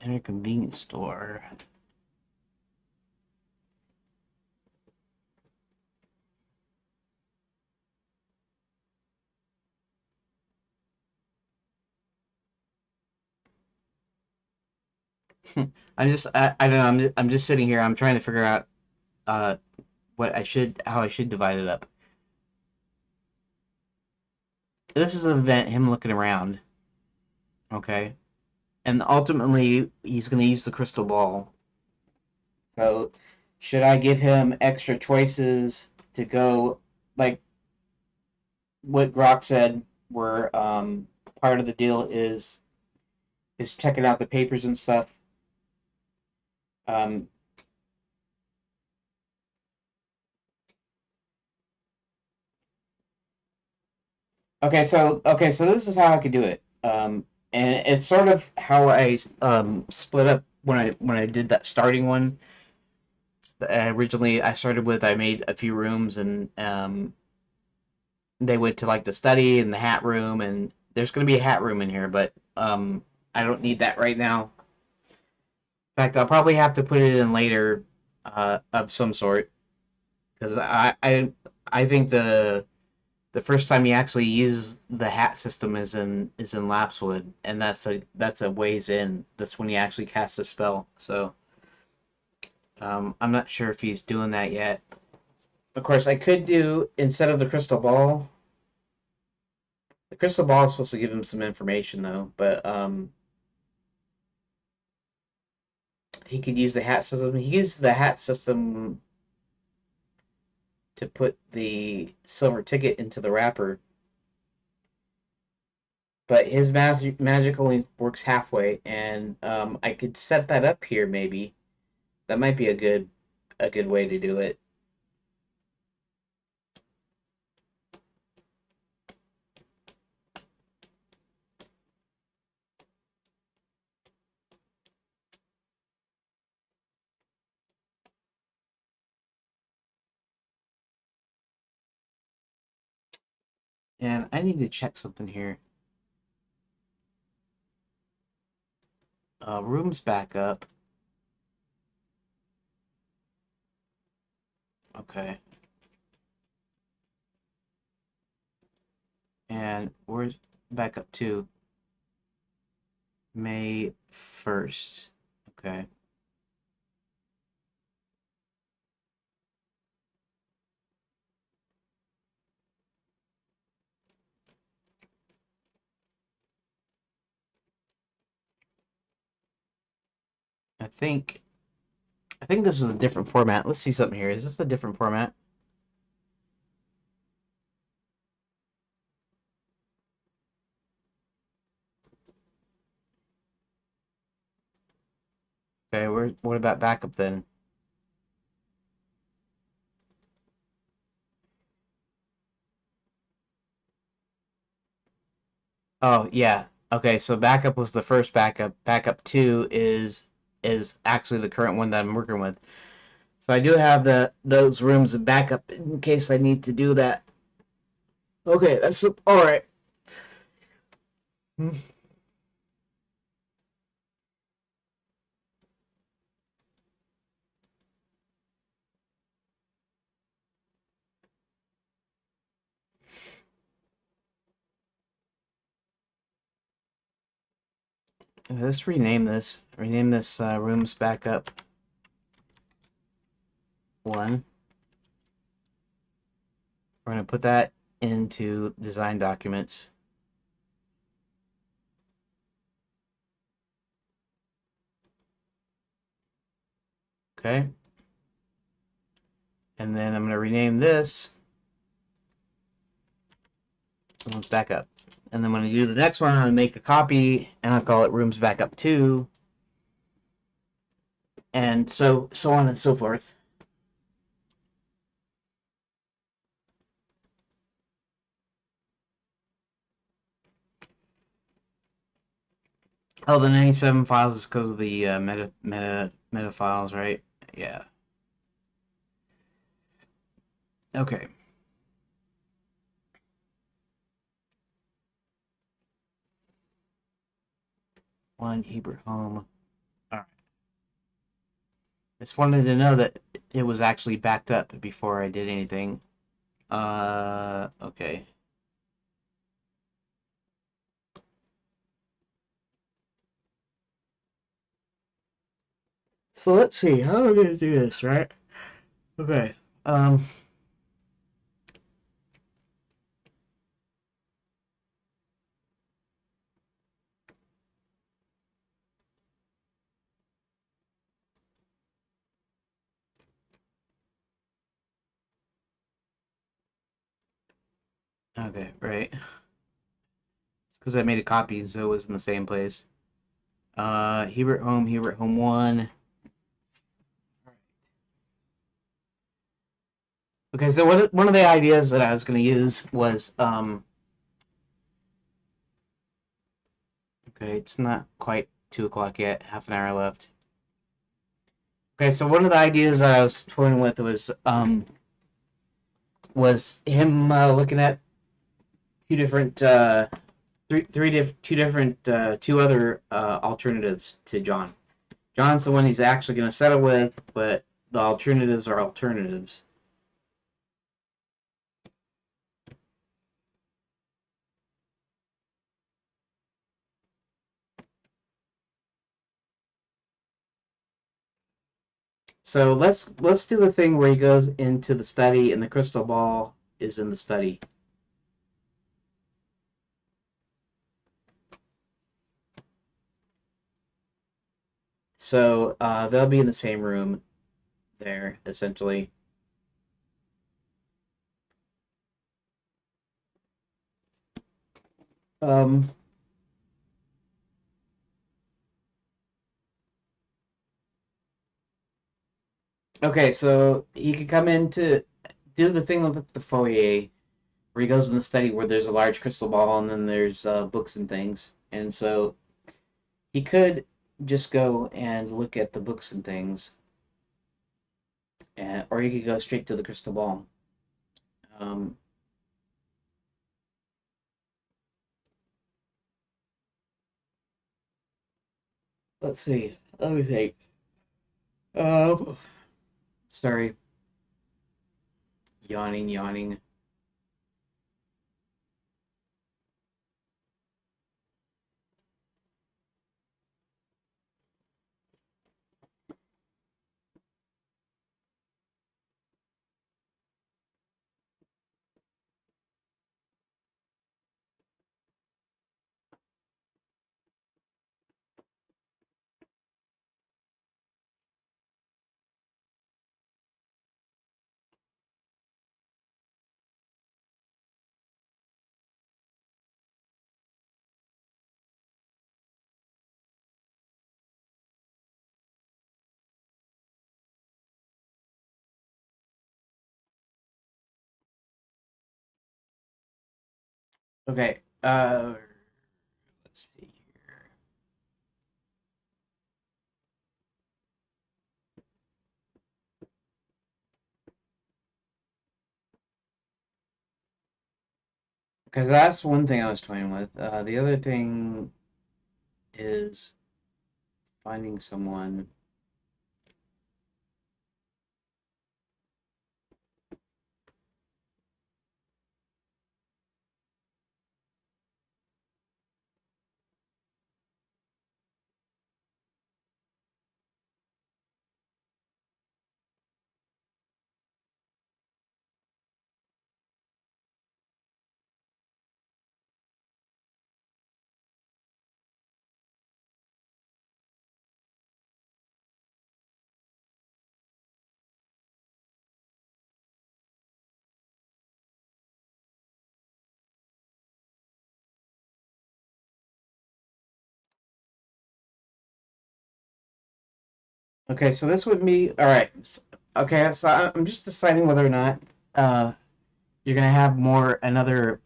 A: in a convenience store. I don't know. I'm just sitting here. I'm trying to figure out uh how I should divide it up. This is an event. Him looking around. Okay, and ultimately he's going to use the crystal ball. So, should I give him extra choices to go like what Grok said? Where part of the deal is checking out the papers and stuff. Um, okay, so this is how I could do it. And it's sort of how I split up when I did that starting one. Originally, I started with I made a few rooms, and they went to like the study and the hat room, and there's going to be a hat room in here, but I don't need that right now. In fact, I'll probably have to put it in later of some sort because I think the first time you actually use the hat system is in Lapswood, and that's a ways in. That's when you actually cast a spell. So I'm not sure if he's doing that yet. Of course, I could do instead of the crystal ball. The crystal ball is supposed to give him some information though, but he could use the hat system. He used the hat system to put the silver ticket into the wrapper, but his magic only works halfway, and I could set that up here maybe. That might be a good way to do it. And I need to check something here. Rooms back up. Okay. And where's back up to? May 1st. Okay. I think I think this is a different format. Let's see something here. Is this a different format? Okay, what about backup then? Oh, yeah. Okay, so backup was the first backup. Backup 2 is actually the current one that I'm working with. So I do have those rooms of backup in case I need to do that. Okay, that's all right. Let's rename this. Rename this rooms backup 1. We're going to put that into design documents. Okay. And then I'm going to rename this rooms backup. And then when I do the next one, I'll make a copy and I'll call it rooms backup 2. And so on and so forth. Oh, the 97 files is because of the meta files, right? Yeah. Okay. One Hebrew home. All right. Just wanted to know that it was actually backed up before I did anything. Okay. So let's see. How are we gonna do this, right? Okay. Um. Okay. Right. Because I made a copy, so it was in the same place. Hebert home one. Okay. So one of the ideas that I was gonna use was Okay, it's not quite 2 o'clock yet. Half an hour left. Okay, so one of the ideas that I was toying with was him looking at two different two other alternatives to John. John's the one he's actually going to settle with, but the alternatives are alternatives. So let's do the thing where he goes into the study and the crystal ball is in the study. So they'll be in the same room there, essentially. Um, okay, so he could come in to do the thing with the foyer where he goes in the study where there's a large crystal ball and then there's books and things. And so he could just go and look at the books and things, or he could go straight to the crystal ball. Um, let's see. Let me think. Sorry, yawning. Okay. Let's see here. Because that's one thing I was toying with. The other thing is finding someone. Okay, so this would be all right. Okay, so I'm just deciding whether or not uh, you're gonna have more another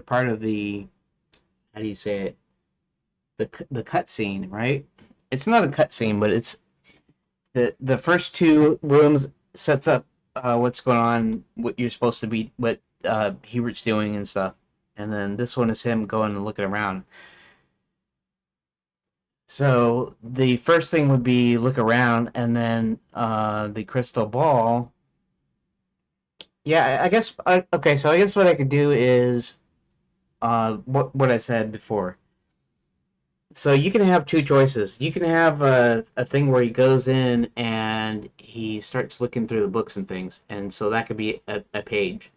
A: part of the how do you say it the cut scene, right? It's not a cut scene, but it's the first two rooms sets up what's going on, what you're supposed to be, what Hubert's doing and stuff. And then this one is him going and looking around. So the first thing would be look around, and then the crystal ball. Yeah, I guess. Okay, so I guess what I could do is what I said before. So you can have two choices. You can have a thing where he goes in and he starts looking through the books and things, and so that could be a page.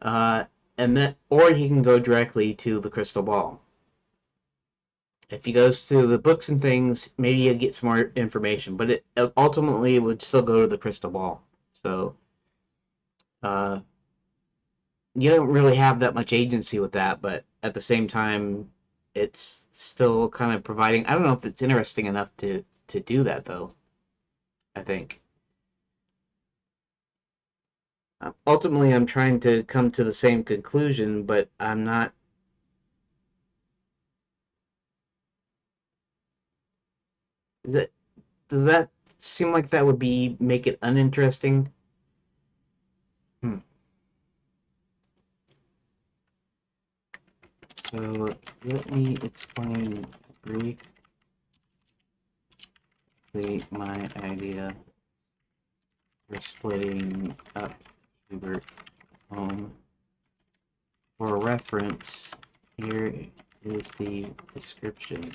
A: Uh, and then, or he can go directly to the crystal ball. If he goes to the books and things, maybe he'll get some more information, but it ultimately would still go to the crystal ball. So uh, you don't really have that much agency with that, but at the same time, it's still kind of providing. I don't know if it's interesting enough to do that though. I think ultimately I'm trying to come to the same conclusion, but I'm not. That does that seem like that would be make it uninteresting? Hmm. So let me explain briefly my idea for splitting up Hubert home. For reference, here is the description.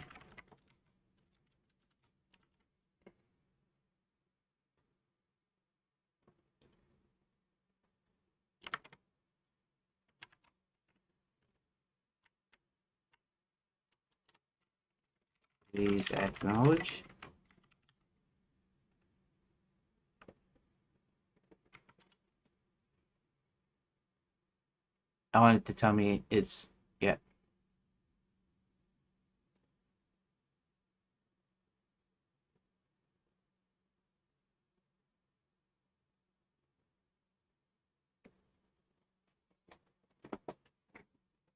A: Please acknowledge. I want it to tell me it's, yeah.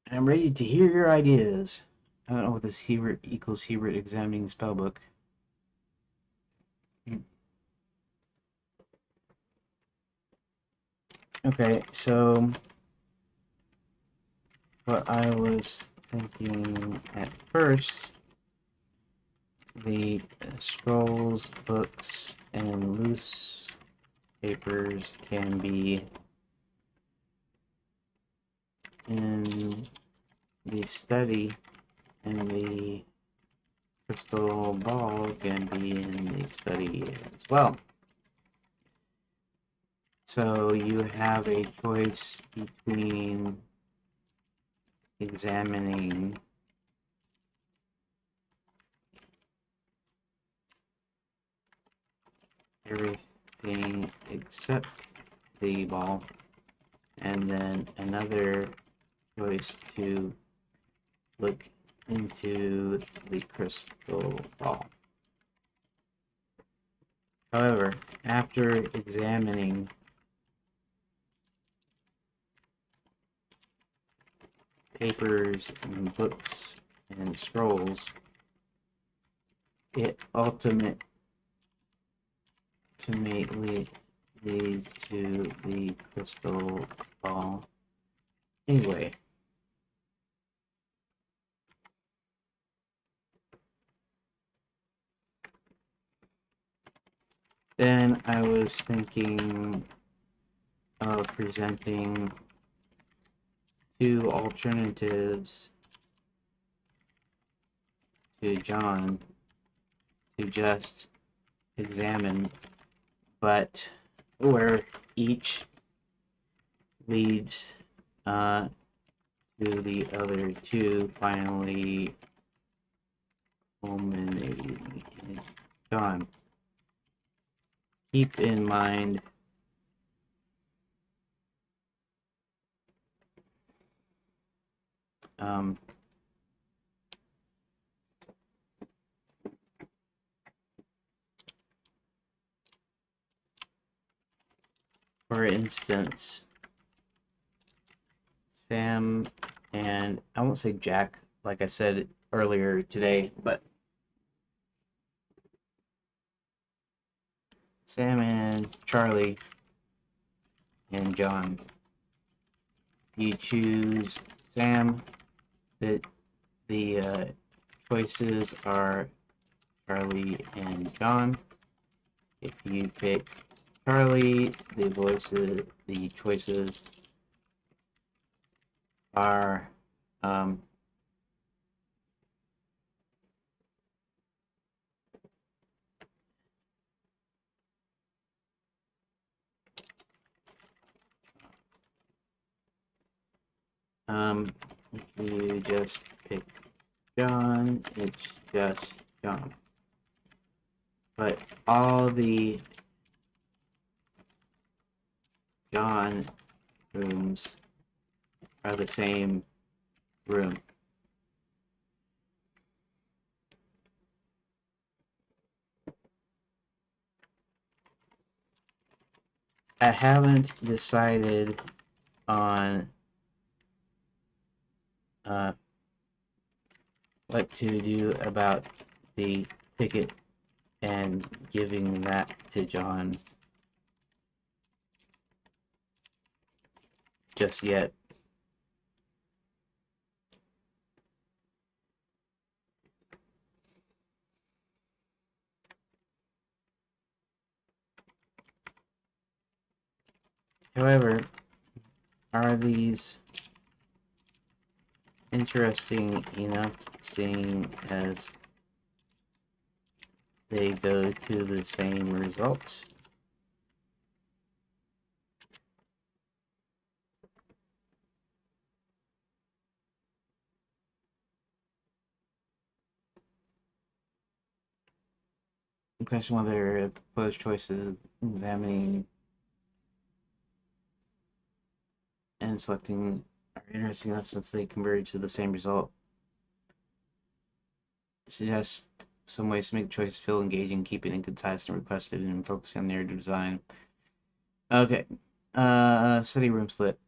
A: I'm ready to hear your ideas. I don't know what this Hebert equals Hebert examining spellbook. Okay, so what I was thinking at first, the scrolls, books, and loose papers can be in the study, and the crystal ball can be in the study as well. So you have a choice between examining everything except the ball, and then another choice to look into the crystal ball. However, after examining papers and books and scrolls, it ultimately leads to the crystal ball anyway. Then I was thinking of presenting two alternatives to John to just examine, but where each leads to the other two, finally culminating in John. Keep in mind um, for instance, Sam and I won't say Jack, like I said earlier today, but Sam and Charlie and John. You choose Sam. The choices are Charlie and John. If you pick Charlie, the choices are if you just pick John, it's just John. But all the John rooms are the same room. I haven't decided on what to do about the ticket and giving that to John just yet. However, are these interesting enough seeing as they go to the same results? The question whether proposed choices examining and selecting are interesting enough since they converge to the same result. Suggest some ways to make choices feel engaging, keeping it concise and requested, and focusing on narrative design. Okay. Study room split.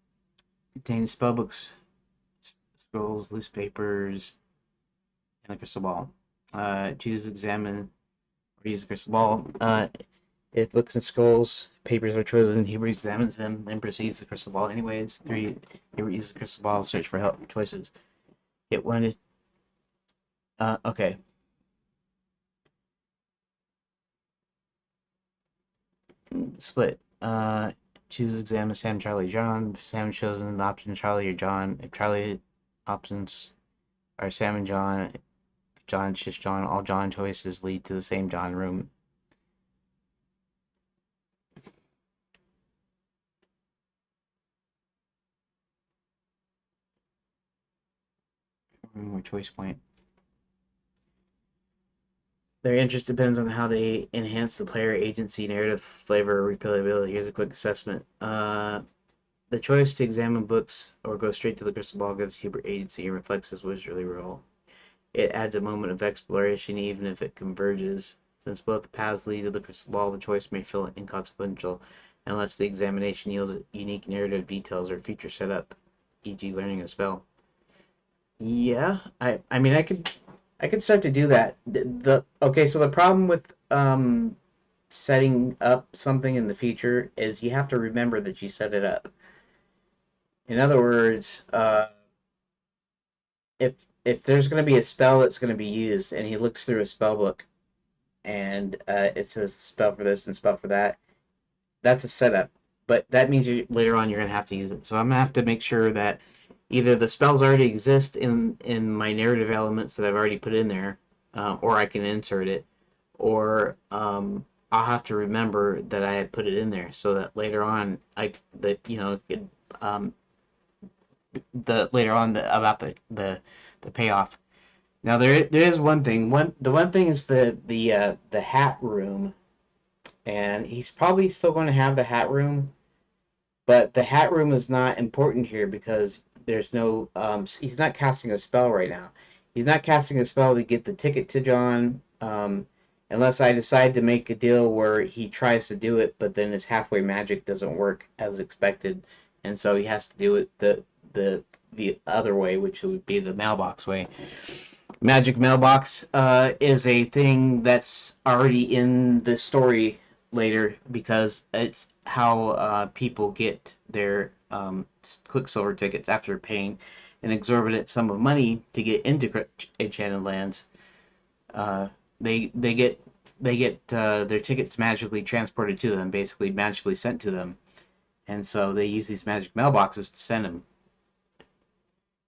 A: Contains spellbooks, scrolls, loose papers, and a crystal ball. Choose, examine, or use the crystal ball. If books and scrolls, papers are chosen, he examines them, then proceeds the crystal ball anyways. 3. He uses the crystal ball, search for help choices. It wanted. Okay. Split. Choose, examine Sam, Charlie, John. Sam chosen an option Charlie or John. If Charlie options are Sam and John, if John just John, all John choices lead to the same John room. More choice point. Their interest depends on how they enhance the player agency, narrative, flavor, or replayability. Here's a quick assessment. The choice to examine books or go straight to the crystal ball gives Hubert agency and reflects his wizardly role. It adds a moment of exploration even if it converges. Since both paths lead to the crystal ball, the choice may feel inconsequential unless the examination yields unique narrative details or feature setup, e.g. learning a spell. Yeah, I mean I could start to do that. Okay, so the problem with setting up something in the future is you have to remember that you set it up. In other words, if if there's going to be a spell that's going to be used, and he looks through a spell book, and it says spell for this and spell for that, that's a setup. But that means later on you're going to have to use it. So I'm going to have to make sure that either the spells already exist in my narrative elements that I've already put in there, or I can insert it, or I'll have to remember that I had put it in there so that later on um, about the payoff. Now there is one thing. The one thing is the hat room, and he's probably still going to have the hat room, but the hat room is not important here because there's no he's not casting a spell right now. He's not casting a spell to get the ticket to John, unless I decide to make a deal where he tries to do it, but then his halfway magic doesn't work as expected, and so he has to do it the other way, which would be the mailbox way. Magic mailbox is a thing that's already in the story later because people get their Quicksilver tickets after paying an exorbitant sum of money to get into Enchanted Lands. Uh, they get their tickets magically transported to them, basically magically sent to them, and so they use these magic mailboxes to send them.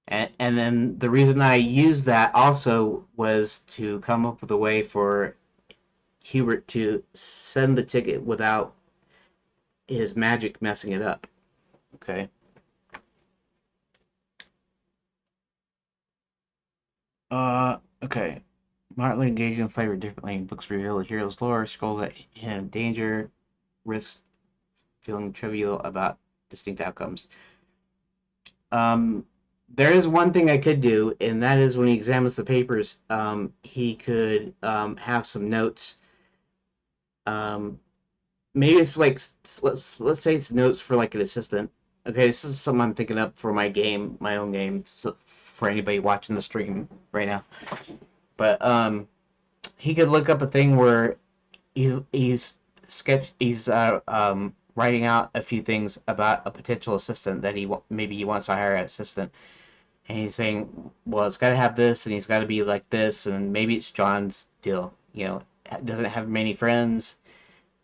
A: And then the reason I used that also was to come up with a way for Hubert to send the ticket without his magic messing it up. Okay. Okay. Moderately engaging and flavored differently. Books reveal the hero's lore, scrolls that hint danger, risk feeling trivial about distinct outcomes. Um, there is one thing I could do, and that is when he examines the papers, he could have some notes. Um, Maybe it's like let's say it's notes for like an assistant. Okay, this is something I'm thinking up for my game, my own game, so for anybody watching the stream right now. But he could look up a thing where he's writing out a few things about a potential assistant that maybe he wants to hire an assistant, and he's saying, well, it's got to have this, and he's got to be like this, and maybe it's John's deal. Doesn't have many friends.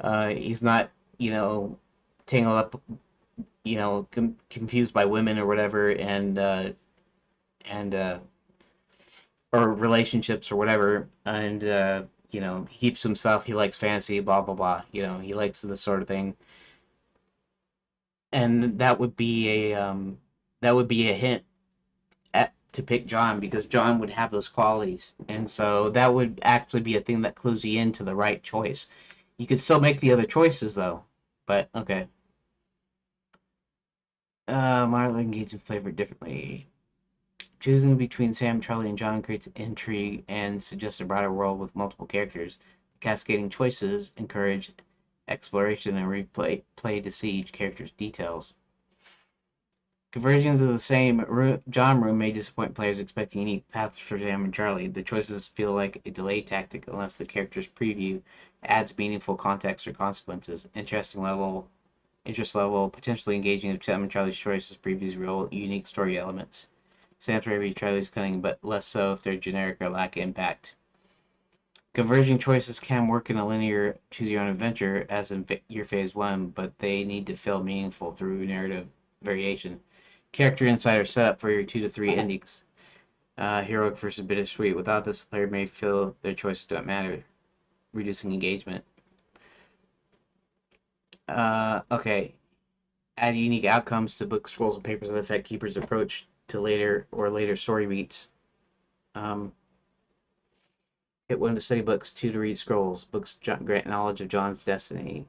A: He's not, tangled up, confused by women or whatever, and or relationships or whatever, and he keeps to himself. He likes fantasy, blah blah blah. He likes this sort of thing, and that would be a hint to pick John because John would have those qualities, and so that would actually be a thing that clues you into the right choice. You could still make the other choices though, but okay. Moderately engage in flavor differently. Choosing between Sam, Charlie, and John creates intrigue and suggests a broader world with multiple characters. Cascading choices encourage exploration and play to see each character's details. Converging to the same John room may disappoint players expecting unique paths for Sam and Charlie. The choices feel like a delay tactic unless the character's preview adds meaningful context or consequences. Interest level, potentially engaging if Sam and Charlie's choices previews real unique story elements. Sam's may Charlie's cunning, but less so if they're generic or lack impact. Converging choices can work in a linear choose your own adventure, as in your phase 1, but they need to feel meaningful through narrative variation. Character insider setup for your 2 to 3 endings. Heroic versus bittersweet. Without this, the player may feel their choices don't matter, reducing engagement. Okay. Add unique outcomes to books, scrolls, and papers that affect keepers' approach to later story beats. Hit 1 to study books, 2 to read scrolls. Books grant knowledge of John's destiny,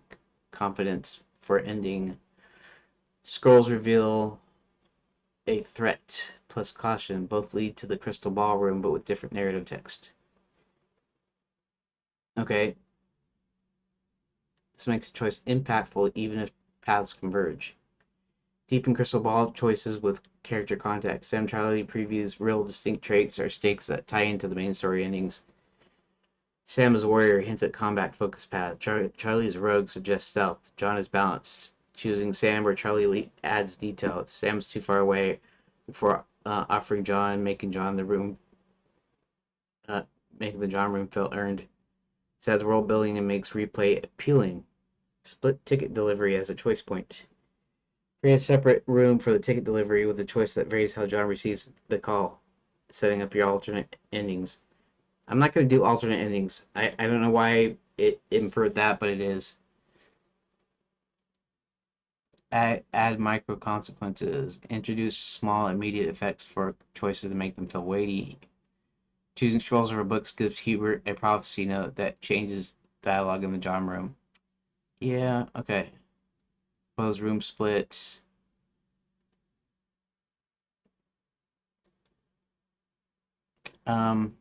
A: confidence for ending. Scrolls reveal a threat plus caution. Both lead to the crystal ballroom, but with different narrative text. Okay. This makes a choice impactful even if paths converge. Deepen crystal ball choices with character context. Sam Charlie previews real distinct traits or stakes that tie into the main story endings. Sam is a warrior, hints at combat-focused path. Charlie is a rogue, suggests stealth. John is balanced. Choosing Sam or Charlie adds detail. Sam's too far away before offering John, making the John room feel earned. It adds world building and makes replay appealing. Split ticket delivery as a choice point. Create a separate room for the ticket delivery with a choice that varies how John receives the call, setting up your alternate endings. I'm not going to do alternate endings. I don't know why it inferred that, but it is. Add micro consequences. Introduce small immediate effects for choices to make them feel weighty. Choosing scrolls over books gives Hubert a prophecy note that changes dialogue in the John room. Yeah, okay. Close room splits. Um,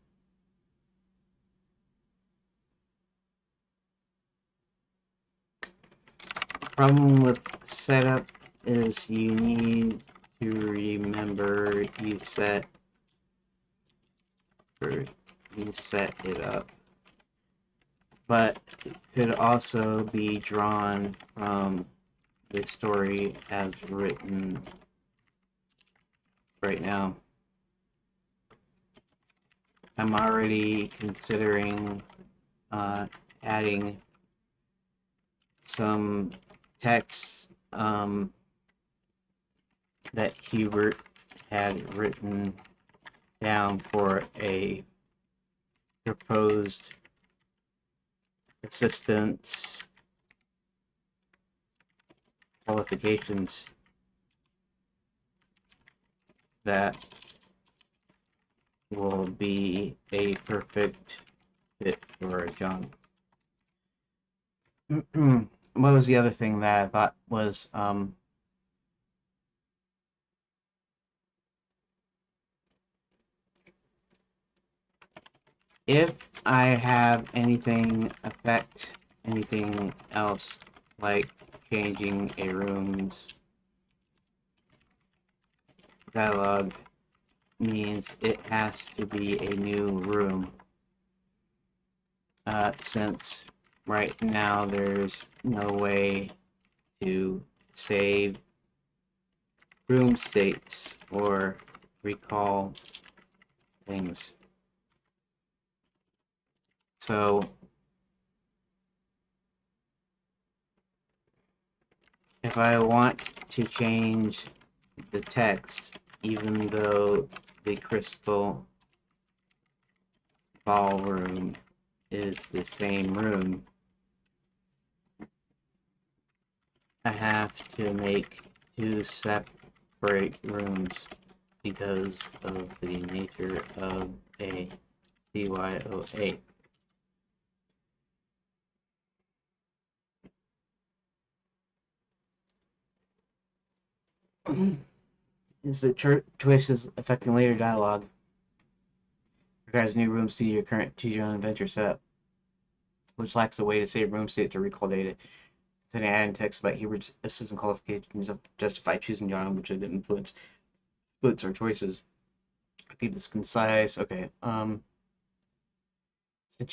A: Problem with setup is you need to remember you set it up, but it could also be drawn from the story as written right now. I'm already considering adding some text that Hubert had written down for a proposed assistance qualifications that will be a perfect fit for John. What was the other thing that I thought was if I have anything affect anything else, like changing a room's dialogue, means it has to be a new room. Since right now there's no way to save room states or recall things. So if I want to change the text, even though the crystal ballroom is the same room, I have to make two separate rooms because of the nature of a CYOA. Is the choices affecting later dialogue? Requires new rooms to your current choose your own adventure setup, which lacks a way to save room state to recall data. Sending add text about Hubert's assistant qualifications justify choosing John, which would influence splits or choices. I'll keep this concise. Okay. Since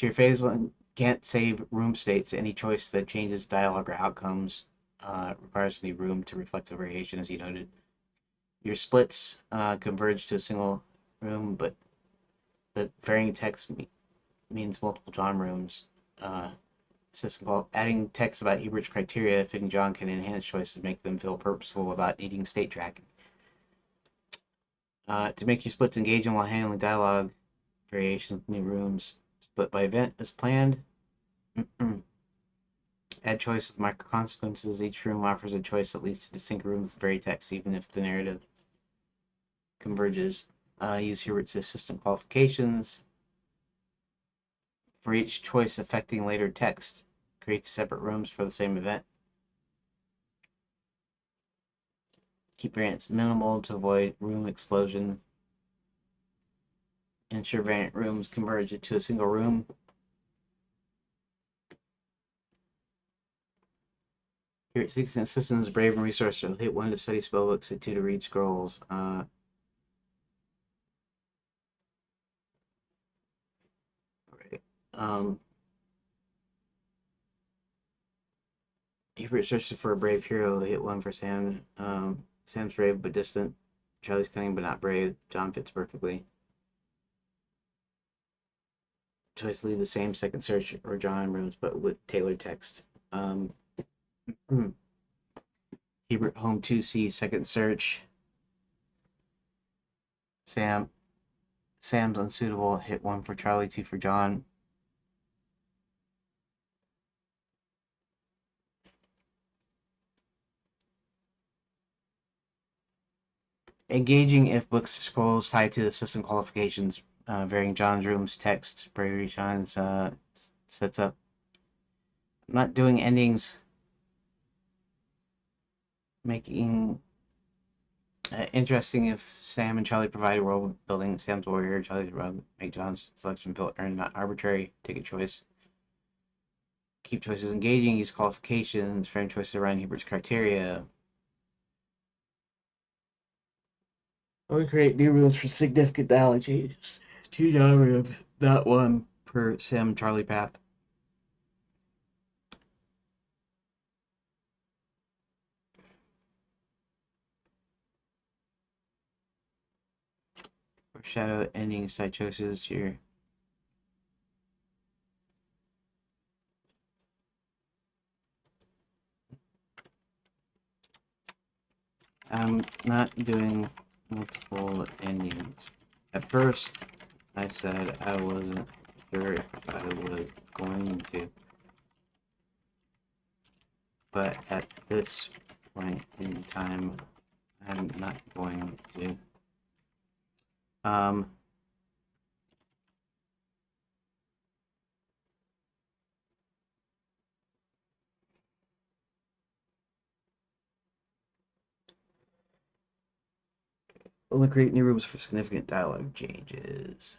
A: your phase one can't save room states, any choice that changes dialogue or outcomes requires a new room to reflect the variation, as you noted. Your splits converge to a single room, but the varying text means multiple John rooms. System called adding text about Hubert's criteria fitting John can enhance choices, make them feel purposeful without needing state tracking. To make your splits engaging while handling dialogue variations with new rooms, split by event as planned. Add choices with micro consequences. Each room offers a choice that leads to distinct rooms with varied text, even if the narrative converges. Use Hubert's assistant qualifications. For each choice affecting later text, create separate rooms for the same event. Keep variance minimal to avoid room explosion. Ensure variant rooms converge into a single room. Here at 16 systems, brave and resourceful. Hit 1 to study spellbooks, hit 2 to read scrolls. Right. Hubert searches for a brave hero. Hit 1 for Sam. Sam's brave but distant. Charlie's cunning but not brave. John fits perfectly. Choice leave the same second search or John rooms but with tailored text. Hubert home 2C second search. Sam's unsuitable. Hit 1 for Charlie, 2 for John. Engaging if books scrolls tied to the system qualifications, varying John's rooms, text, bravery shines, sets up. I'm not doing endings, making interesting if Sam and Charlie provide world building. Sam's warrior, Charlie's rug, make John's selection feel earned, not arbitrary. Take a choice. Keep choices engaging, use qualifications, frame choices around Hubert's criteria. Or create new rules for significant dialogue changes. 2 John rooms, not 1 per Sam Charlie path. Foreshadow ending side choices here. I'm not doing multiple endings. At first, I said I wasn't sure if I was going to, but at this point in time, I'm not going to. We'll create new rooms for significant dialogue changes.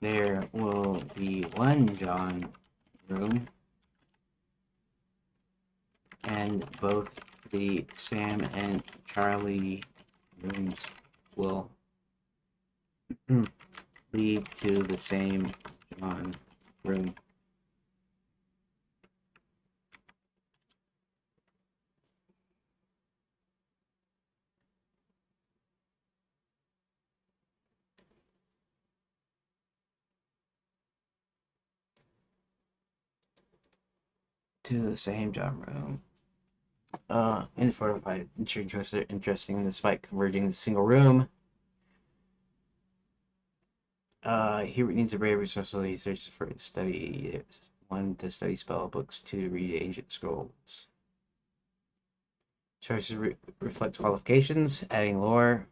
A: There will be one John room, and both the Sam and Charlie rooms will lead to the same John room. To the same John room. In fortified, interesting despite converging to single room. Here it needs a brave resourceful. He searches for study. One to study spell books, two to read ancient scrolls. Choices reflect qualifications, adding lore.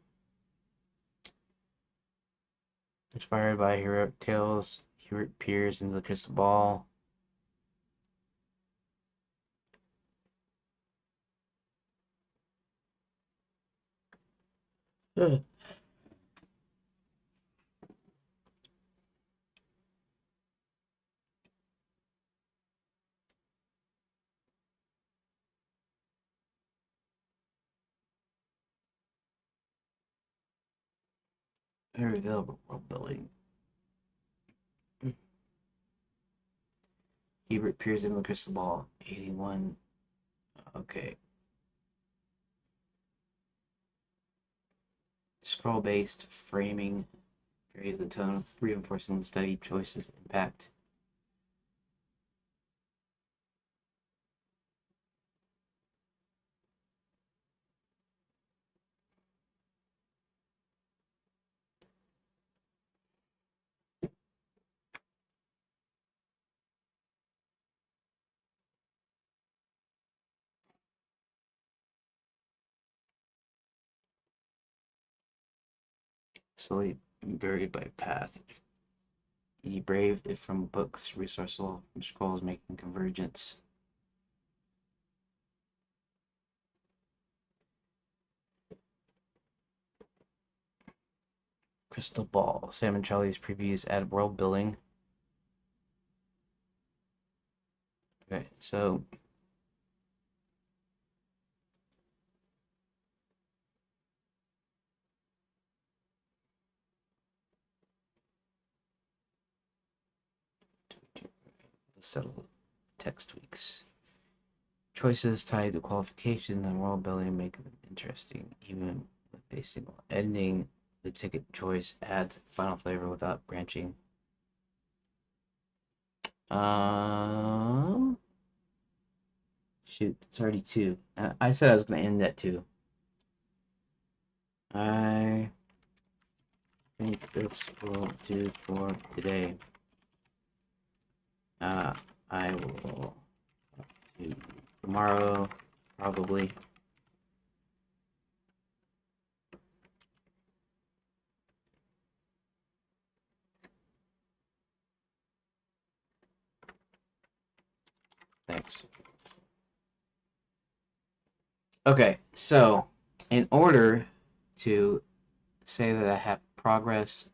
A: Inspired by heroic tales, he peers into the crystal ball. Very available world building. Hebert peers into the crystal ball. 81. Okay. Scroll based framing varies the tone, reinforcing the study choices impact. Slowly varied by path. Ye brave if from books, resourceful from scrolls making convergence. Crystal Ball. Sam and Charlie's previews add world building. Okay, so settle text tweaks. Choices tied to qualifications and world building make them interesting, even with a single ending. The ticket choice adds final flavor without branching. Um, Shoot, it's already two. I said I was gonna end at two. I think this will do for today. I will do tomorrow, probably. Thanks. Okay, so in order to say that I have progress,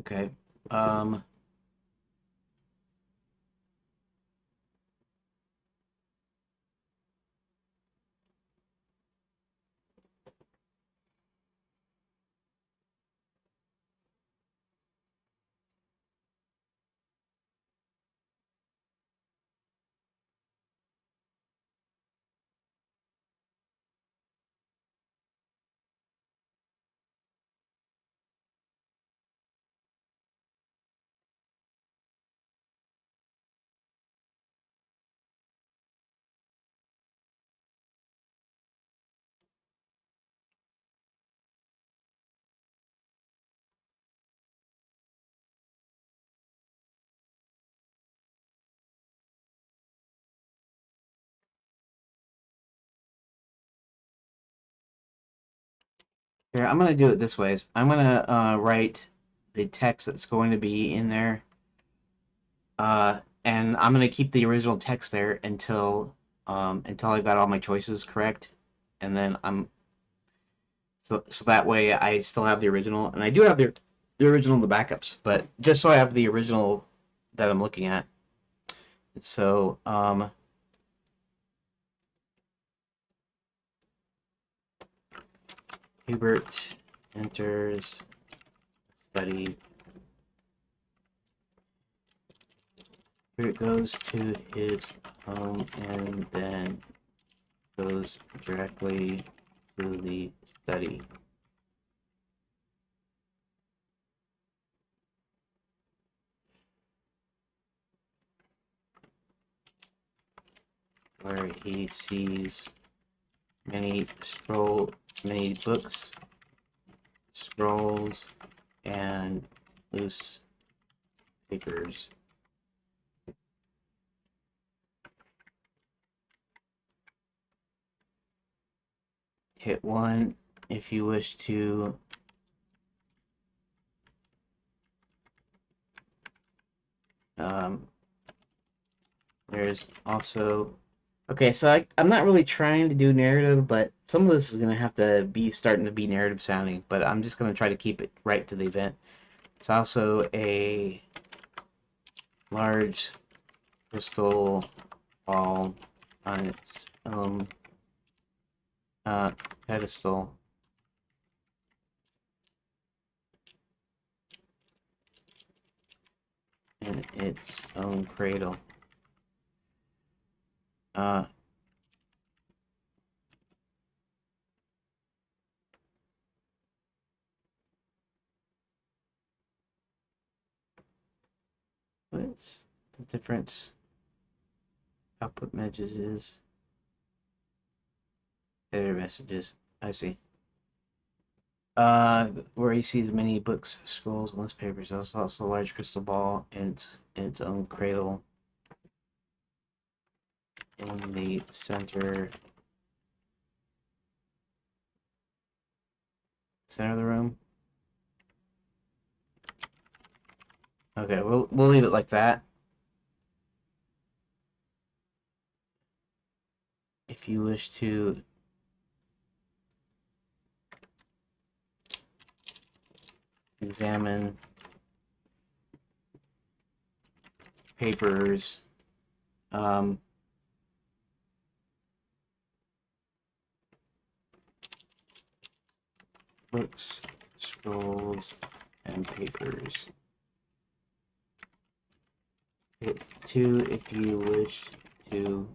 A: Okay. Um, Here, I'm gonna do it this way. I'm gonna write the text that's going to be in there, and I'm gonna keep the original text there until I got all my choices correct, and then so that way I still have the original, and I do have the original in the backups, but just so I have the original that I'm looking at. So Hubert enters study. Hubert goes to his home and then goes directly to the study, where he sees many many books, scrolls, and loose papers. Hit 1 if you wish to um, there's also okay, so I'm not really trying to do narrative, but some of this is gonna have to be starting to be narrative sounding, but I'm just gonna try to keep it right to the event. It's also a large crystal ball on its own uh, pedestal. In its own cradle. Uh, what's the difference? Output messages is editor messages. I see. Where he sees many books, scrolls, and list papers. There's also a large crystal ball in its own cradle in the center of the room. Okay, we'll leave it like that. If you wish to examine papers, um, books, scrolls, and papers. Hit 2 if you wish to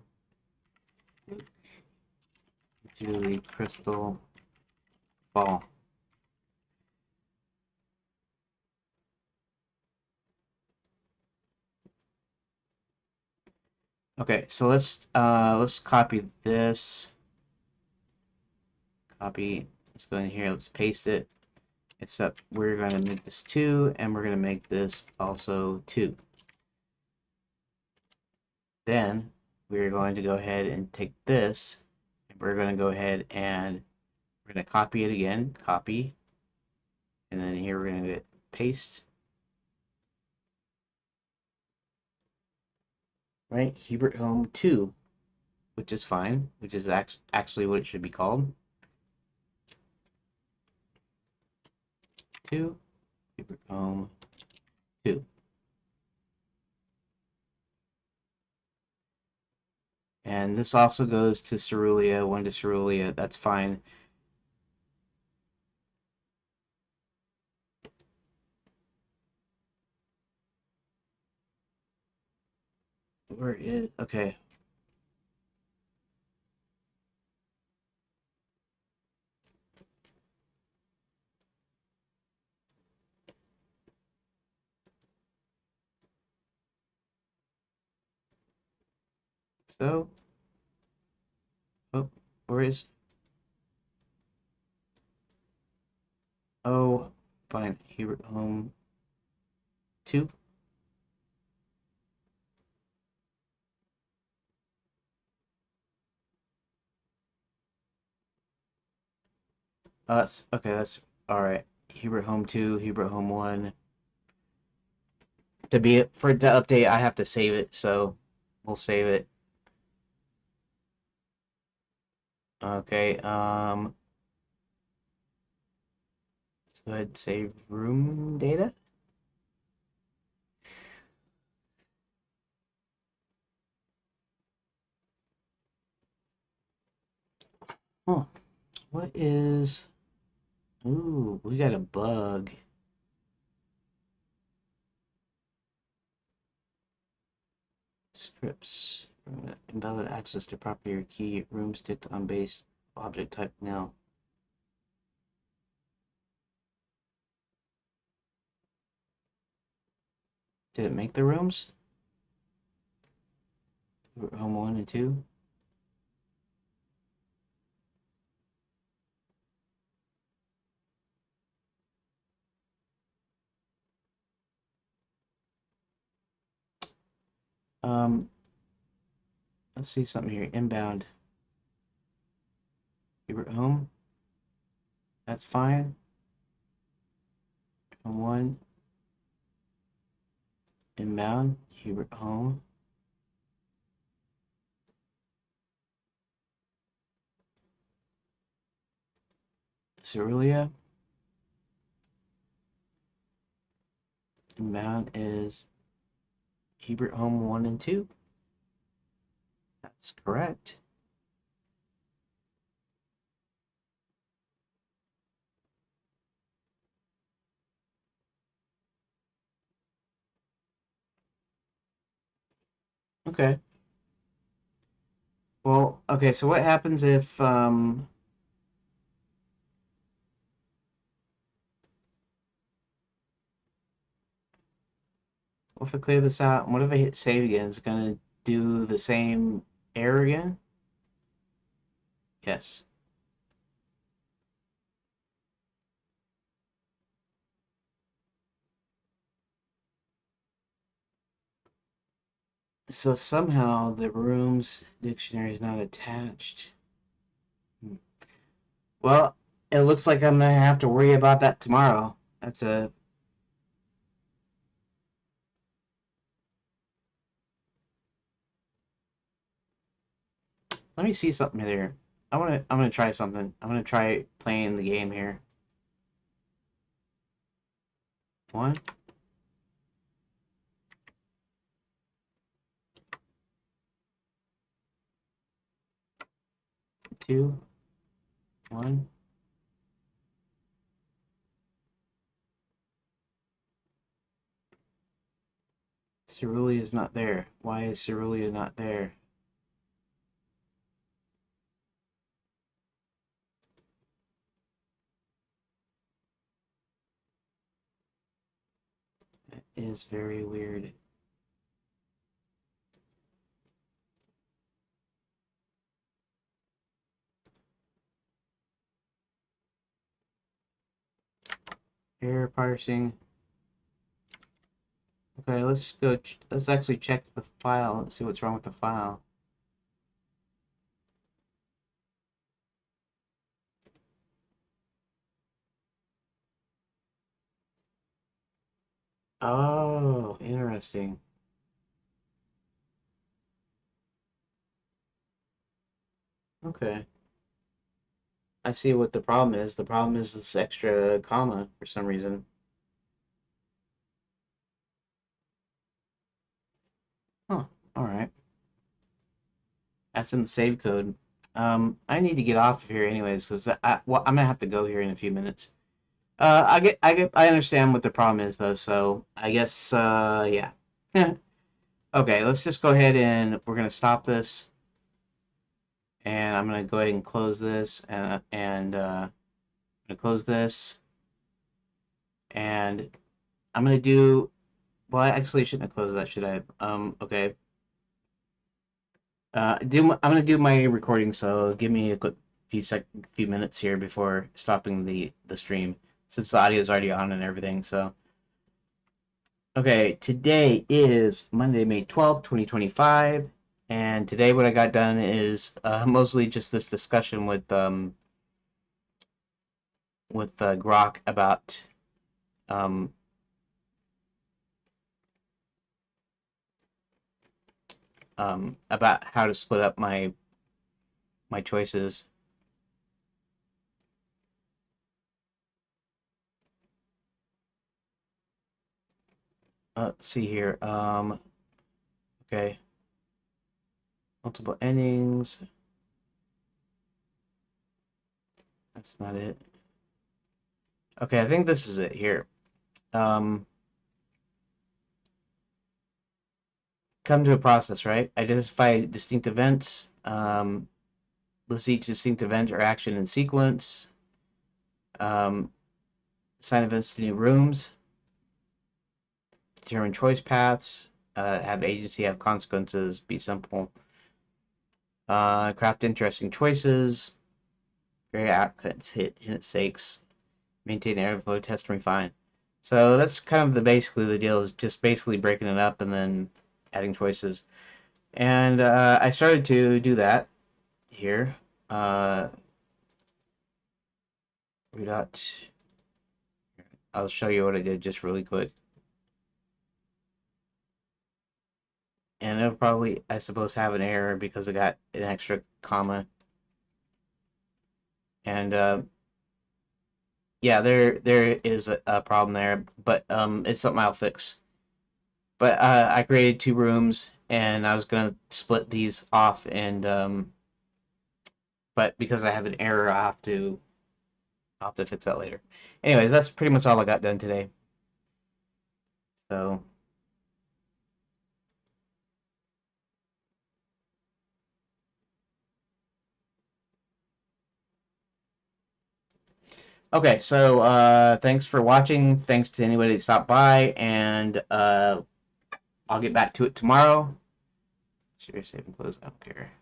A: look into the crystal ball. Okay, so let's copy this. Copy. Let's go in here. Let's paste it. Except we're going to make this 2, and we're going to make this also 2. Then we're going to go ahead and take this, and we're going to go ahead and we're going to copy it again. Copy, and then here we're going to get paste. Right, Hubert Home 2, which is fine, which is actually what it should be called. 2, Hubert Home 2. And this also goes to Cerulean, 1 to Cerulean. That's fine. Where is... Okay. So... Oh, where is... Oh, fine. Here, home 2. That's... Okay, that's... Alright. Hebrew home 2, Hebrew home 1. For it to update, I have to save it, so we'll save it. Okay, let's go ahead and save room data. Oh, what is... Ooh, we got a bug. Scripts. Invalid access to property or key. Room sticked on base object type now. Did it make the rooms? Home 1 and 2? Um, let's see something here. Inbound. Hubert home. That's fine. Home 1. Inbound. Hubert home. Cerulia. Inbound is Hubert home 1 and 2. That's correct. Okay. Well, okay, so what happens if what if I clear this out? What if I hit save again? Is it gonna do the same error again? Yes. So somehow the rooms dictionary is not attached. Well, it looks like I'm gonna have to worry about that tomorrow. That's a... Let me see something here. I'm gonna try something. I'm gonna try playing the game here. 1, 2, 1. Cerulean is not there. Why is Cerulean not there? That is very weird. Error parsing. Okay, let's go. Let's actually check the file. Let's see what's wrong with the file. Oh, interesting. Okay. I see what the problem is. The problem is this extra comma for some reason. That's in the save code. I need to get off of here anyways, because well, I'm gonna have to go here in a few minutes. I understand what the problem is though, so I guess, yeah. Okay, let's just go ahead and we're gonna stop this, and I'm gonna go ahead and close this, and I'm gonna close this, and I'm gonna do. Well, I actually shouldn't have closed that, should I? Okay. I'm gonna do my recording, so give me a quick few minutes here before stopping the stream, since the audio is already on and everything. So, okay, today is Monday, May 12th, 2025, and today what I got done is mostly just this discussion with Grok um about how to split up my choices. Let's see here. Okay, multiple endings. That's not it. Okay, I think this is it here. Um, come to a process, right? Identify distinct events. List each distinct event or action in sequence. Um, assign events to new rooms. Determine choice paths. Have agency, have consequences. Be simple. Craft interesting choices. Vary outcomes. Hit stakes. Maintain error flow. Test and refine. So that's kind of basically the deal, is just basically breaking it up and then adding choices. And I started to do that here. Redot. I'll show you what I did just really quick. And it'll probably, I suppose, have an error because I got an extra comma. And yeah, there is a problem there, but it's something I'll fix. But I created two rooms, and I was gonna split these off, and but because I have an error, I'll have to fix that later. Anyways, that's pretty much all I got done today. So, okay, so thanks for watching. Thanks to anybody that stopped by, and I'll get back to it tomorrow. Share, save, and close. I don't care.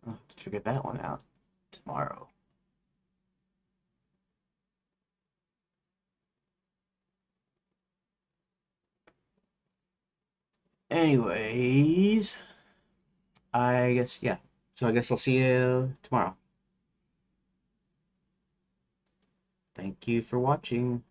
A: I'll have to figure that one out tomorrow. Anyways, I guess, yeah. So I guess I'll see you tomorrow. Thank you for watching.